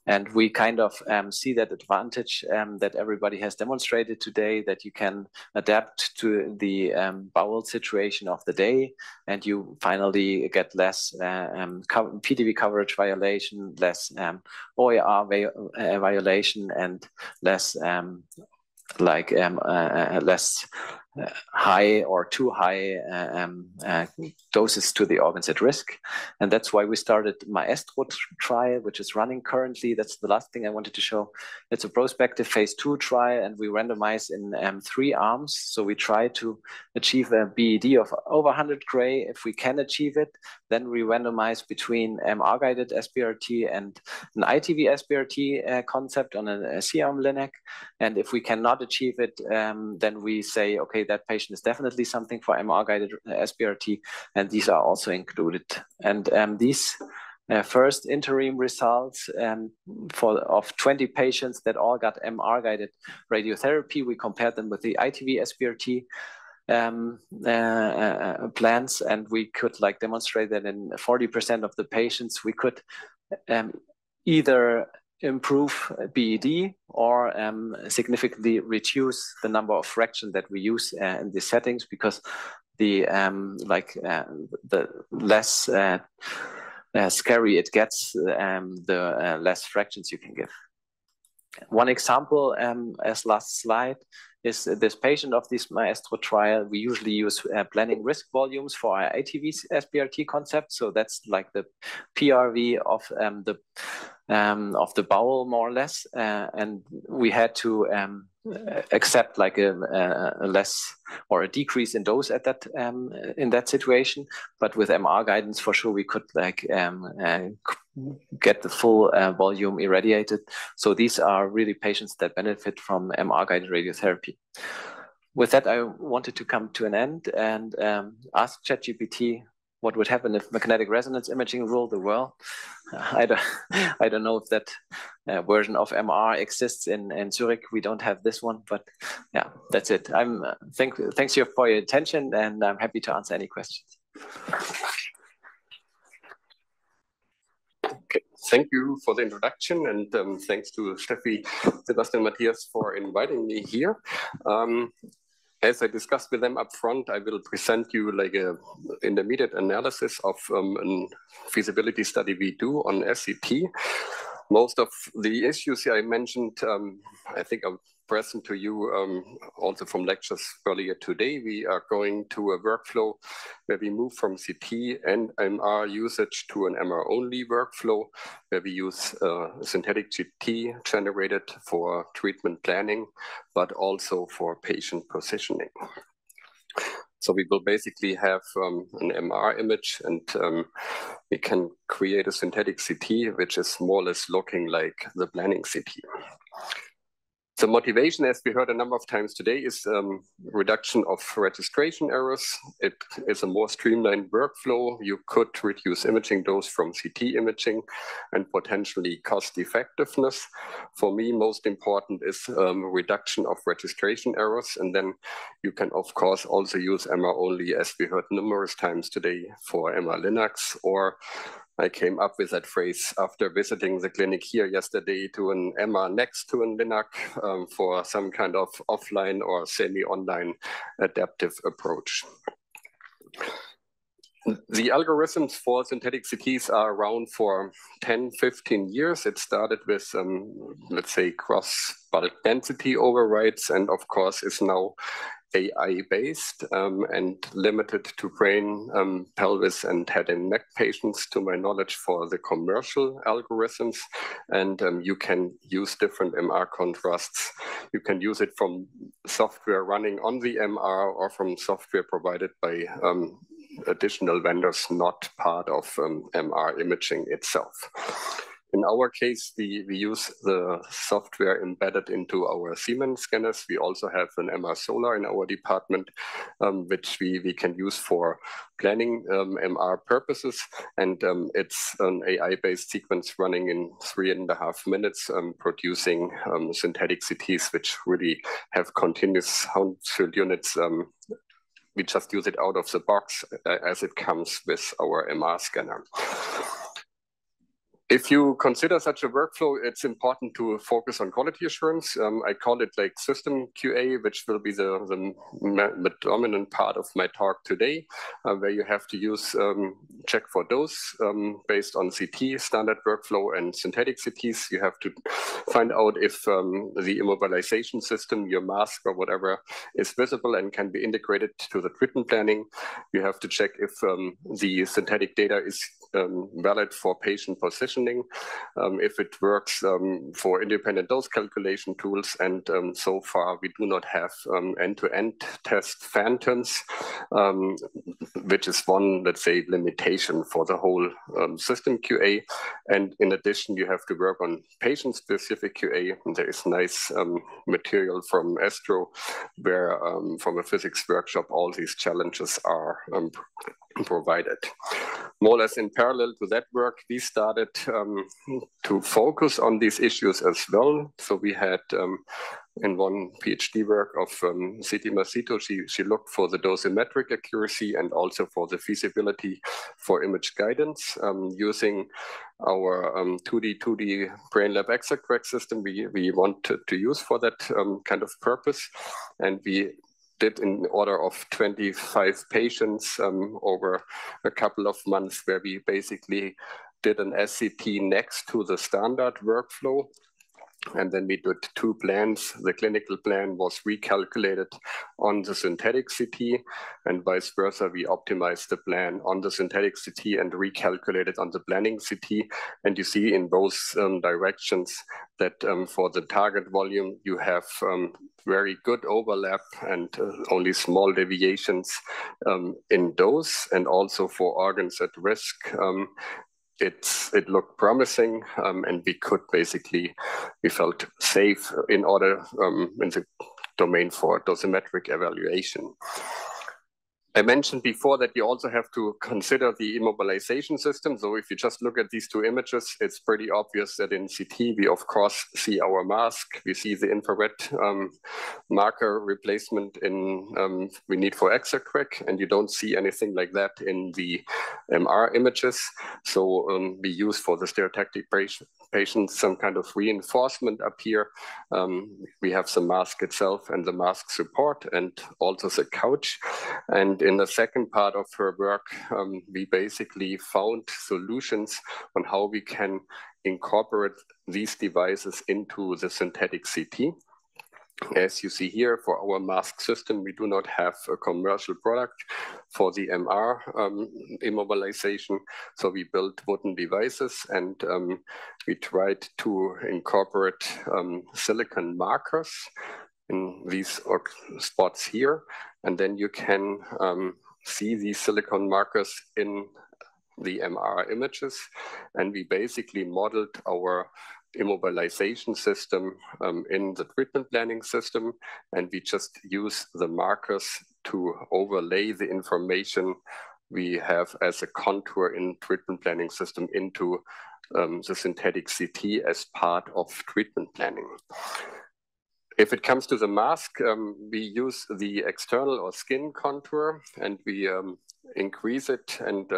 And we kind of see that advantage that everybody has demonstrated today, that you can adapt to the bowel situation of the day, and you finally get less PDV coverage violation, less OER violation, and less less high or too high doses to the organs at risk. And that's why we started Maestro trial, which is running currently. That's the last thing I wanted to show. It's a prospective phase 2 trial, and we randomize in 3 arms. So we try to achieve a BED of over 100 gray. If we can achieve it, then we randomize between MR-guided SBRT and an ITV SBRT concept on a C-arm linac. And if we cannot achieve it, then we say, okay, that patient is definitely something for MR-guided SBRT, and these are also included. And these first interim results of 20 patients that all got MR-guided radiotherapy, we compared them with the ITV SBRT plans, and we could demonstrate that in 40% of the patients we could either improve BED or significantly reduce the number of fractions that we use in these settings, because the less scary it gets, the less fractions you can give. One example, as last slide, is this patient of this Maestro trial. We usually use planning risk volumes for our ITV SBRT concept. So that's like the PRV of the bowel, more or less. And we had to accept like a less or a decrease in dose at that in that situation. But with MR guidance, for sure, we could get the full volume irradiated. So these are really patients that benefit from MR-guided radiotherapy. With that, I wanted to come to an end and ask ChatGPT what would happen if magnetic resonance imaging ruled the world. I don't know if that version of MR exists in Zurich. We don't have this one, but yeah, that's it. Thanks you for your attention, and I'm happy to answer any questions. Okay, thank you for the introduction, and thanks to Steffi, Sebastian, Matthias for inviting me here. as I discussed with them up front, I will present you like a intermediate analysis of a feasibility study we do on sCT. Most of the issues I mentioned, I think are present to you also from lectures earlier today. We are going to a workflow where we move from CT and MR usage to an MR-only workflow, where we use synthetic CT generated for treatment planning, but also for patient positioning. So we will basically have an MR image, and we can create a synthetic CT, which is more or less looking like the planning CT. The motivation, as we heard a number of times today, is reduction of registration errors. It is a more streamlined workflow. You could reduce imaging dose from CT imaging and potentially cost effectiveness. For me, most important is reduction of registration errors. And then you can, of course, also use MR only, as we heard numerous times today, for MR Linux, or I came up with that phrase after visiting the clinic here yesterday, to an MR next to an Linac for some kind of offline or semi-online adaptive approach. The algorithms for synthetic CTs are around for 10, 15 years. It started with, let's say, cross-bulk density overrides, and of course is now AI-based and limited to brain, pelvis, and head and neck patients, to my knowledge, for the commercial algorithms. And you can use different MR contrasts. You can use it from software running on the MR or from software provided by additional vendors not part of MR imaging itself. In our case, we use the software embedded into our Siemens scanners. We also have an MR Solar in our department, which we can use for planning MR purposes. And it's an AI-based sequence running in 3.5 minutes, producing synthetic CTs, which really have continuous sound field units. We just use it out of the box as it comes with our MR scanner. If you consider such a workflow, it's important to focus on quality assurance. I call it like system QA, which will be the dominant part of my talk today, where you have to use check for dose based on CT standard workflow and synthetic CTs. You have to find out if the immobilization system, your mask or whatever, is visible and can be integrated to the treatment planning. You have to check if the synthetic data is valid for patient positioning, if it works for independent dose calculation tools, and so far we do not have end-to-end test phantoms, which is one, let's say, limitation for the whole system QA. And in addition, you have to work on patient-specific QA. And there is nice material from Astro, where from a physics workshop, all these challenges are provided. More or less in parallel to that work, we started to focus on these issues as well. So we had in one PhD work of Siti Masito, she looked for the dosimetric accuracy and also for the feasibility for image guidance using our 2D brain lab exact system we wanted to use for that kind of purpose. And we did in order of 25 patients over a couple of months, where we basically did an sCT next to the standard workflow. And then we did 2 plans. The clinical plan was recalculated on the synthetic CT, and vice versa. We optimized the plan on the synthetic CT and recalculated on the planning CT. And you see in both directions that for the target volume, you have very good overlap and only small deviations in dose, and also for organs at risk. It looked promising, and we felt safe in order in the domain for dosimetric evaluation. I mentioned before that you also have to consider the immobilization system. So if you just look at these two images, it's pretty obvious that in CT, we of course see our mask, we see the infrared marker replacement we need for exocric, and you don't see anything like that in the MR images. So we use for the stereotactic patients some kind of reinforcement up here. We have the mask itself and the mask support and also the couch. And in the second part of her work, we basically found solutions on how we can incorporate these devices into the synthetic CT. As you see here, for our mask system, we do not have a commercial product for the MR immobilization. So we built wooden devices, and we tried to incorporate silicon markers in these spots here. And then you can see these silicon markers in the MR images. And we basically modeled our immobilization system in the treatment planning system, and we just use the markers to overlay the information we have as a contour in treatment planning system into the synthetic CT as part of treatment planning. If it comes to the mask, we use the external or skin contour, and we increase it and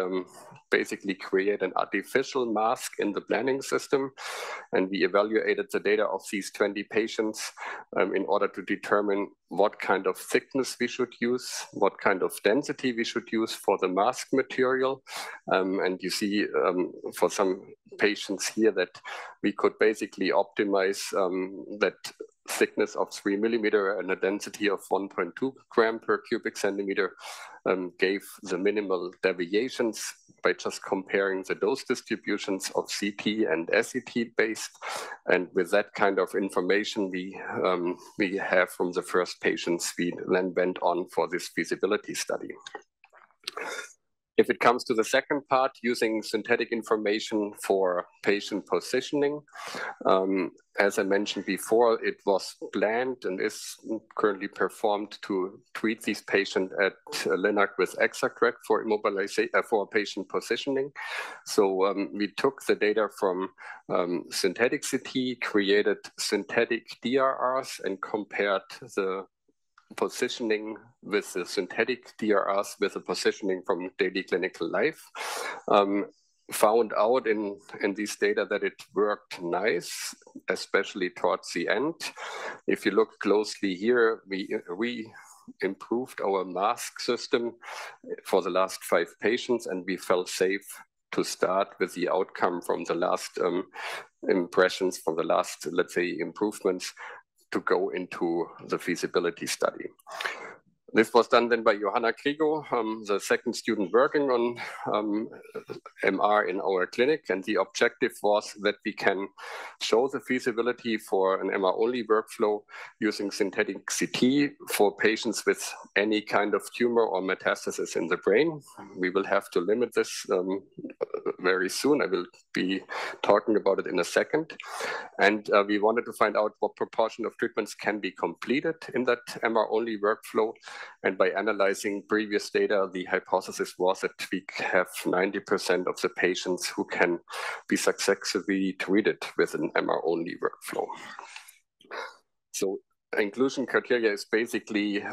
basically create an artificial mask in the planning system. And we evaluated the data of these 20 patients in order to determine what kind of thickness we should use, what kind of density we should use for the mask material. And you see for some patients here that we could basically optimize that thickness of 3 millimeter and a density of 1.2 gram per cubic centimeter gave the minimal deviations by just comparing the dose distributions of CT and SCT based. And with that kind of information we have from the first patients, we then went on for this feasibility study. If it comes to the second part, using synthetic information for patient positioning, as I mentioned before, it was planned and is currently performed to treat these patients at Linac with exocric for immobilization for patient positioning. So we took the data from synthetic CT, created synthetic DRRs, and compared the positioning with the synthetic DRRs with the positioning from daily clinical life. Found out in these data that it worked nice, especially towards the end. If you look closely here, we improved our mask system for the last 5 patients, and we felt safe to start with the outcome from the last impressions from the last, let's say, improvements to go into the feasibility study. This was done then by Johanna Krigo, the second student working on MR in our clinic. And the objective was that we can show the feasibility for an MR-only workflow using synthetic CT for patients with any kind of tumor or metastasis in the brain. We will have to limit this very soon. I will be talking about it in a second. And we wanted to find out what proportion of treatments can be completed in that MR-only workflow. And by analyzing previous data, the hypothesis was that we have 90% of the patients who can be successfully treated with an MR-only workflow. So inclusion criteria is basically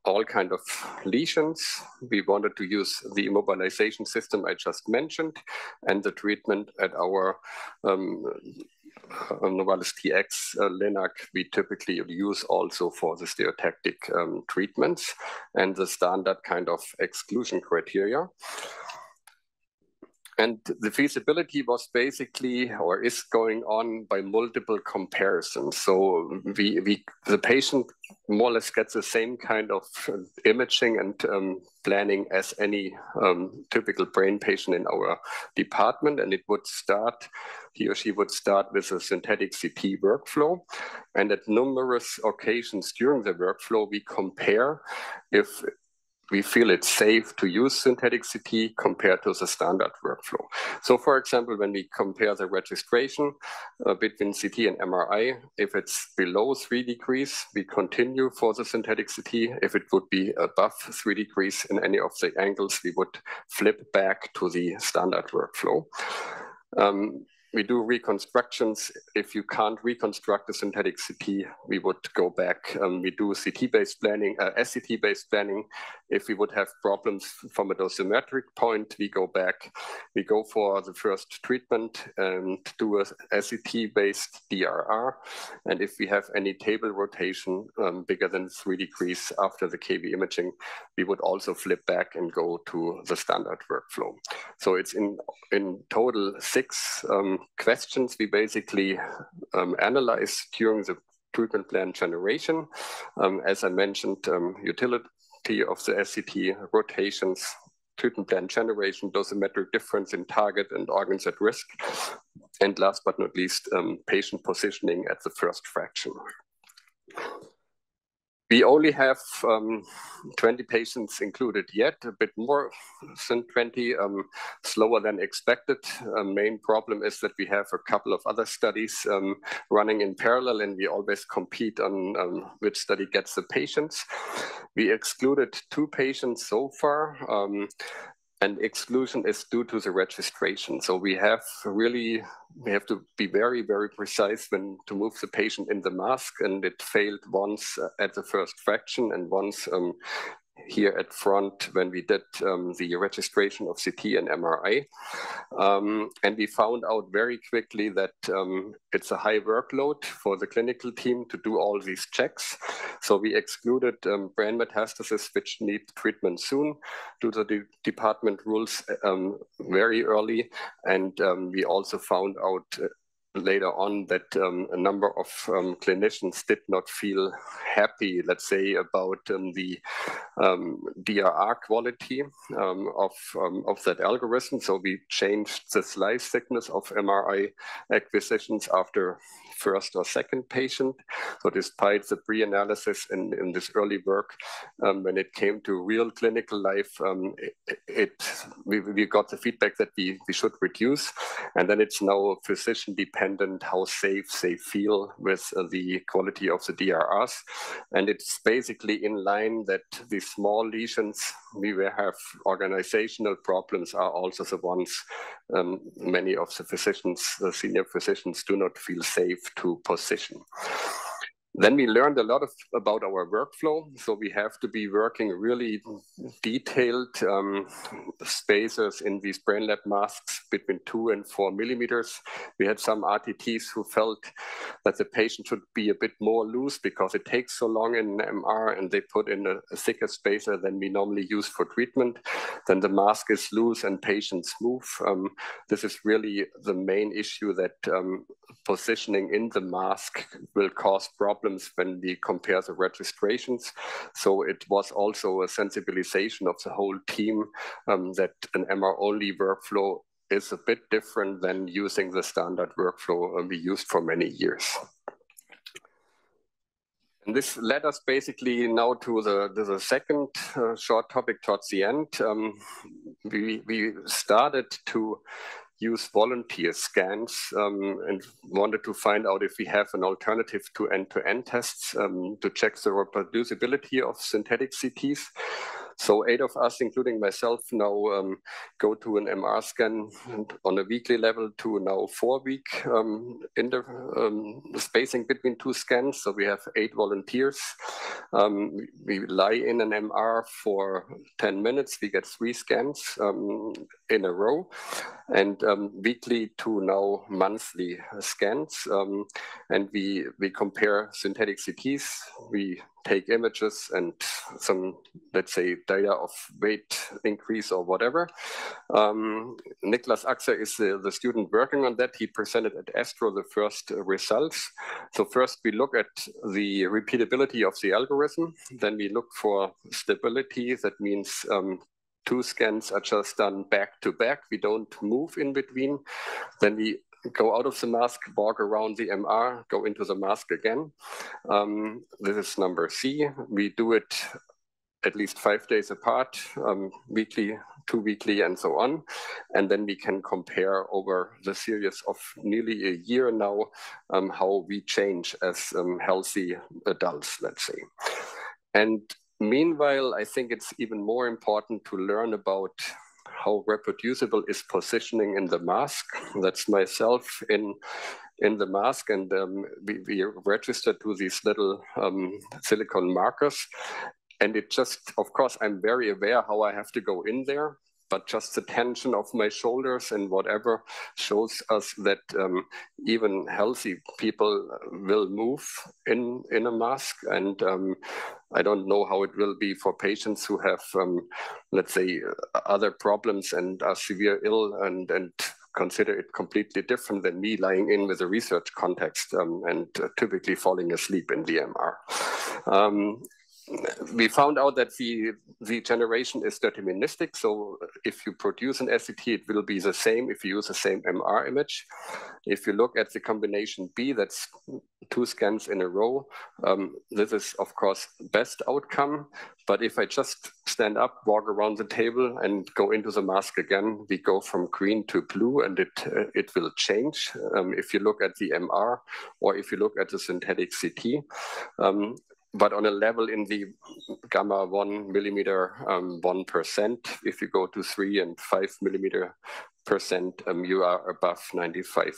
all kind of lesions. We wanted to use the immobilization system I just mentioned, and the treatment at our Novalis TX Linac we typically use also for the stereotactic treatments and the standard kind of exclusion criteria. And the feasibility was basically, or is going on by multiple comparisons. So the patient more or less gets the same kind of imaging and planning as any typical brain patient in our department. And it would start, he or she would start with a synthetic CT workflow. And at numerous occasions during the workflow, we compare if we feel it's safe to use synthetic CT compared to the standard workflow. So for example, when we compare the registration between CT and MRI, if it's below 3 degrees, we continue for the synthetic CT. If it would be above 3 degrees in any of the angles, we would flip back to the standard workflow. We do reconstructions. If you can't reconstruct a synthetic CT, we would go back. We do CT-based planning, SCT-based planning. If we would have problems from a dosimetric point, we go back. We go for the first treatment and do a SCT-based DRR. And if we have any table rotation bigger than 3 degrees after the KV imaging, we would also flip back and go to the standard workflow. So it's in total 6 questions we basically analyze during the treatment plan generation. As I mentioned, utility of the SCT, rotations, treatment plan generation, dosimetric difference in target and organs at risk, and last but not least, patient positioning at the first fraction. We only have 20 patients included yet, a bit more than 20, slower than expected. Main problem is that we have a couple of other studies running in parallel, and we always compete on which study gets the patients. We excluded 2 patients so far, and exclusion is due to the registration. So we have to be very, very precise when to move the patient in the mask, and it failed once at the first fraction and once here at front when we did the registration of CT and MRI. And we found out very quickly that it's a high workload for the clinical team to do all these checks. So we excluded brain metastasis, which need treatment soon due to the department rules very early. And we also found out later on that a number of clinicians did not feel happy, let's say, about the DRR quality of that algorithm. So we changed the slice thickness of MRI acquisitions after first or second patient. So despite the pre-analysis in this early work, when it came to real clinical life, we got the feedback that we should reduce. And then it's now physician dependent how safe they feel with the quality of the DRRs. And it's basically in line that the small lesions we will have organizational problems are also the ones many of the physicians, the senior physicians, do not feel safe to position. Then we learned a lot about our workflow. So we have to be working really detailed spacers in these brain lab masks between 2 and 4 millimeters. We had some RTTs who felt that the patient should be a bit more loose because it takes so long in MR, and they put in a thicker spacer than we normally use for treatment. Then the mask is loose and patients move. This is really the main issue, that positioning in the mask will cause problems when we compare the registrations. So it was also a sensibilization of the whole team that an MR-only workflow is a bit different than using the standard workflow we used for many years. And this led us basically now to the second short topic towards the end. We started to use volunteer scans and wanted to find out if we have an alternative to end-to-end tests to check the reproducibility of synthetic CTs. So 8 of us, including myself, now go to an MR scan on a weekly level to now 4-week spacing between 2 scans. So we have 8 volunteers. We lie in an MR for 10 minutes. We get 3 scans in a row, and weekly to now monthly scans. And we compare synthetic CTs. We take images and some, let's say, data of weight increase or whatever. Niklas Axer is the student working on that. He presented at ASTRO the first results. So first we look at the repeatability of the algorithm. Then we look for stability. That means 2 scans are just done back to back. We don't move in between. Then we go out of the mask, walk around the MR, go into the mask again. This is number C. We do it at least 5 days apart, weekly, 2 weekly, and so on. And then we can compare over the series of nearly a year now how we change as healthy adults, let's say. And meanwhile, I think it's even more important to learn about how reproducible is positioning in the mask. That's myself in the mask, and we registered to these little silicone markers. And it just, of course, I'm very aware how I have to go in there, but just the tension of my shoulders and whatever shows us that even healthy people will move in a mask. And I don't know how it will be for patients who have, let's say, other problems and are severe ill and consider it completely different than me lying in with a research context and typically falling asleep in the MR. We found out that the generation is deterministic. So if you produce an sCT, it will be the same if you use the same MR image. If you look at the combination B, that's 2 scans in a row. This is, of course, best outcome. But if I just stand up, walk around the table, and go into the mask again, we go from green to blue, and it will change. If you look at the MR or if you look at the synthetic CT. But on a level in the gamma 1 millimeter 1%, if you go to 3 and 5 millimeter percent, you are above 95.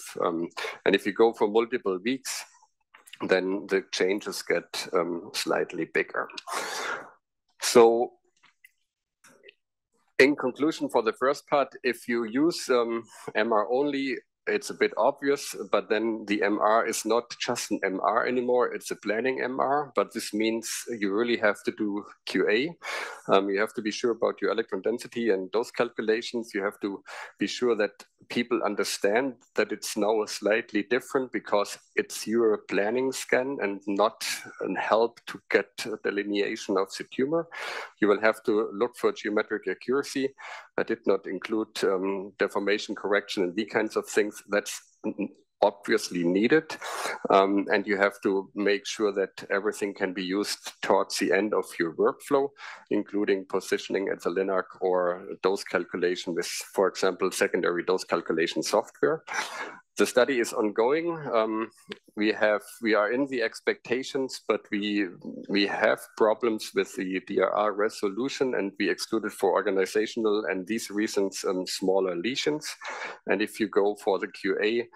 And if you go for multiple weeks, then the changes get slightly bigger. So in conclusion, for the first part, if you use MR only, it's a bit obvious, but then the MR is not just an MR anymore, it's a planning MR, but this means you really have to do QA. You have to be sure about your electron density and those calculations. You have to be sure that people understand that it's now slightly different because it's your planning scan and not a help to get delineation of the tumor. You will have to look for geometric accuracy. I did not include deformation correction and these kinds of things. That's obviously needed. And you have to make sure that everything can be used towards the end of your workflow, including positioning at the LINAC or dose calculation with, for example, secondary dose calculation software. The study is ongoing. We are in the expectations, but we have problems with the DRR resolution, and we excluded for organizational and these reasons smaller lesions. And if you go for the QA,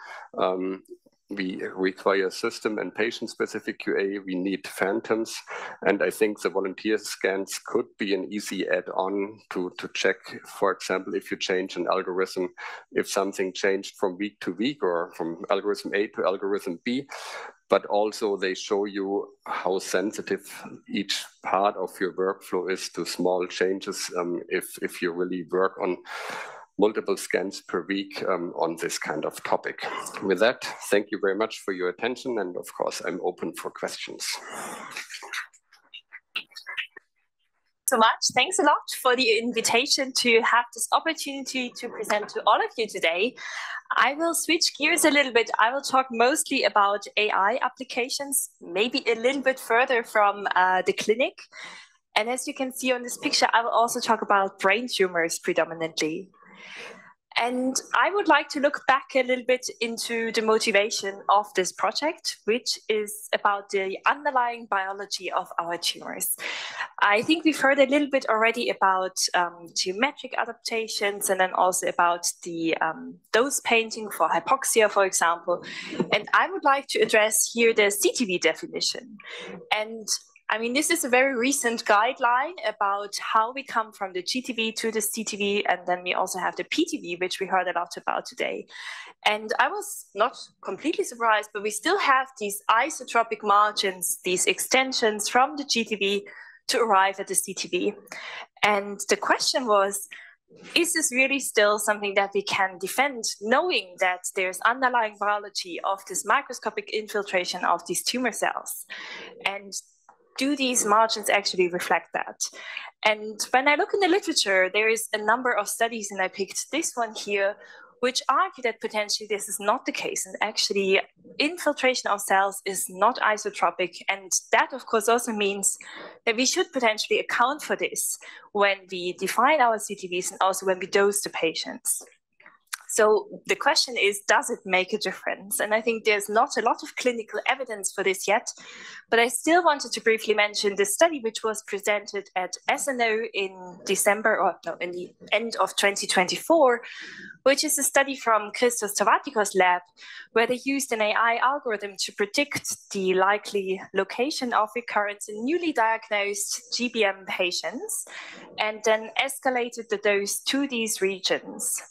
we require system and patient-specific QA. We need phantoms. And I think the volunteer scans could be an easy add-on to check, for example, if you change an algorithm, if something changed from week to week or from algorithm A to algorithm B. But also they show you how sensitive each part of your workflow is to small changes if you really work on multiple scans per week on this kind of topic. With that, thank you very much for your attention. And of course, I'm open for questions. So much. Thanks a lot for the invitation to have this opportunity to present to all of you today. I will switch gears a little bit. I will talk mostly about AI applications, maybe a little bit further from the clinic. And as you can see on this picture, I will also talk about brain tumors predominantly. And I would like to look back a little bit into the motivation of this project, which is about the underlying biology of our tumors. I think we've heard a little bit already about geometric adaptations and then also about the dose painting for hypoxia, for example. And I would like to address here the CTV definition. And I mean, this is a very recent guideline about how we come from the GTV to the CTV, and then we also have the PTV, which we heard a lot about today. And I was not completely surprised, but we still have these isotropic margins, these extensions from the GTV to arrive at the CTV. And the question was, is this really still something that we can defend, knowing that there's underlying biology of this microscopic infiltration of these tumor cells? And do these margins actually reflect that? And when I look in the literature, there is a number of studies, and I picked this one here, which argue that potentially this is not the case. And actually, infiltration of cells is not isotropic. And that, of course, also means that we should potentially account for this when we define our CTVs and also when we dose the patients. So the question is, does it make a difference? And I think there's not a lot of clinical evidence for this yet, but I still wanted to briefly mention this study, which was presented at SNO in in the end of 2024, which is a study from Christoph's lab, where they used an AI algorithm to predict the likely location of recurrence in newly diagnosed GBM patients, and then escalated the dose to these regions.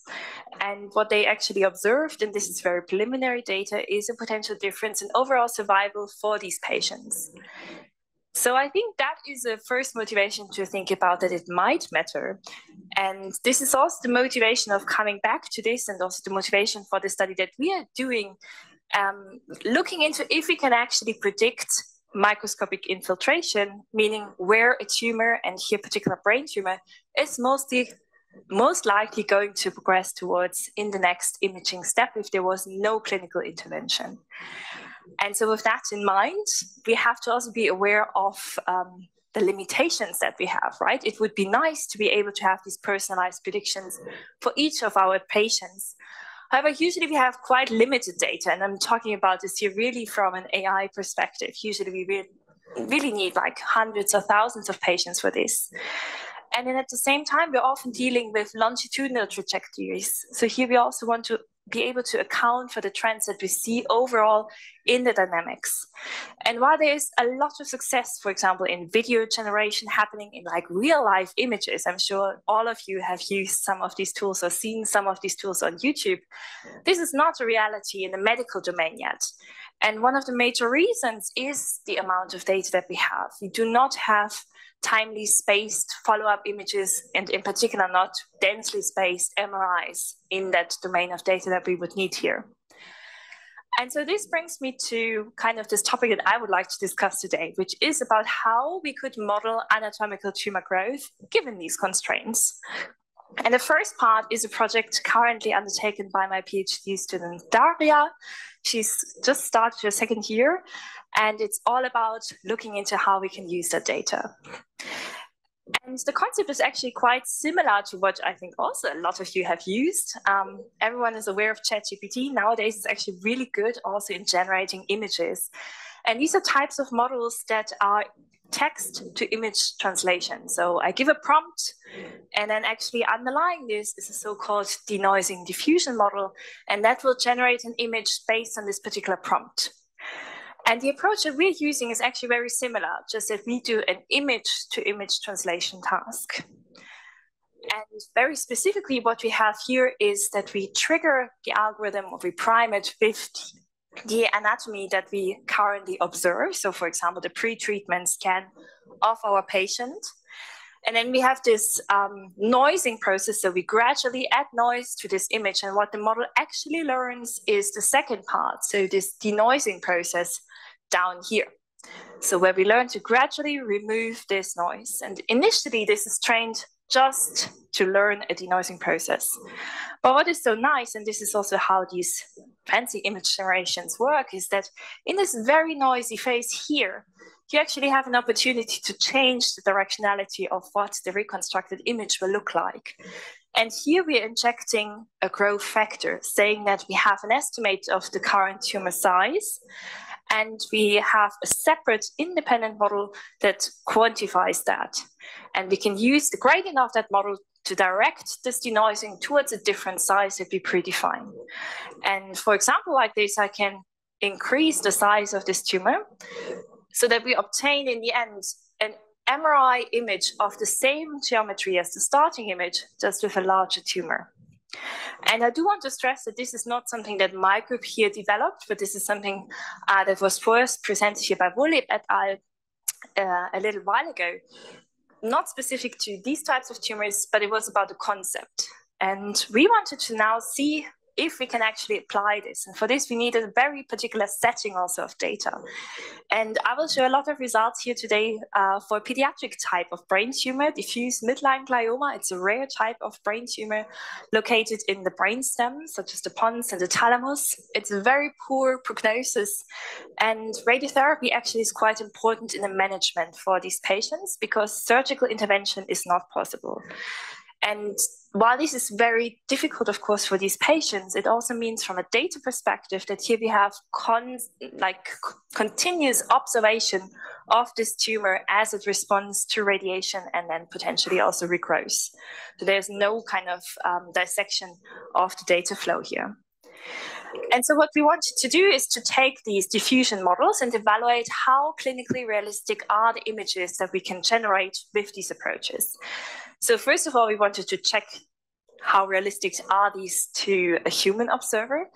And what they actually observed, and this is very preliminary data, is a potential difference in overall survival for these patients. So I think that is a first motivation to think about that it might matter. And this is also the motivation of coming back to this, and also the motivation for the study that we are doing, looking into if we can actually predict microscopic infiltration, meaning where a tumor, and here particular brain tumor, is most likely going to progress towards in the next imaging step if there was no clinical intervention. And so with that in mind, we have to also be aware of the limitations that we have, right? It would be nice to be able to have these personalized predictions for each of our patients. However, usually we have quite limited data, and I'm talking about this here really from an AI perspective. Usually we really need like hundreds or thousands of patients for this. And then at the same time, we're often dealing with longitudinal trajectories. So here we also want to be able to account for the trends that we see overall in the dynamics. And while there is a lot of success, for example, in video generation happening in like real life images, I'm sure all of you have used some of these tools or seen some of these tools on YouTube. This is not a reality in the medical domain yet. And one of the major reasons is the amount of data that we have. We do not have timely spaced follow-up images, and in particular not densely spaced MRIs in that domain of data that we would need here. And so this brings me to kind of this topic that I would like to discuss today, which is about how we could model anatomical tumor growth given these constraints. And the first part is a project currently undertaken by my PhD student, Daria. She's just started her second year, and it's all about looking into how we can use that data. And the concept is actually quite similar to what I think also a lot of you have used. Everyone is aware of ChatGPT. Nowadays, it's actually really good also in generating images. And these are types of models that are text to image translation. So I give a prompt, and then actually underlying this is a so-called denoising diffusion model, and that will generate an image based on this particular prompt. And the approach that we're using is actually very similar, just that we do an image-to-image translation task. And very specifically, what we have here is that we trigger the algorithm, or we prime it with the anatomy that we currently observe. So for example, the pre-treatment scan of our patient. And then we have this noising process. So we gradually add noise to this image. And what the model actually learns is the second part. So this denoising process down here. So where we learn to gradually remove this noise. And initially, this is trained just to learn a denoising process. But what is so nice, and this is also how these fancy image generations work, is that in this very noisy phase here, you actually have an opportunity to change the directionality of what the reconstructed image will look like. And here we are injecting a growth factor, saying that we have an estimate of the current tumor size, and we have a separate independent model that quantifies that. And we can use the gradient of that model to direct this denoising towards a different size that we predefine. And for example, like this, I can increase the size of this tumor so that we obtain in the end an MRI image of the same geometry as the starting image, just with a larger tumor. And I do want to stress that this is not something that my group here developed, but this is something that was first presented here by Volib et al. A little while ago. Not specific to these types of tumors, but it was about the concept. And we wanted to now see if we can actually apply this. And for this, we need a very particular setting also of data. And I will show a lot of results here today for a pediatric type of brain tumor, diffuse midline glioma. It's a rare type of brain tumor located in the brainstem, such as the pons and the thalamus. It's a very poor prognosis, and radiotherapy actually is quite important in the management for these patients because surgical intervention is not possible. And while this is very difficult, of course, for these patients, it also means from a data perspective that here we have continuous observation of this tumor as it responds to radiation and then potentially also regrows. So there's no kind of dissection of the data flow here. And so what we wanted to do is to take these diffusion models and evaluate how clinically realistic are the images that we can generate with these approaches. So first of all, we wanted to check how realistic are these to a human observer,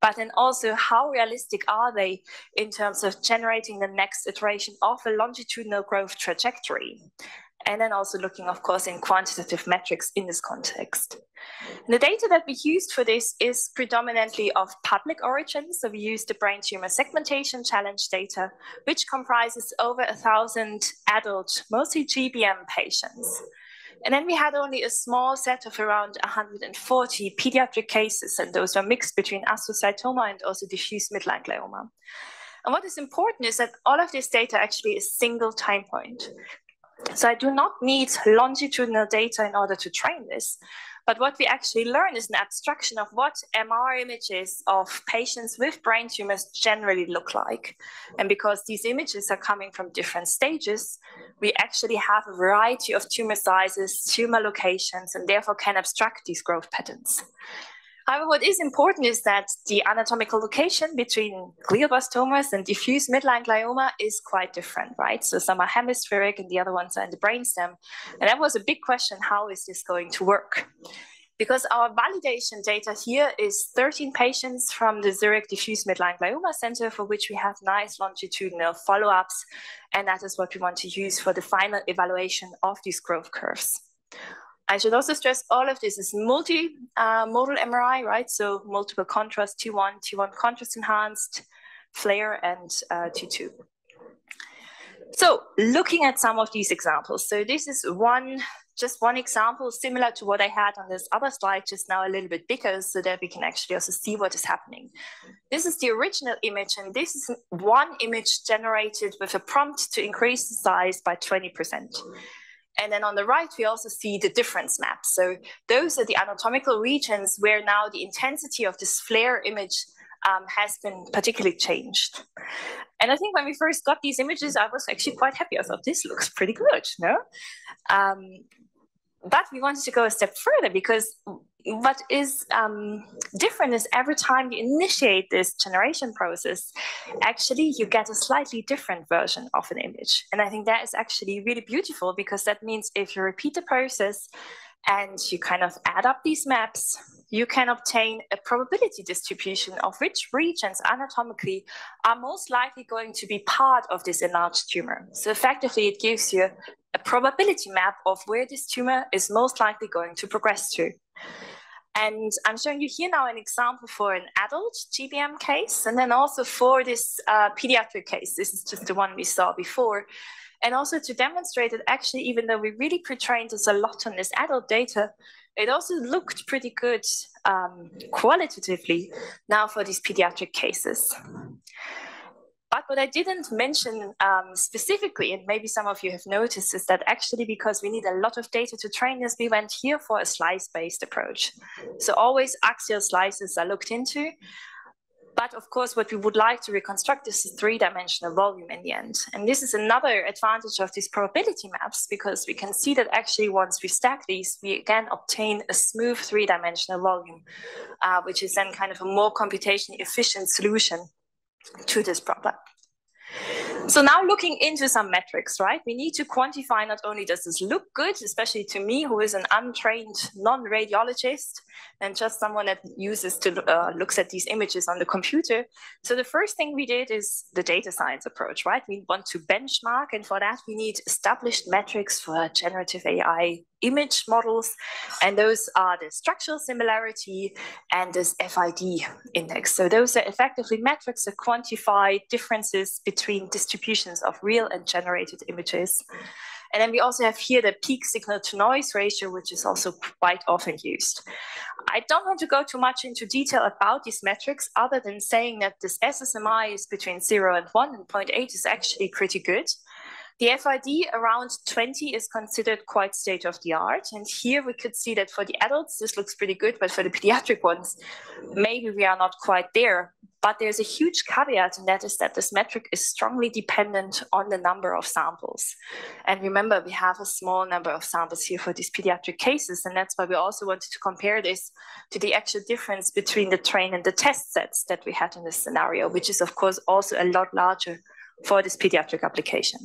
but then also how realistic are they in terms of generating the next iteration of a longitudinal growth trajectory. And then also looking, of course, in quantitative metrics in this context. And the data that we used for this is predominantly of public origin. So we used the brain tumor segmentation challenge data, which comprises over 1,000 adult, mostly GBM patients. And then we had only a small set of around 140 pediatric cases, and those were mixed between astrocytoma and also diffuse midline glioma. And what is important is that all of this data actually is single time point. So I do not need longitudinal data in order to train this. But what we actually learn is an abstraction of what MR images of patients with brain tumors generally look like. And because these images are coming from different stages, we actually have a variety of tumor sizes, tumor locations, and therefore can abstract these growth patterns. However, what is important is that the anatomical location between glioblastomas and diffuse midline glioma is quite different, right? So some are hemispheric and the other ones are in the brainstem. And that was a big question, how is this going to work? Because our validation data here is 13 patients from the Zurich Diffuse Midline Glioma Center, for which we have nice longitudinal follow-ups. And that is what we want to use for the final evaluation of these growth curves. I should also stress all of this is multi-modal MRI, right? So multiple contrast, T1, T1 contrast enhanced, FLAIR, and T2. So looking at some of these examples. So this is just one example, similar to what I had on this other slide, just now a little bit bigger, so that we can actually also see what is happening. This is the original image, and this is one image generated with a prompt to increase the size by 20%. And then on the right, we also see the difference map. So those are the anatomical regions where now the intensity of this FLAIR image has been particularly changed. And I think when we first got these images, I was actually quite happy. I thought, this looks pretty good, no? But we wanted to go a step further because what is different is every time you initiate this generation process, actually you get a slightly different version of an image. And I think that is actually really beautiful because that means if you repeat the process and you kind of add up these maps, you can obtain a probability distribution of which regions anatomically are most likely going to be part of this enlarged tumor. So effectively, it gives you a probability map of where this tumor is most likely going to progress to. And I'm showing you here now an example for an adult GBM case, and then also for this pediatric case. This is just the one we saw before. And also to demonstrate that actually, even though we really pre-trained this a lot on this adult data, it also looked pretty good qualitatively now for these pediatric cases. But what I didn't mention specifically, and maybe some of you have noticed, is that actually because we need a lot of data to train this, we went here for a slice-based approach. So always axial slices are looked into. But of course, what we would like to reconstruct is a three-dimensional volume in the end. And this is another advantage of these probability maps, because we can see that actually once we stack these, we again obtain a smooth three-dimensional volume, which is then kind of a more computationally efficient solution to this problem. So now looking into some metrics, right? We need to quantify not only does this look good, especially to me, who is an untrained non-radiologist and just someone that looks at these images on the computer. So the first thing we did is the data science approach, right? We want to benchmark, and for that we need established metrics for generative AI image models, and those are the structural similarity and this FID index. So those are effectively metrics that quantify differences between distributions of real and generated images. And then we also have here the peak signal to noise ratio, which is also quite often used. I don't want to go too much into detail about these metrics, other than saying that this SSMI is between 0 and 1, and 0.8 is actually pretty good. The FID around 20 is considered quite state-of-the-art. And here we could see that for the adults, this looks pretty good, but for the pediatric ones, maybe we are not quite there. But there's a huge caveat, and that is that this metric is strongly dependent on the number of samples. And remember, we have a small number of samples here for these pediatric cases, and that's why we also wanted to compare this to the actual difference between the train and the test sets that we had in this scenario, which is, of course, also a lot larger for this pediatric application.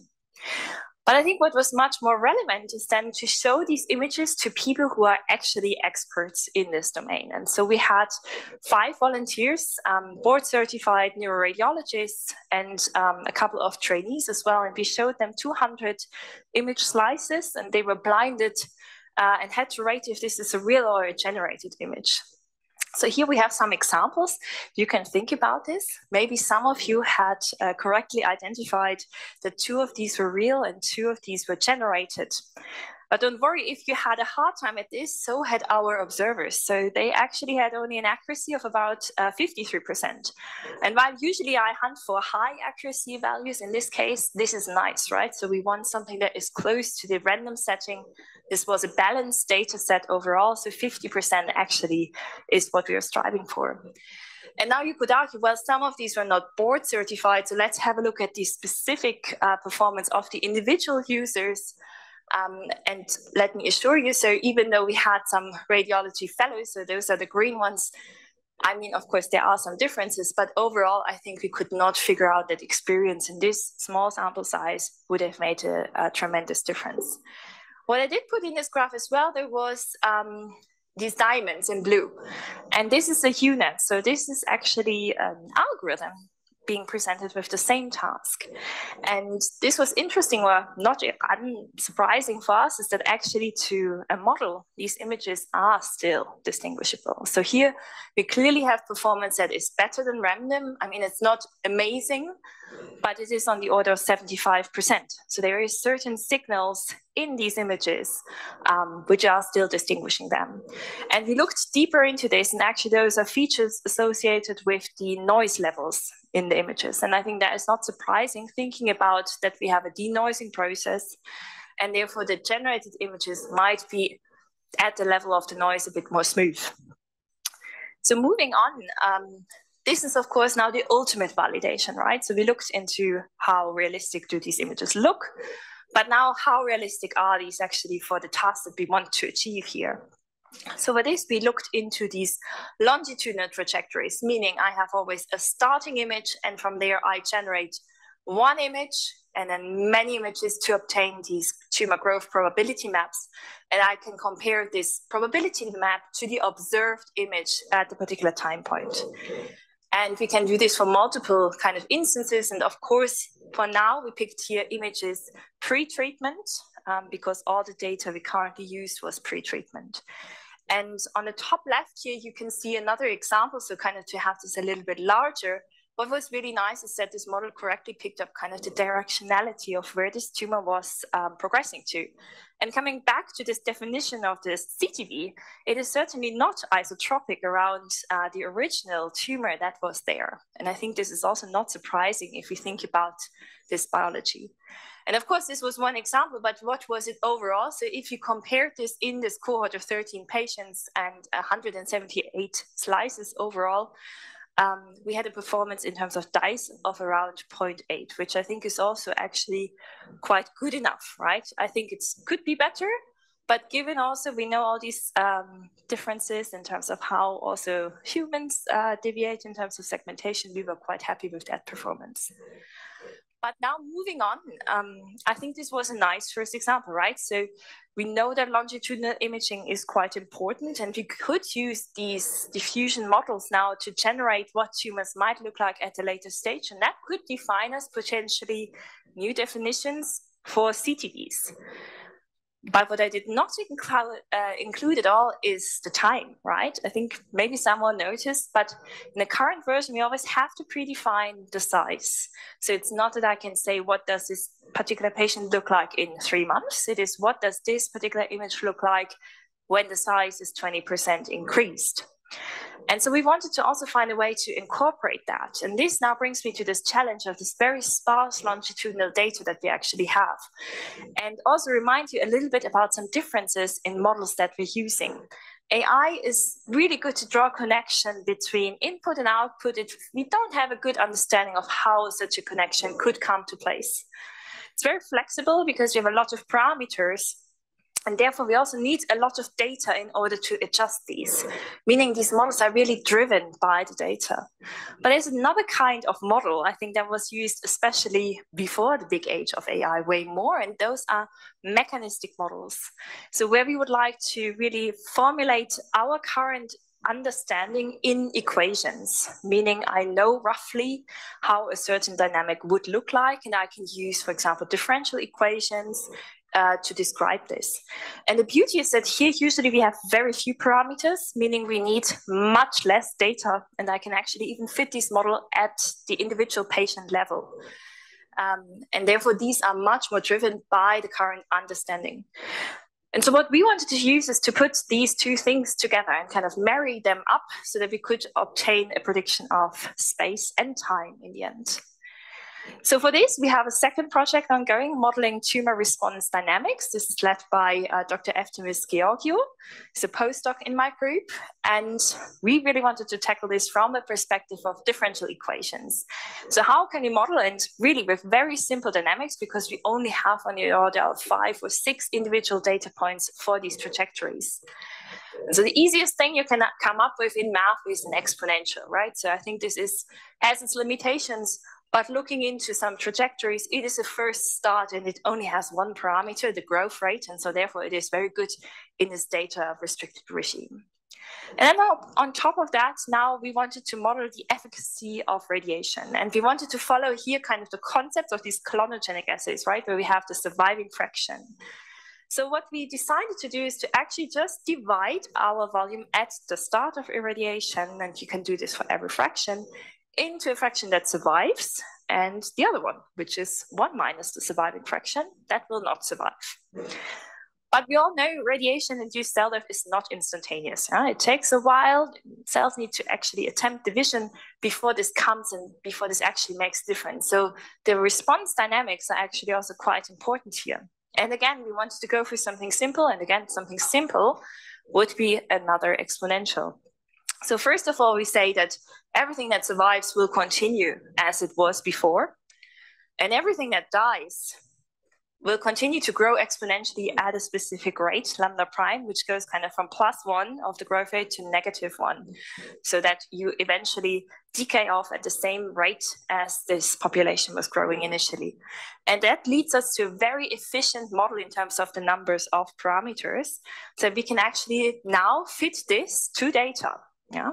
But I think what was much more relevant is then to show these images to people who are actually experts in this domain. And so we had 5 volunteers, board-certified neuroradiologists, and a couple of trainees as well. And we showed them 200 image slices, and they were blinded and had to rate if this is a real or a generated image. So here we have some examples. You can think about this. Maybe some of you had correctly identified that 2 of these were real and 2 of these were generated. But don't worry, if you had a hard time at this, so had our observers. So they actually had only an accuracy of about 53%. And while usually I hunt for high accuracy values, in this case, this is nice, right? So we want something that is close to the random setting. This was a balanced data set overall, so 50% actually is what we are striving for. And now you could argue, well, some of these were not board certified, so let's have a look at the specific performance of the individual users. And let me assure you, so even though we had some radiology fellows, so those are the green ones, I mean, of course, there are some differences, but overall, I think we could not figure out that experience in this small sample size would have made a tremendous difference. What I did put in this graph as well, there was these diamonds in blue. And this is a UNet. So this is actually an algorithm being presented with the same task. And this was interesting, or not unsurprising for us, is that actually to a model, these images are still distinguishable. So here we clearly have performance that is better than random. I mean, it's not amazing, but it is on the order of 75%. So there is certain signals in these images which are still distinguishing them. And we looked deeper into this, and actually those are features associated with the noise levels in the images. And I think that is not surprising, thinking about that we have a denoising process, and therefore the generated images might be at the level of the noise a bit more smooth. So moving on, this is of course now the ultimate validation, right? So we looked into how realistic do these images look, but now how realistic are these actually for the task that we want to achieve here? So for this, we looked into these longitudinal trajectories, meaning I have always a starting image, and from there I generate one image and then many images to obtain these tumor growth probability maps. And I can compare this probability map to the observed image at the particular time point. And we can do this for multiple kind of instances. And of course, for now, we picked here images pre-treatment because all the data we currently used was pre-treatment. And on the top left here, you can see another example. So kind of to have this a little bit larger, what was really nice is that this model correctly picked up kind of the directionality of where this tumor was progressing to. And coming back to this definition of this CTV, it is certainly not isotropic around the original tumor that was there. And I think this is also not surprising if we think about this biology. And of course, this was one example, but what was it overall? So if you compare this in this cohort of 13 patients and 178 slices overall, we had a performance in terms of DICE of around 0.8, which I think is also actually quite good enough, right? I think it could be better, but given also we know all these differences in terms of how also humans deviate in terms of segmentation, we were quite happy with that performance. But now moving on, I think this was a nice first example, right? So we know that longitudinal imaging is quite important, and we could use these diffusion models now to generate what tumors might look like at a later stage, and that could define as potentially new definitions for CTVs. But what I did not include at all is the time, right? I think maybe someone noticed, but in the current version, we always have to predefine the size. So it's not that I can say, what does this particular patient look like in 3 months? It is, what does this particular image look like when the size is 20% increased? And so we wanted to also find a way to incorporate that. And this now brings me to this challenge of this very sparse longitudinal data that we actually have. And also remind you a little bit about some differences in models that we're using. AI is really good to draw a connection between input and output. We don't have a good understanding of how such a connection could come to place. It's very flexible because we have a lot of parameters. And therefore, we also need a lot of data in order to adjust these, meaning these models are really driven by the data. But there's another kind of model, I think, that was used especially before the big age of AI way more, and those are mechanistic models. So where we would like to really formulate our current understanding in equations, meaning I know roughly how a certain dynamic would look like, and I can use, for example, differential equations to describe this. And the beauty is that here usually we have very few parameters, meaning we need much less data, and I can actually even fit this model at the individual patient level. And therefore these are much more driven by the current understanding. And so what we wanted to use is to put these two things together and kind of marry them up so that we could obtain a prediction of space and time in the end. So for this, we have a second project ongoing, modeling tumor response dynamics. This is led by Dr. Eftimis Georgiou. He's a postdoc in my group. And we really wanted to tackle this from a perspective of differential equations. So how can we model, and really with very simple dynamics, because we only have on the order of 5 or 6 individual data points for these trajectories. So the easiest thing you can come up with in math is an exponential, right? So I think this has its limitations. But looking into some trajectories, it is a first start, and it only has one parameter, the growth rate. And so therefore, it is very good in this data restricted regime. And then on top of that, now we wanted to model the efficacy of radiation. And we wanted to follow here kind of the concept of these clonogenic assays, right, where we have the surviving fraction. So what we decided to do is to actually just divide our volume at the start of irradiation, and you can do this for every fraction, into a fraction that survives, and the other one, which is 1 minus the surviving fraction, that will not survive. But we all know radiation-induced cell death is not instantaneous. It takes a while. Cells need to actually attempt division before this comes and before this actually makes a difference. So the response dynamics are actually also quite important here. And again, we wanted to go for something simple, and again, something simple would be another exponential. So first of all, we say that everything that survives will continue as it was before, and everything that dies will continue to grow exponentially at a specific rate, lambda prime, which goes kind of from +1 of the growth rate to -1, so that you eventually decay off at the same rate as this population was growing initially. And that leads us to a very efficient model in terms of the numbers of parameters. So we can actually now fit this to data. Yeah,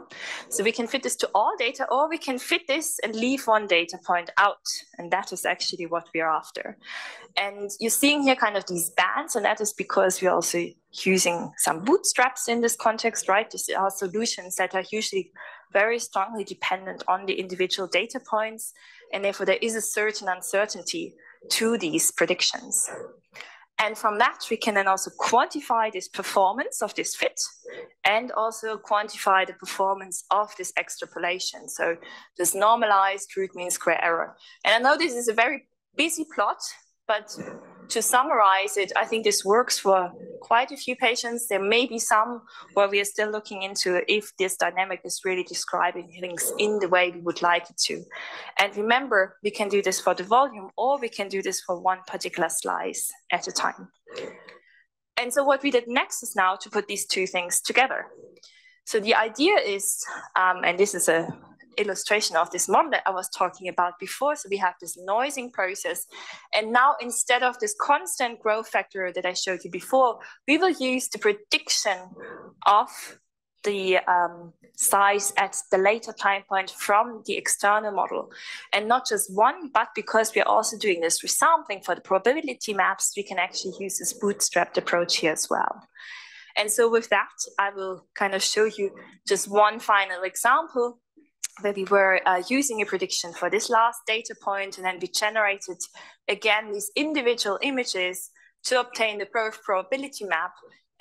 so we can fit this to all data, or we can fit this and leave one data point out. And that is actually what we are after. And you're seeing here kind of these bands, and that is because we're also using some bootstraps in this context, right? These are solutions that are usually very strongly dependent on the individual data points. And therefore, there is a certain uncertainty to these predictions. And from that, we can then also quantify this performance of this fit, and also quantify the performance of this extrapolation. So this normalized root mean square error. And I know this is a very busy plot, but to summarize it, I think this works for quite a few patients. There may be some where we are still looking into if this dynamic is really describing things in the way we would like it to. And remember, we can do this for the volume, or we can do this for one particular slice at a time. And so what we did next is now to put these two things together. So the idea is, and this is a illustration of this model that I was talking about before. So we have this noising process. And now instead of this constant growth factor that I showed you before, we will use the prediction of the size at the later time point from the external model. And not just one, but because we are also doing this resampling for the probability maps, we can actually use this bootstrapped approach here as well. And so with that, I will kind of show you just one final example where we were using a prediction for this last data point, and then we generated, again, these individual images to obtain the probability map.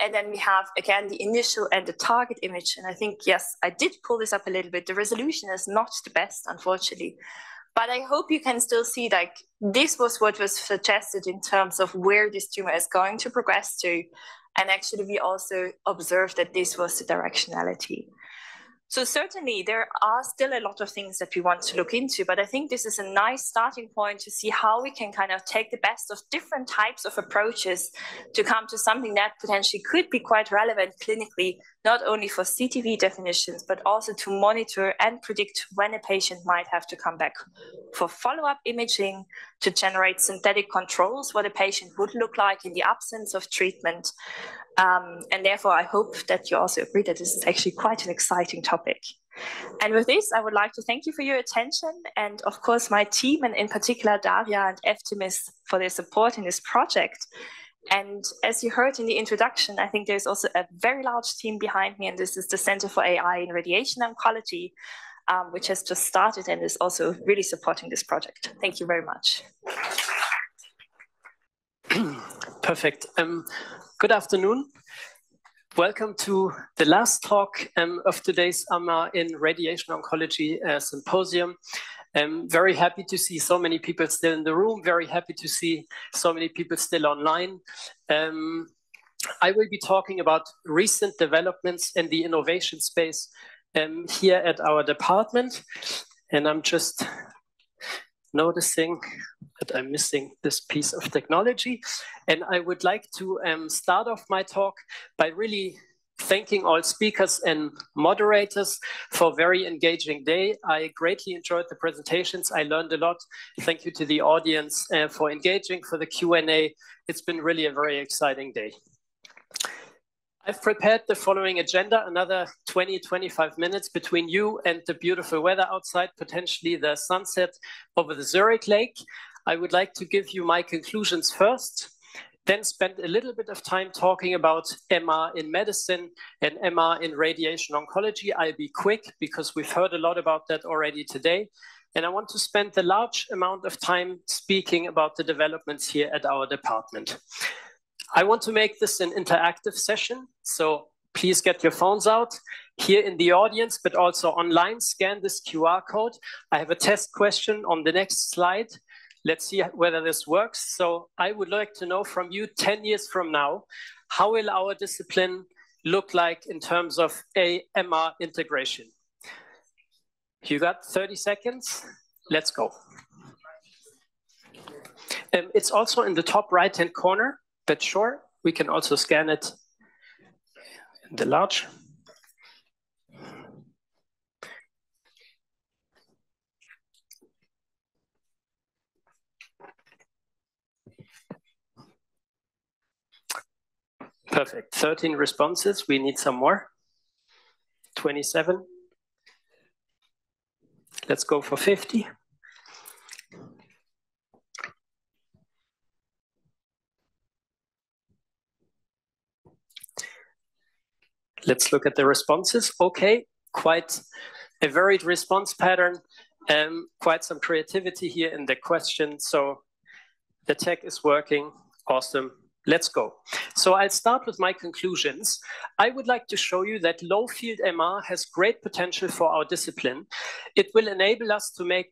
And then we have, again, the initial and the target image. And I think, yes, I did pull this up a little bit. The resolution is not the best, unfortunately. But I hope you can still see, like, this was what was suggested in terms of where this tumor is going to progress to. And actually, we also observed that this was the directionality. So certainly there are still a lot of things that we want to look into, but I think this is a nice starting point to see how we can kind of take the best of different types of approaches to come to something that potentially could be quite relevant clinically, not only for CTV definitions, but also to monitor and predict when a patient might have to come back for follow-up imaging, to generate synthetic controls, what a patient would look like in the absence of treatment. And therefore, I hope that you also agree that this is actually quite an exciting topic. And with this, I would like to thank you for your attention, and of course, my team, and in particular, Daria and Eftimis, for their support in this project. And as you heard in the introduction, I think there's also a very large team behind me, and this is the Center for AI in Radiation Oncology, which has just started and is also really supporting this project. Thank you very much. Perfect. Good afternoon. Welcome to the last talk of today's MR in Radiation Oncology Symposium. I'm very happy to see so many people still in the room, very happy to see so many people still online. I will be talking about recent developments in the innovation space here at our department. And I'm just noticing that I'm missing this piece of technology. And I would like to start off my talk by really thanking all speakers and moderators for a very engaging day. I greatly enjoyed the presentations. I learned a lot. Thank you to the audience for engaging, for the Q&A. It's been really a very exciting day. I've prepared the following agenda, another 20-25 minutes between you and the beautiful weather outside, potentially the sunset over the Zurich Lake. I would like to give you my conclusions first, then spend a little bit of time talking about MR in medicine and MR in radiation oncology. I'll be quick because we've heard a lot about that already today. And I want to spend the large amount of time speaking about the developments here at our department. I want to make this an interactive session, so please get your phones out here in the audience, but also online. Scan this QR code. I have a test question on the next slide. Let's see whether this works. So I would like to know from you 10 years from now, how will our discipline look like in terms of AMR integration? You got 30 seconds. Let's go. It's also in the top right-hand corner. But sure, we can also scan it in the large. Perfect. 13 responses. We need some more. 27. Let's go for 50. Let's look at the responses. Okay, quite a varied response pattern, quite some creativity here in the question. So the tech is working. Awesome. Let's go. So I'll start with my conclusions. I would like to show you that low field MR has great potential for our discipline. It will enable us to make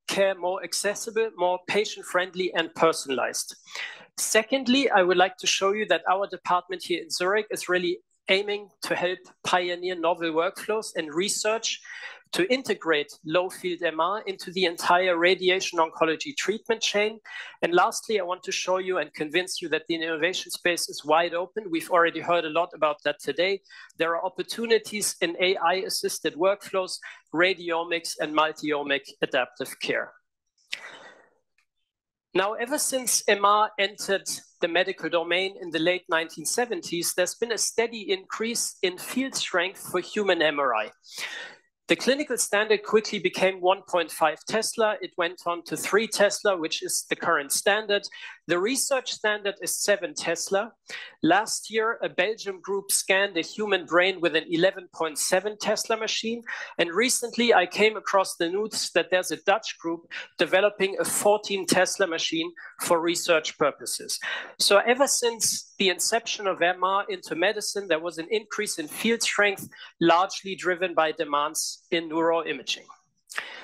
care more accessible, more patient-friendly and personalized. Secondly, I would like to show you that our department here in Zurich is really aiming to help pioneer novel workflows and research to integrate low-field MR into the entire radiation oncology treatment chain. And lastly, I want to show you and convince you that the innovation space is wide open. We've already heard a lot about that today. There are opportunities in AI-assisted workflows, radiomics, and multi-omic adaptive care. Now, ever since MR entered the medical domain in the late 1970s, there's been a steady increase in field strength for human MRI. The clinical standard quickly became 1.5 Tesla. It went on to 3 Tesla, which is the current standard. The research standard is 7 Tesla. Last year, a Belgium group scanned a human brain with an 11.7 Tesla machine. And recently, I came across the news that there's a Dutch group developing a 14 Tesla machine for research purposes. So ever since the inception of MR into medicine, there was an increase in field strength, largely driven by demands in neuroimaging.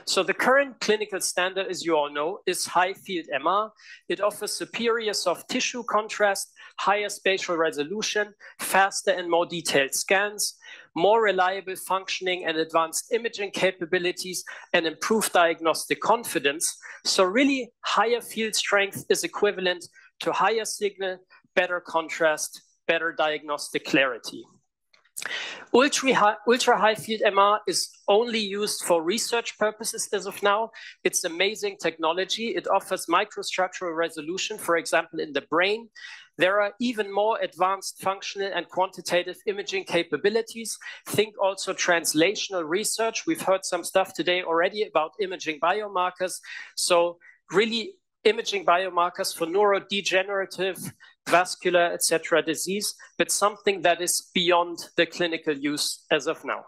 So the current clinical standard, as you all know, is high field MR. It offers superior soft tissue contrast, higher spatial resolution, faster and more detailed scans, more reliable functioning and advanced imaging capabilities, and improved diagnostic confidence. So really, higher field strength is equivalent to higher signal, better contrast, better diagnostic clarity. Ultra high field MR is only used for research purposes as of now. It's amazing technology. It offers microstructural resolution, for example, in the brain. There are even more advanced functional and quantitative imaging capabilities. Think also translational research. We've heard some stuff today already about imaging biomarkers. So really imaging biomarkers for neurodegenerative, vascular, etc. disease, but something that is beyond the clinical use as of now.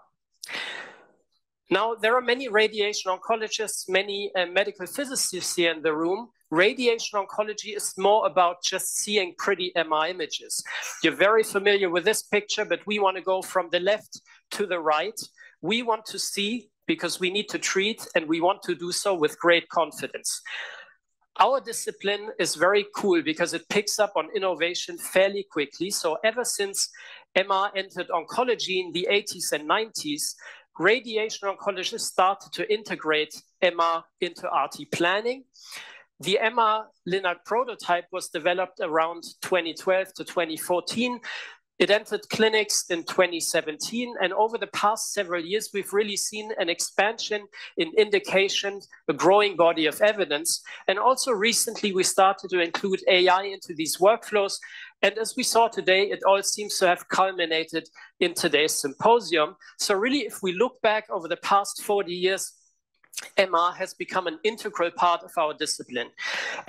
Now, there are many radiation oncologists, many medical physicists here in the room. Radiation oncology is more about just seeing pretty MR images. You're very familiar with this picture, but we want to go from the left to the right. We want to see because we need to treat, and we want to do so with great confidence. Our discipline is very cool because it picks up on innovation fairly quickly. So ever since MR entered oncology in the 80s and 90s, radiation oncologists started to integrate MR into RT planning. The MR-Linac prototype was developed around 2012 to 2014. It entered clinics in 2017, and over the past several years, we've really seen an expansion in indications, a growing body of evidence. And also recently, we started to include AI into these workflows. And as we saw today, it all seems to have culminated in today's symposium. So really, if we look back over the past 40 years, MR has become an integral part of our discipline.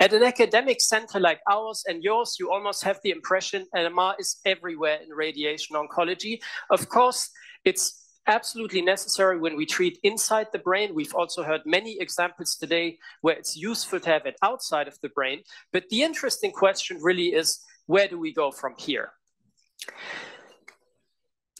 At an academic center like ours and yours, you almost have the impression that MR is everywhere in radiation oncology. Of course, it's absolutely necessary when we treat inside the brain. We've also heard many examples today where it's useful to have it outside of the brain. But the interesting question really is, where do we go from here?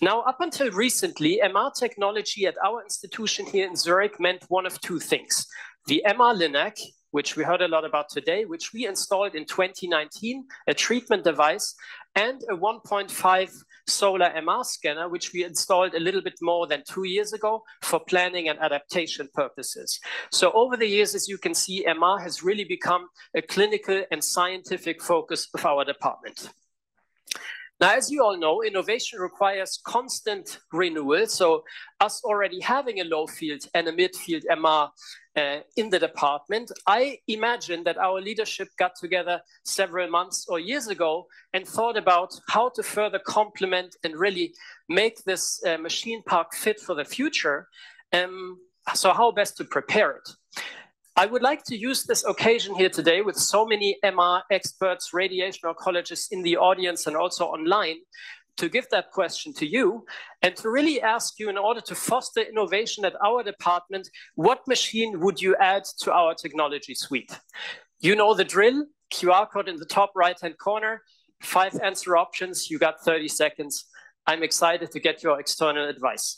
Now, up until recently, MR technology at our institution here in Zurich meant one of two things. The MR-Linac, which we heard a lot about today, which we installed in 2019, a treatment device, and a 1.5 solar MR scanner, which we installed a little bit more than 2 years ago for planning and adaptation purposes. So over the years, as you can see, MR has really become a clinical and scientific focus of our department. Now, as you all know, innovation requires constant renewal. So us already having a low field and a mid-field MR in the department, I imagine that our leadership got together several months or years ago and thought about how to further complement and really make this machine park fit for the future. So how best to prepare it? I would like to use this occasion here today with so many MR experts, radiation oncologists in the audience and also online to give that question to you and to really ask you, in order to foster innovation at our department, what machine would you add to our technology suite? You know the drill, QR code in the top right-hand corner, 5 answer options, you got 30 seconds. I'm excited to get your external advice.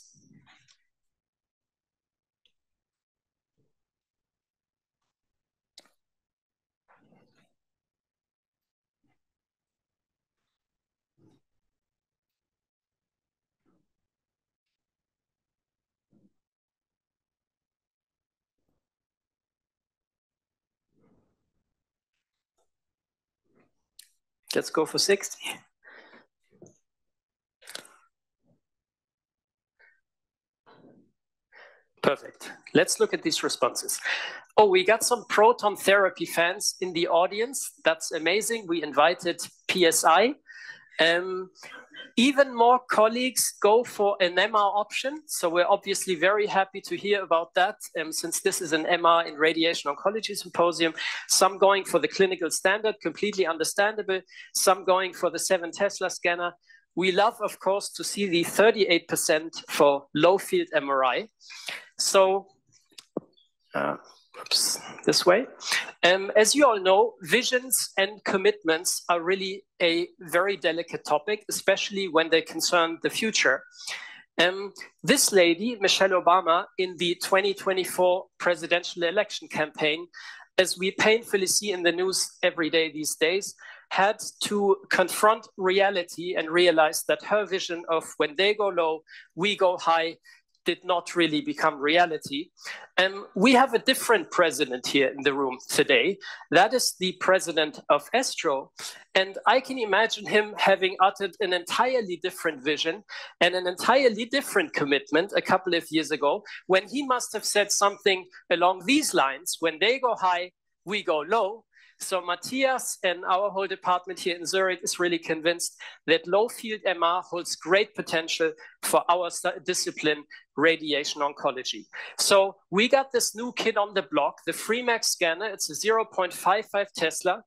Let's go for 60. Perfect. Let's look at these responses. Oh, we got some proton therapy fans in the audience. That's amazing. We invited PSI. Even more colleagues go for an MR option. So we're obviously very happy to hear about that, since this is an MR in Radiation Oncology Symposium. Some going for the clinical standard, completely understandable. Some going for the 7 Tesla scanner. We love, of course, to see the 38% for low field MRI. So, oops, this way. As you all know, visions and commitments are really a very delicate topic, especially when they concern the future. This lady, Michelle Obama, in the 2024 presidential election campaign, as we painfully see in the news every day these days, had to confront reality and realize that her vision of when they go low, we go high, did not really become reality. We have a different president here in the room today. That is the president of Estro. And I can imagine him having uttered an entirely different vision and an entirely different commitment a couple of years ago, when he must have said something along these lines: when they go high, we go low. So Matthias and our whole department here in Zurich is really convinced that low field MR holds great potential for our discipline, radiation oncology. So we got this new kid on the block, the Freemax scanner. It's a 0.55 Tesla,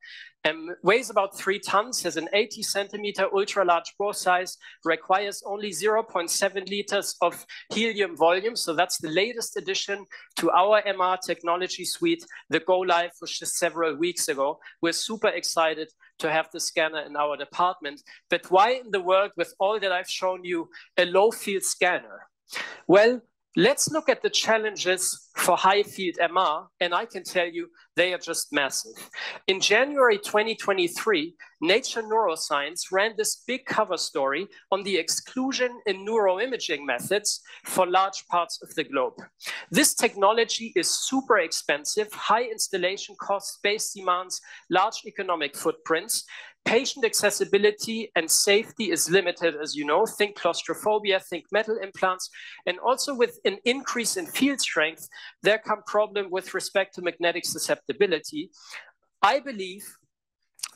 weighs about 3 tons, has an 80 centimeter ultra large bore size, requires only 0.7 liters of helium volume. So that's the latest addition to our MR technology suite. The go live was just several weeks ago. We're super excited to have the scanner in our department. But why in the world, with all that I've shown you, a low field scanner? Well, let's look at the challenges for high field MR, and I can tell you they are just massive. In January 2023, Nature Neuroscience ran this big cover story on the exclusion in neuroimaging methods for large parts of the globe. This technology is super expensive, high installation costs, space demands, large economic footprints. Patient accessibility and safety is limited, as you know. Think claustrophobia, think metal implants. And also with an increase in field strength, there come problems with respect to magnetic susceptibility. I believe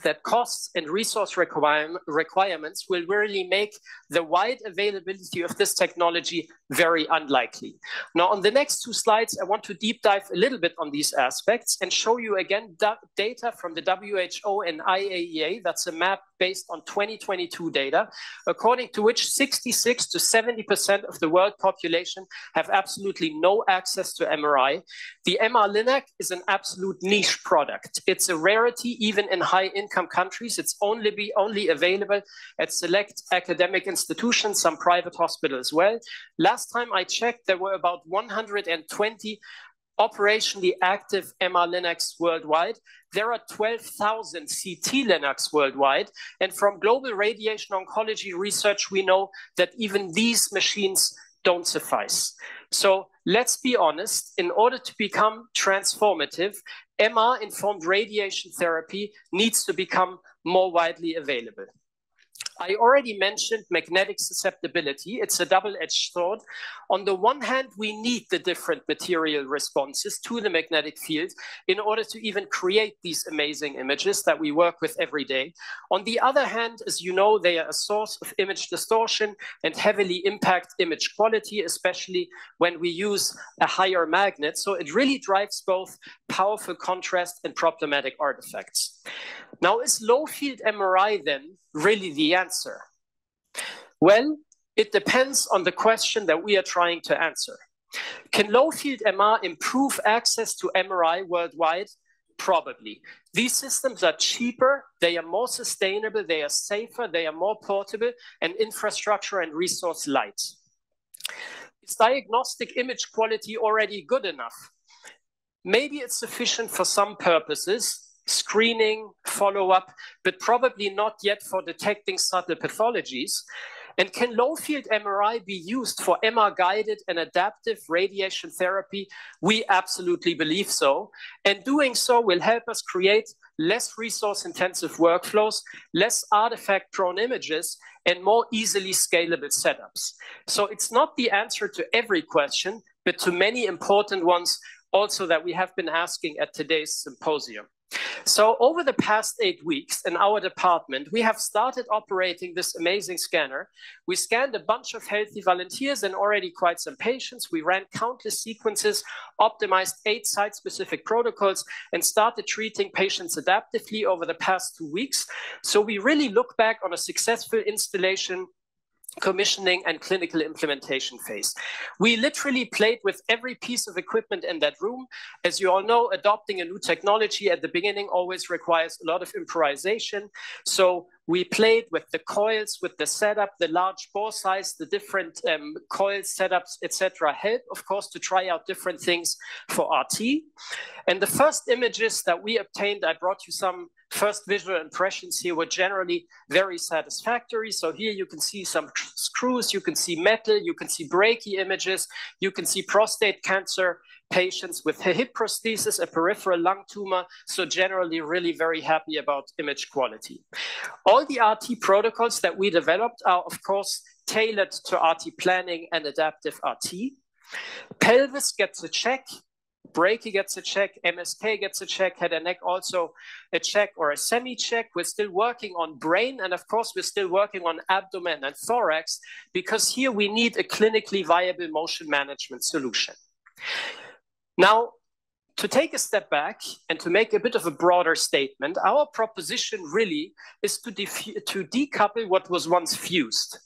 that costs and resource requirements will really make the wide availability of this technology very unlikely. Now, on the next 2 slides, I want to deep dive a little bit on these aspects and show you again data from the WHO and IAEA. That's a map based on 2022 data, according to which 66 to 70% of the world population have absolutely no access to MRI. The MR-Linac is an absolute niche product. It's a rarity even in high-income countries. It's only available at select academic institutions, some private hospitals as well. Last time I checked, there were about 120 operationally active MR-Linacs worldwide. There are 12,000 CT-Linacs worldwide. And from global radiation oncology research, we know that even these machines don't suffice. So let's be honest, in order to become transformative, MR-informed radiation therapy needs to become more widely available. I already mentioned magnetic susceptibility. It's a double-edged sword. On the one hand, we need the different material responses to the magnetic field in order to even create these amazing images that we work with every day. On the other hand, as you know, they are a source of image distortion and heavily impact image quality, especially when we use a higher magnet. So it really drives both powerful contrast and problematic artifacts. Now, is low-field MRI then really the answer? Well, it depends on the question that we are trying to answer. Can low-field MR improve access to MRI worldwide? Probably. These systems are cheaper, they are more sustainable, they are safer, they are more portable, and infrastructure and resource light. Is diagnostic image quality already good enough? Maybe it's sufficient for some purposes, screening, follow-up, but probably not yet for detecting subtle pathologies. And can low-field MRI be used for MR-guided and adaptive radiation therapy? We absolutely believe so. And doing so will help us create less resource-intensive workflows, less artifact-prone images, and more easily scalable setups. So it's not the answer to every question, but to many important ones also that we have been asking at today's symposium. So over the past 8 weeks in our department, we have started operating this amazing scanner. We scanned a bunch of healthy volunteers and already quite some patients. We ran countless sequences, optimized 8 site-specific protocols, and started treating patients adaptively over the past 2 weeks. So we really look back on a successful installation, commissioning, and clinical implementation phase. We literally played with every piece of equipment in that room. As you all know, adopting a new technology at the beginning always requires a lot of improvisation. So we played with the coils, with the setup, the large bore size, the different coil setups, etc. Help, of course, to try out different things for RT. And the first images that we obtained, I brought you some first visual impressions here, were generally very satisfactory. So here you can see some screws, you can see metal, you can see brachy images, you can see prostate cancer patients with a hip prosthesis, a peripheral lung tumor. So generally really very happy about image quality. All the RT protocols that we developed are, of course, tailored to RT planning and adaptive RT. Pelvis gets a check. Brachy gets a check, MSK gets a check, head and neck also a check or a semi-check. We're still working on brain, and of course we're still working on abdomen and thorax, because here we need a clinically viable motion management solution. Now, to take a step back and to make a bit of a broader statement, our proposition really is to decouple what was once fused.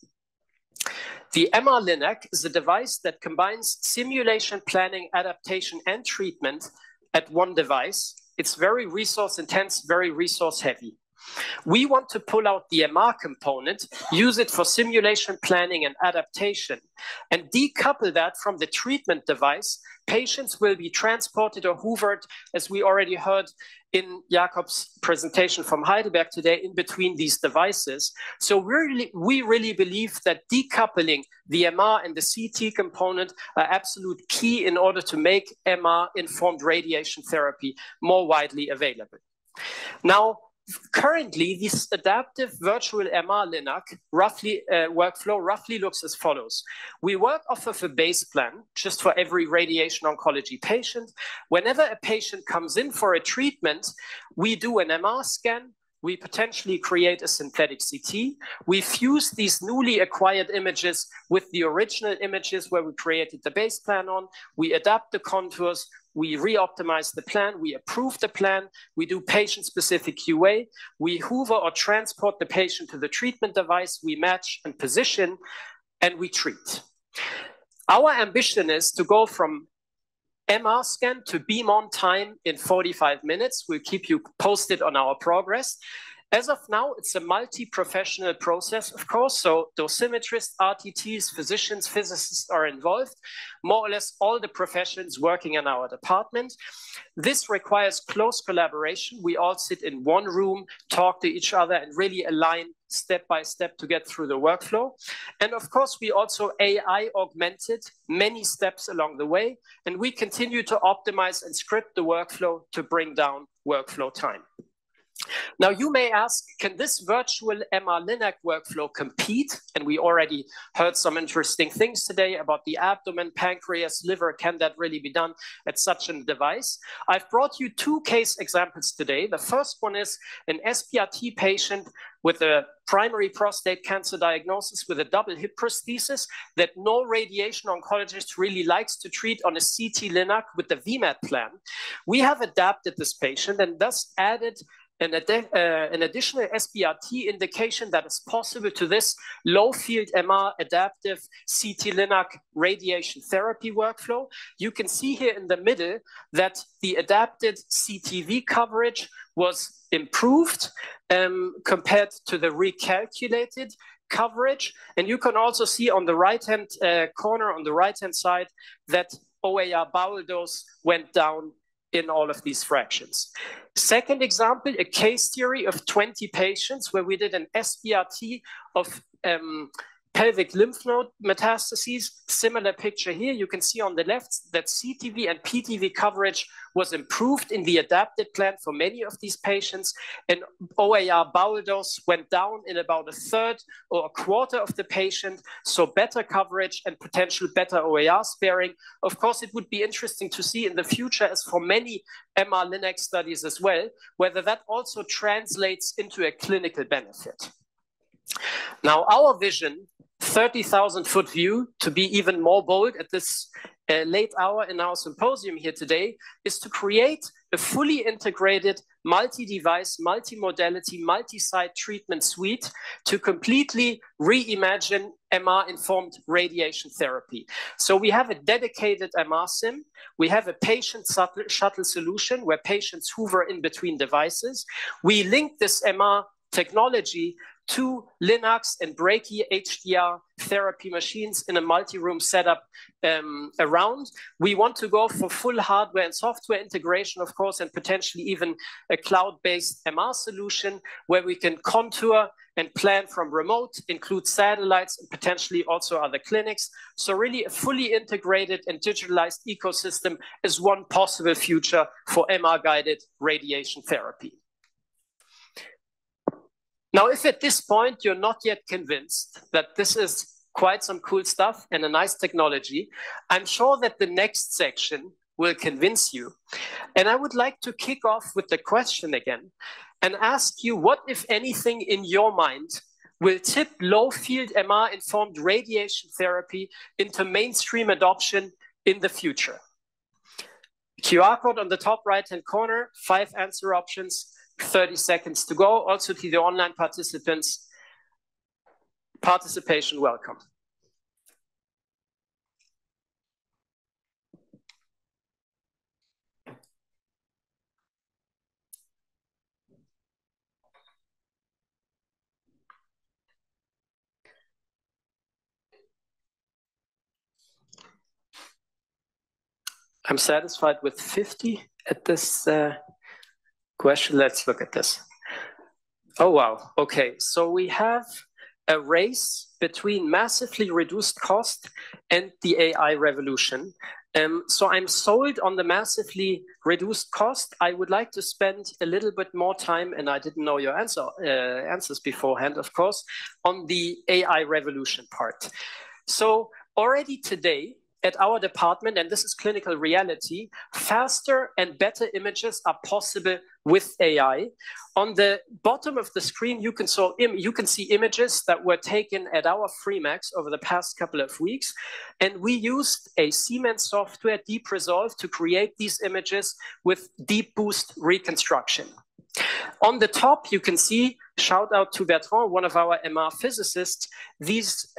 The MR-Linac is a device that combines simulation, planning, adaptation, and treatment at one device. It's very resource intense, very resource heavy. We want to pull out the MR component, use it for simulation, planning, and adaptation, and decouple that from the treatment device. Patients will be transported or hoovered, as we already heard in Jakob's presentation from Heidelberg today, in between these devices. So we really believe that decoupling the MR and the CT component are absolute key in order to make MR-informed radiation therapy more widely available. Now, currently, this adaptive virtual MR-Linac workflow roughly looks as follows. We work off of a base plan just for every radiation oncology patient. Whenever a patient comes in for a treatment, we do an MR scan. We potentially create a synthetic CT. We fuse these newly acquired images with the original images where we created the base plan on. We adapt the contours. We re-optimize the plan, we approve the plan, we do patient-specific QA, we hoover or transport the patient to the treatment device, we match and position, and we treat. Our ambition is to go from MR scan to beam on time in 45 minutes. We'll keep you posted on our progress. As of now, it's a multi-professional process, of course, so dosimetrists, RTTs, physicians, physicists are involved, more or less all the professions working in our department. This requires close collaboration. We all sit in one room, talk to each other, and really align step by step to get through the workflow. And of course, we also AI augmented many steps along the way, and we continue to optimize and script the workflow to bring down workflow time. Now, you may ask, can this virtual MR-Linac workflow compete? And we already heard some interesting things today about the abdomen, pancreas, liver. Can that really be done at such a device? I've brought you 2 case examples today. The first one is an SPRT patient with a primary prostate cancer diagnosis with a double hip prosthesis that no radiation oncologist really likes to treat on a CT-Linac with the VMAT plan. We have adapted this patient and thus added an additional SBRT indication that is possible to this low field MR adaptive CT-Linac radiation therapy workflow. You can see here in the middle that the adapted CTV coverage was improved compared to the recalculated coverage. And you can also see on the right-hand corner, on the right-hand side, that OAR bowel dose went down in all of these fractions. Second example, a case theory of 20 patients where we did an SBRT of pelvic lymph node metastases, similar picture here. You can see on the left that CTV and PTV coverage was improved in the adapted plan for many of these patients, and OAR bowel dose went down in about a third or a quarter of the patient, so better coverage and potential better OAR sparing. Of course, it would be interesting to see in the future, as for many MR-Linac studies as well, whether that also translates into a clinical benefit. Now, our vision, 30,000-foot view, to be even more bold at this late hour in our symposium here today, is to create a fully integrated multi-device, multi-modality, multi-site treatment suite to completely reimagine MR-informed radiation therapy. So we have a dedicated MR sim. We have a patient shuttle solution where patients hover in between devices. We link this MR technology to Linacs and brachy HDR therapy machines in a multi-room setup around. We want to go for full hardware and software integration, of course, and potentially even a cloud-based MR solution where we can contour and plan from remote, include satellites and potentially also other clinics. So really a fully integrated and digitalized ecosystem is one possible future for MR-guided radiation therapy. Now, if at this point you're not yet convinced that this is quite some cool stuff and a nice technology, I'm sure that the next section will convince you. And I would like to kick off with the question again and ask you what, if anything, in your mind will tip low-field MR-informed radiation therapy into mainstream adoption in the future? QR code on the top right-hand corner, 5 answer options. 30 seconds to go. Also to the online participants, participation welcome. I'm satisfied with 50 at this question. Let's look at this. Oh, wow. Okay, so we have a race between massively reduced cost and the AI revolution. So I'm sold on the massively reduced cost. I would like to spend a little bit more time, and I didn't know your answers beforehand, of course, on the AI revolution part. So already today, at our department, and this is clinical reality, faster and better images are possible with AI. On the bottom of the screen, you can see images that were taken at our Freemax over the past couple of weeks. And we used a Siemens software, Deep Resolve, to create these images with Deep Boost reconstruction. On the top, you can see, shout out to Bertrand, one of our MR physicists, these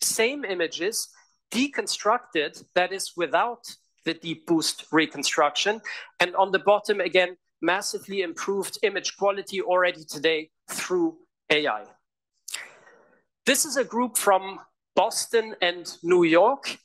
same images deconstructed, that is without the Deep Boost reconstruction. And on the bottom, again, massively improved image quality already today through AI. This is a group from Boston and New York.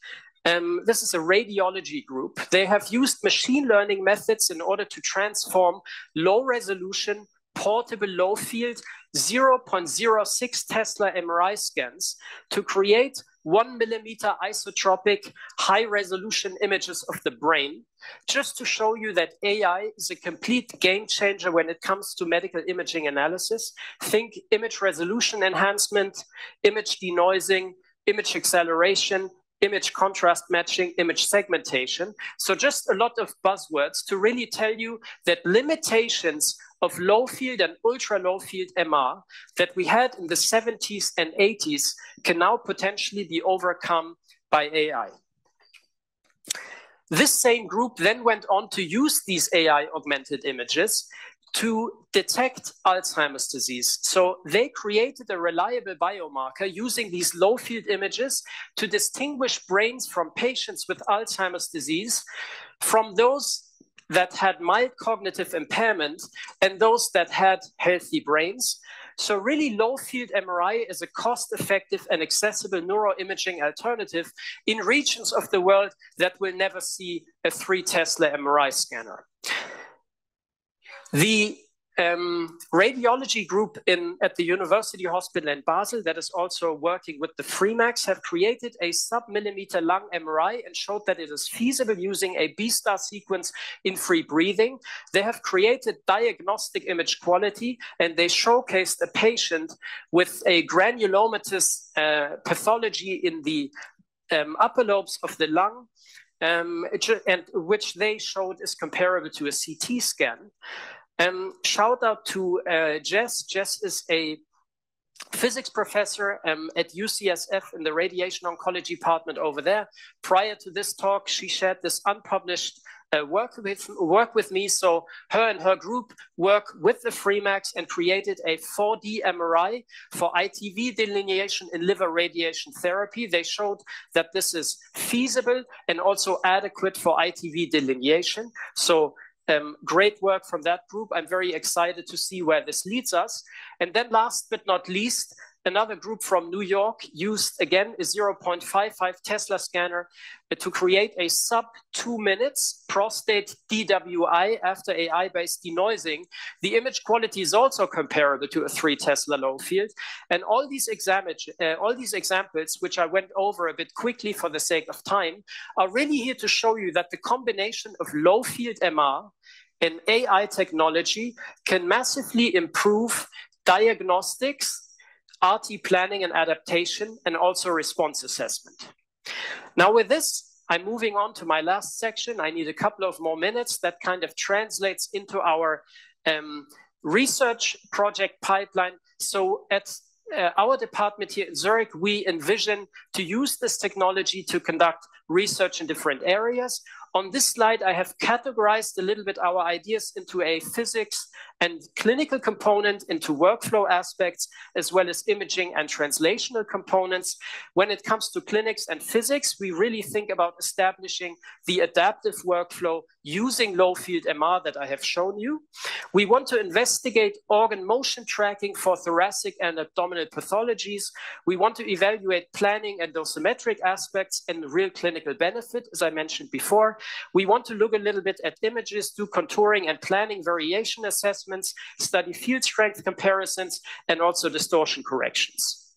This is a radiology group. They have used machine learning methods in order to transform low resolution, portable low field, 0.06 Tesla MRI scans to create 1 millimeter isotropic high resolution images of the brain, just to show you that AI is a complete game changer when it comes to medical imaging analysis. Think image resolution enhancement, image denoising, image acceleration, image contrast matching, image segmentation. So just a lot of buzzwords to really tell you that limitations of low field and ultra low field MR that we had in the 70s and 80s can now potentially be overcome by AI. This same group then went on to use these AI augmented images to detect Alzheimer's disease. So they created a reliable biomarker using these low field images to distinguish brains from patients with Alzheimer's disease from those that had mild cognitive impairment and those that had healthy brains. So really low field MRI is a cost-effective and accessible neuroimaging alternative in regions of the world that will never see a 3 Tesla MRI scanner. The radiology group at the University Hospital in Basel that is also working with the Freemax have created a sub-millimeter lung MRI and showed that it is feasible using a B-star sequence in free breathing. They have created diagnostic image quality, and they showcased a patient with a granulomatous pathology in the upper lobes of the lung, and which they showed is comparable to a CT scan. Shout out to Jess. Jess is a physics professor at UCSF in the radiation oncology department over there. Prior to this talk, she shared this unpublished work with me. So her and her group work with the Freemax and created a 4D MRI for ITV delineation in liver radiation therapy. They showed that this is feasible and also adequate for ITV delineation. So great work from that group. I'm very excited to see where this leads us. And then last but not least, another group from New York used, again, a 0.55 Tesla scanner to create a sub 2 minutes prostate DWI after AI-based denoising. The image quality is also comparable to a 3 Tesla low field. And all these examples, which I went over a bit quickly for the sake of time, are really here to show you that the combination of low field MR and AI technology can massively improve diagnostics, RT planning and adaptation, and also response assessment. Now with this, I'm moving on to my last section. I need a couple of more minutes. That kind of translates into our research project pipeline. So at our department here in Zurich, we envision to use this technology to conduct research in different areas. On this slide, I have categorized a little bit our ideas into a physics and clinical component, into workflow aspects, as well as imaging and translational components. When it comes to clinics and physics, we really think about establishing the adaptive workflow using low field MR that I have shown you. We want to investigate organ motion tracking for thoracic and abdominal pathologies. We want to evaluate planning and dosimetric aspects and real clinical benefit, as I mentioned before. We want to look a little bit at images, do contouring and planning variation assessments, study field strength comparisons, and also distortion corrections.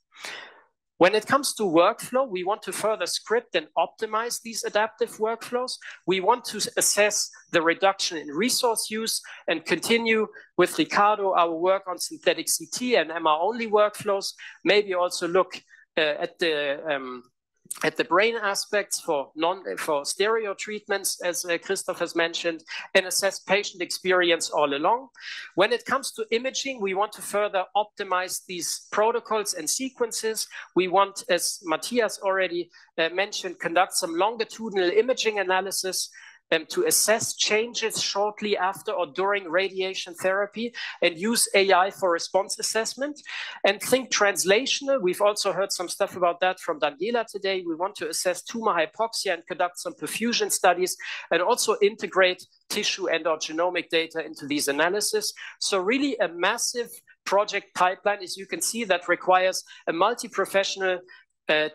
When it comes to workflow, we want to further script and optimize these adaptive workflows. We want to assess the reduction in resource use and continue with Ricardo our work on synthetic CT and MR-only workflows. Maybe also look at the brain aspects for stereo treatments, as Christoph has mentioned, and assess patient experience all along. When it comes to imaging, we want to further optimize these protocols and sequences. We want, as Matthias already mentioned, conduct some longitudinal imaging analysis to assess changes shortly after or during radiation therapy and use AI for response assessment. And think translational. We've also heard some stuff about that from Daniela today. We want to assess tumor hypoxia and conduct some perfusion studies and also integrate tissue and or genomic data into these analysis. So really a massive project pipeline, as you can see, that requires a multi-professional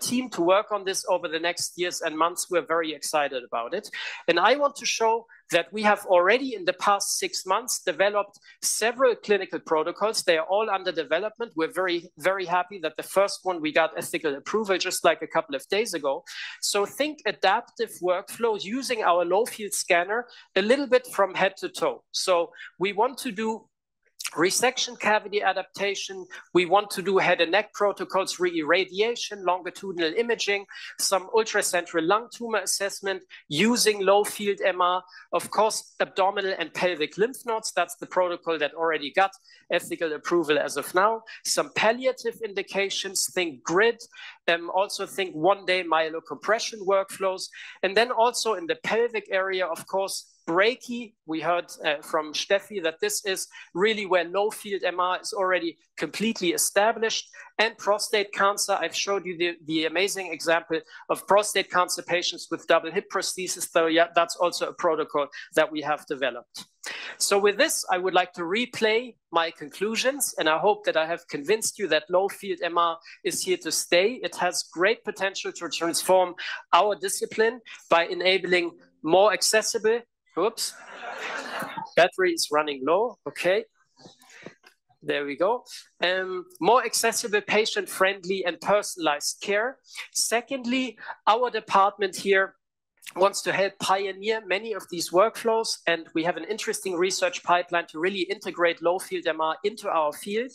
team to work on this over the next years and months. We're very excited about it. And I want to show that we have already in the past 6 months developed several clinical protocols. They are all under development. We're very, very happy that the first one we got ethical approval just like a couple of days ago. So think adaptive workflows using our low field scanner a little bit from head to toe. So we want to do resection cavity adaptation. We want to do head and neck protocols, re-irradiation, longitudinal imaging, some ultracentral lung tumor assessment using low field MR, of course, abdominal and pelvic lymph nodes. That's the protocol that already got ethical approval as of now. Some palliative indications, think grid, also think one-day myelocompression workflows. And then also in the pelvic area, of course, brachy. We heard from Steffi that this is really where low field MR is already completely established. And prostate cancer, I've showed you the amazing example of prostate cancer patients with double hip prosthesis, though yeah, that's also a protocol that we have developed. So with this, I would like to replay my conclusions, and I hope that I have convinced you that low field MR is here to stay. It has great potential to transform our discipline by enabling more accessible. Oops, battery is running low. Okay, There we go. More accessible, patient-friendly, and personalized care. Secondly, our department here wants to help pioneer many of these workflows, and we have an interesting research pipeline to really integrate low-field MR into our field.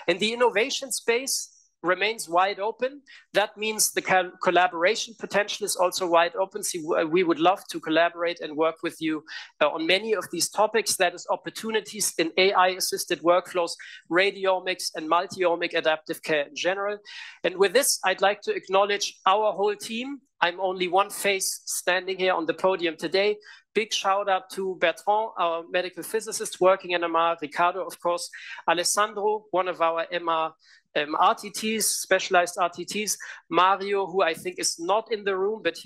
And the innovation space remains wide open. That means the collaboration potential is also wide open. So we would love to collaborate and work with you on many of these topics. That is opportunities in AI-assisted workflows, radiomics, and multi-omic adaptive care in general. And with this, I'd like to acknowledge our whole team. I'm only one face standing here on the podium today. Big shout out to Bertrand, our medical physicist working in MR, Ricardo, of course, Alessandro, one of our MR RTTs, specialized RTTs, Mario, who I think is not in the room, but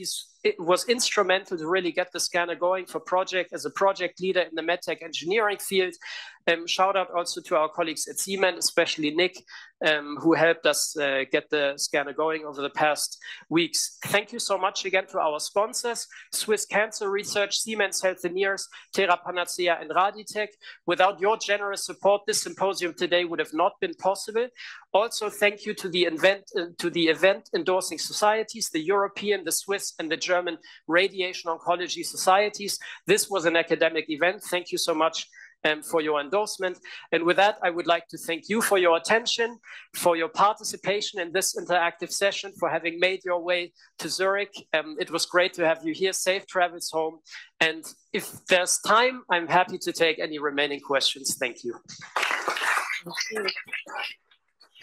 it was instrumental to really get the scanner going as a project leader in the medtech engineering field. Shout out also to our colleagues at Siemens, especially Nick, who helped us get the scanner going over the past weeks. Thank you so much again to our sponsors, Swiss Cancer Research, Siemens Healthineers, Terra Panacea, and Raditech. Without your generous support, this symposium today would have not been possible. Also, thank you to the event endorsing societies, the European, the Swiss, and the German radiation oncology societies. This was an academic event. Thank you so much for your endorsement. And with that, I would like to thank you for your attention, for your participation in this interactive session, for having made your way to Zurich. It was great to have you here. Safe travels home. And if there's time, I'm happy to take any remaining questions. Thank you. Thank you.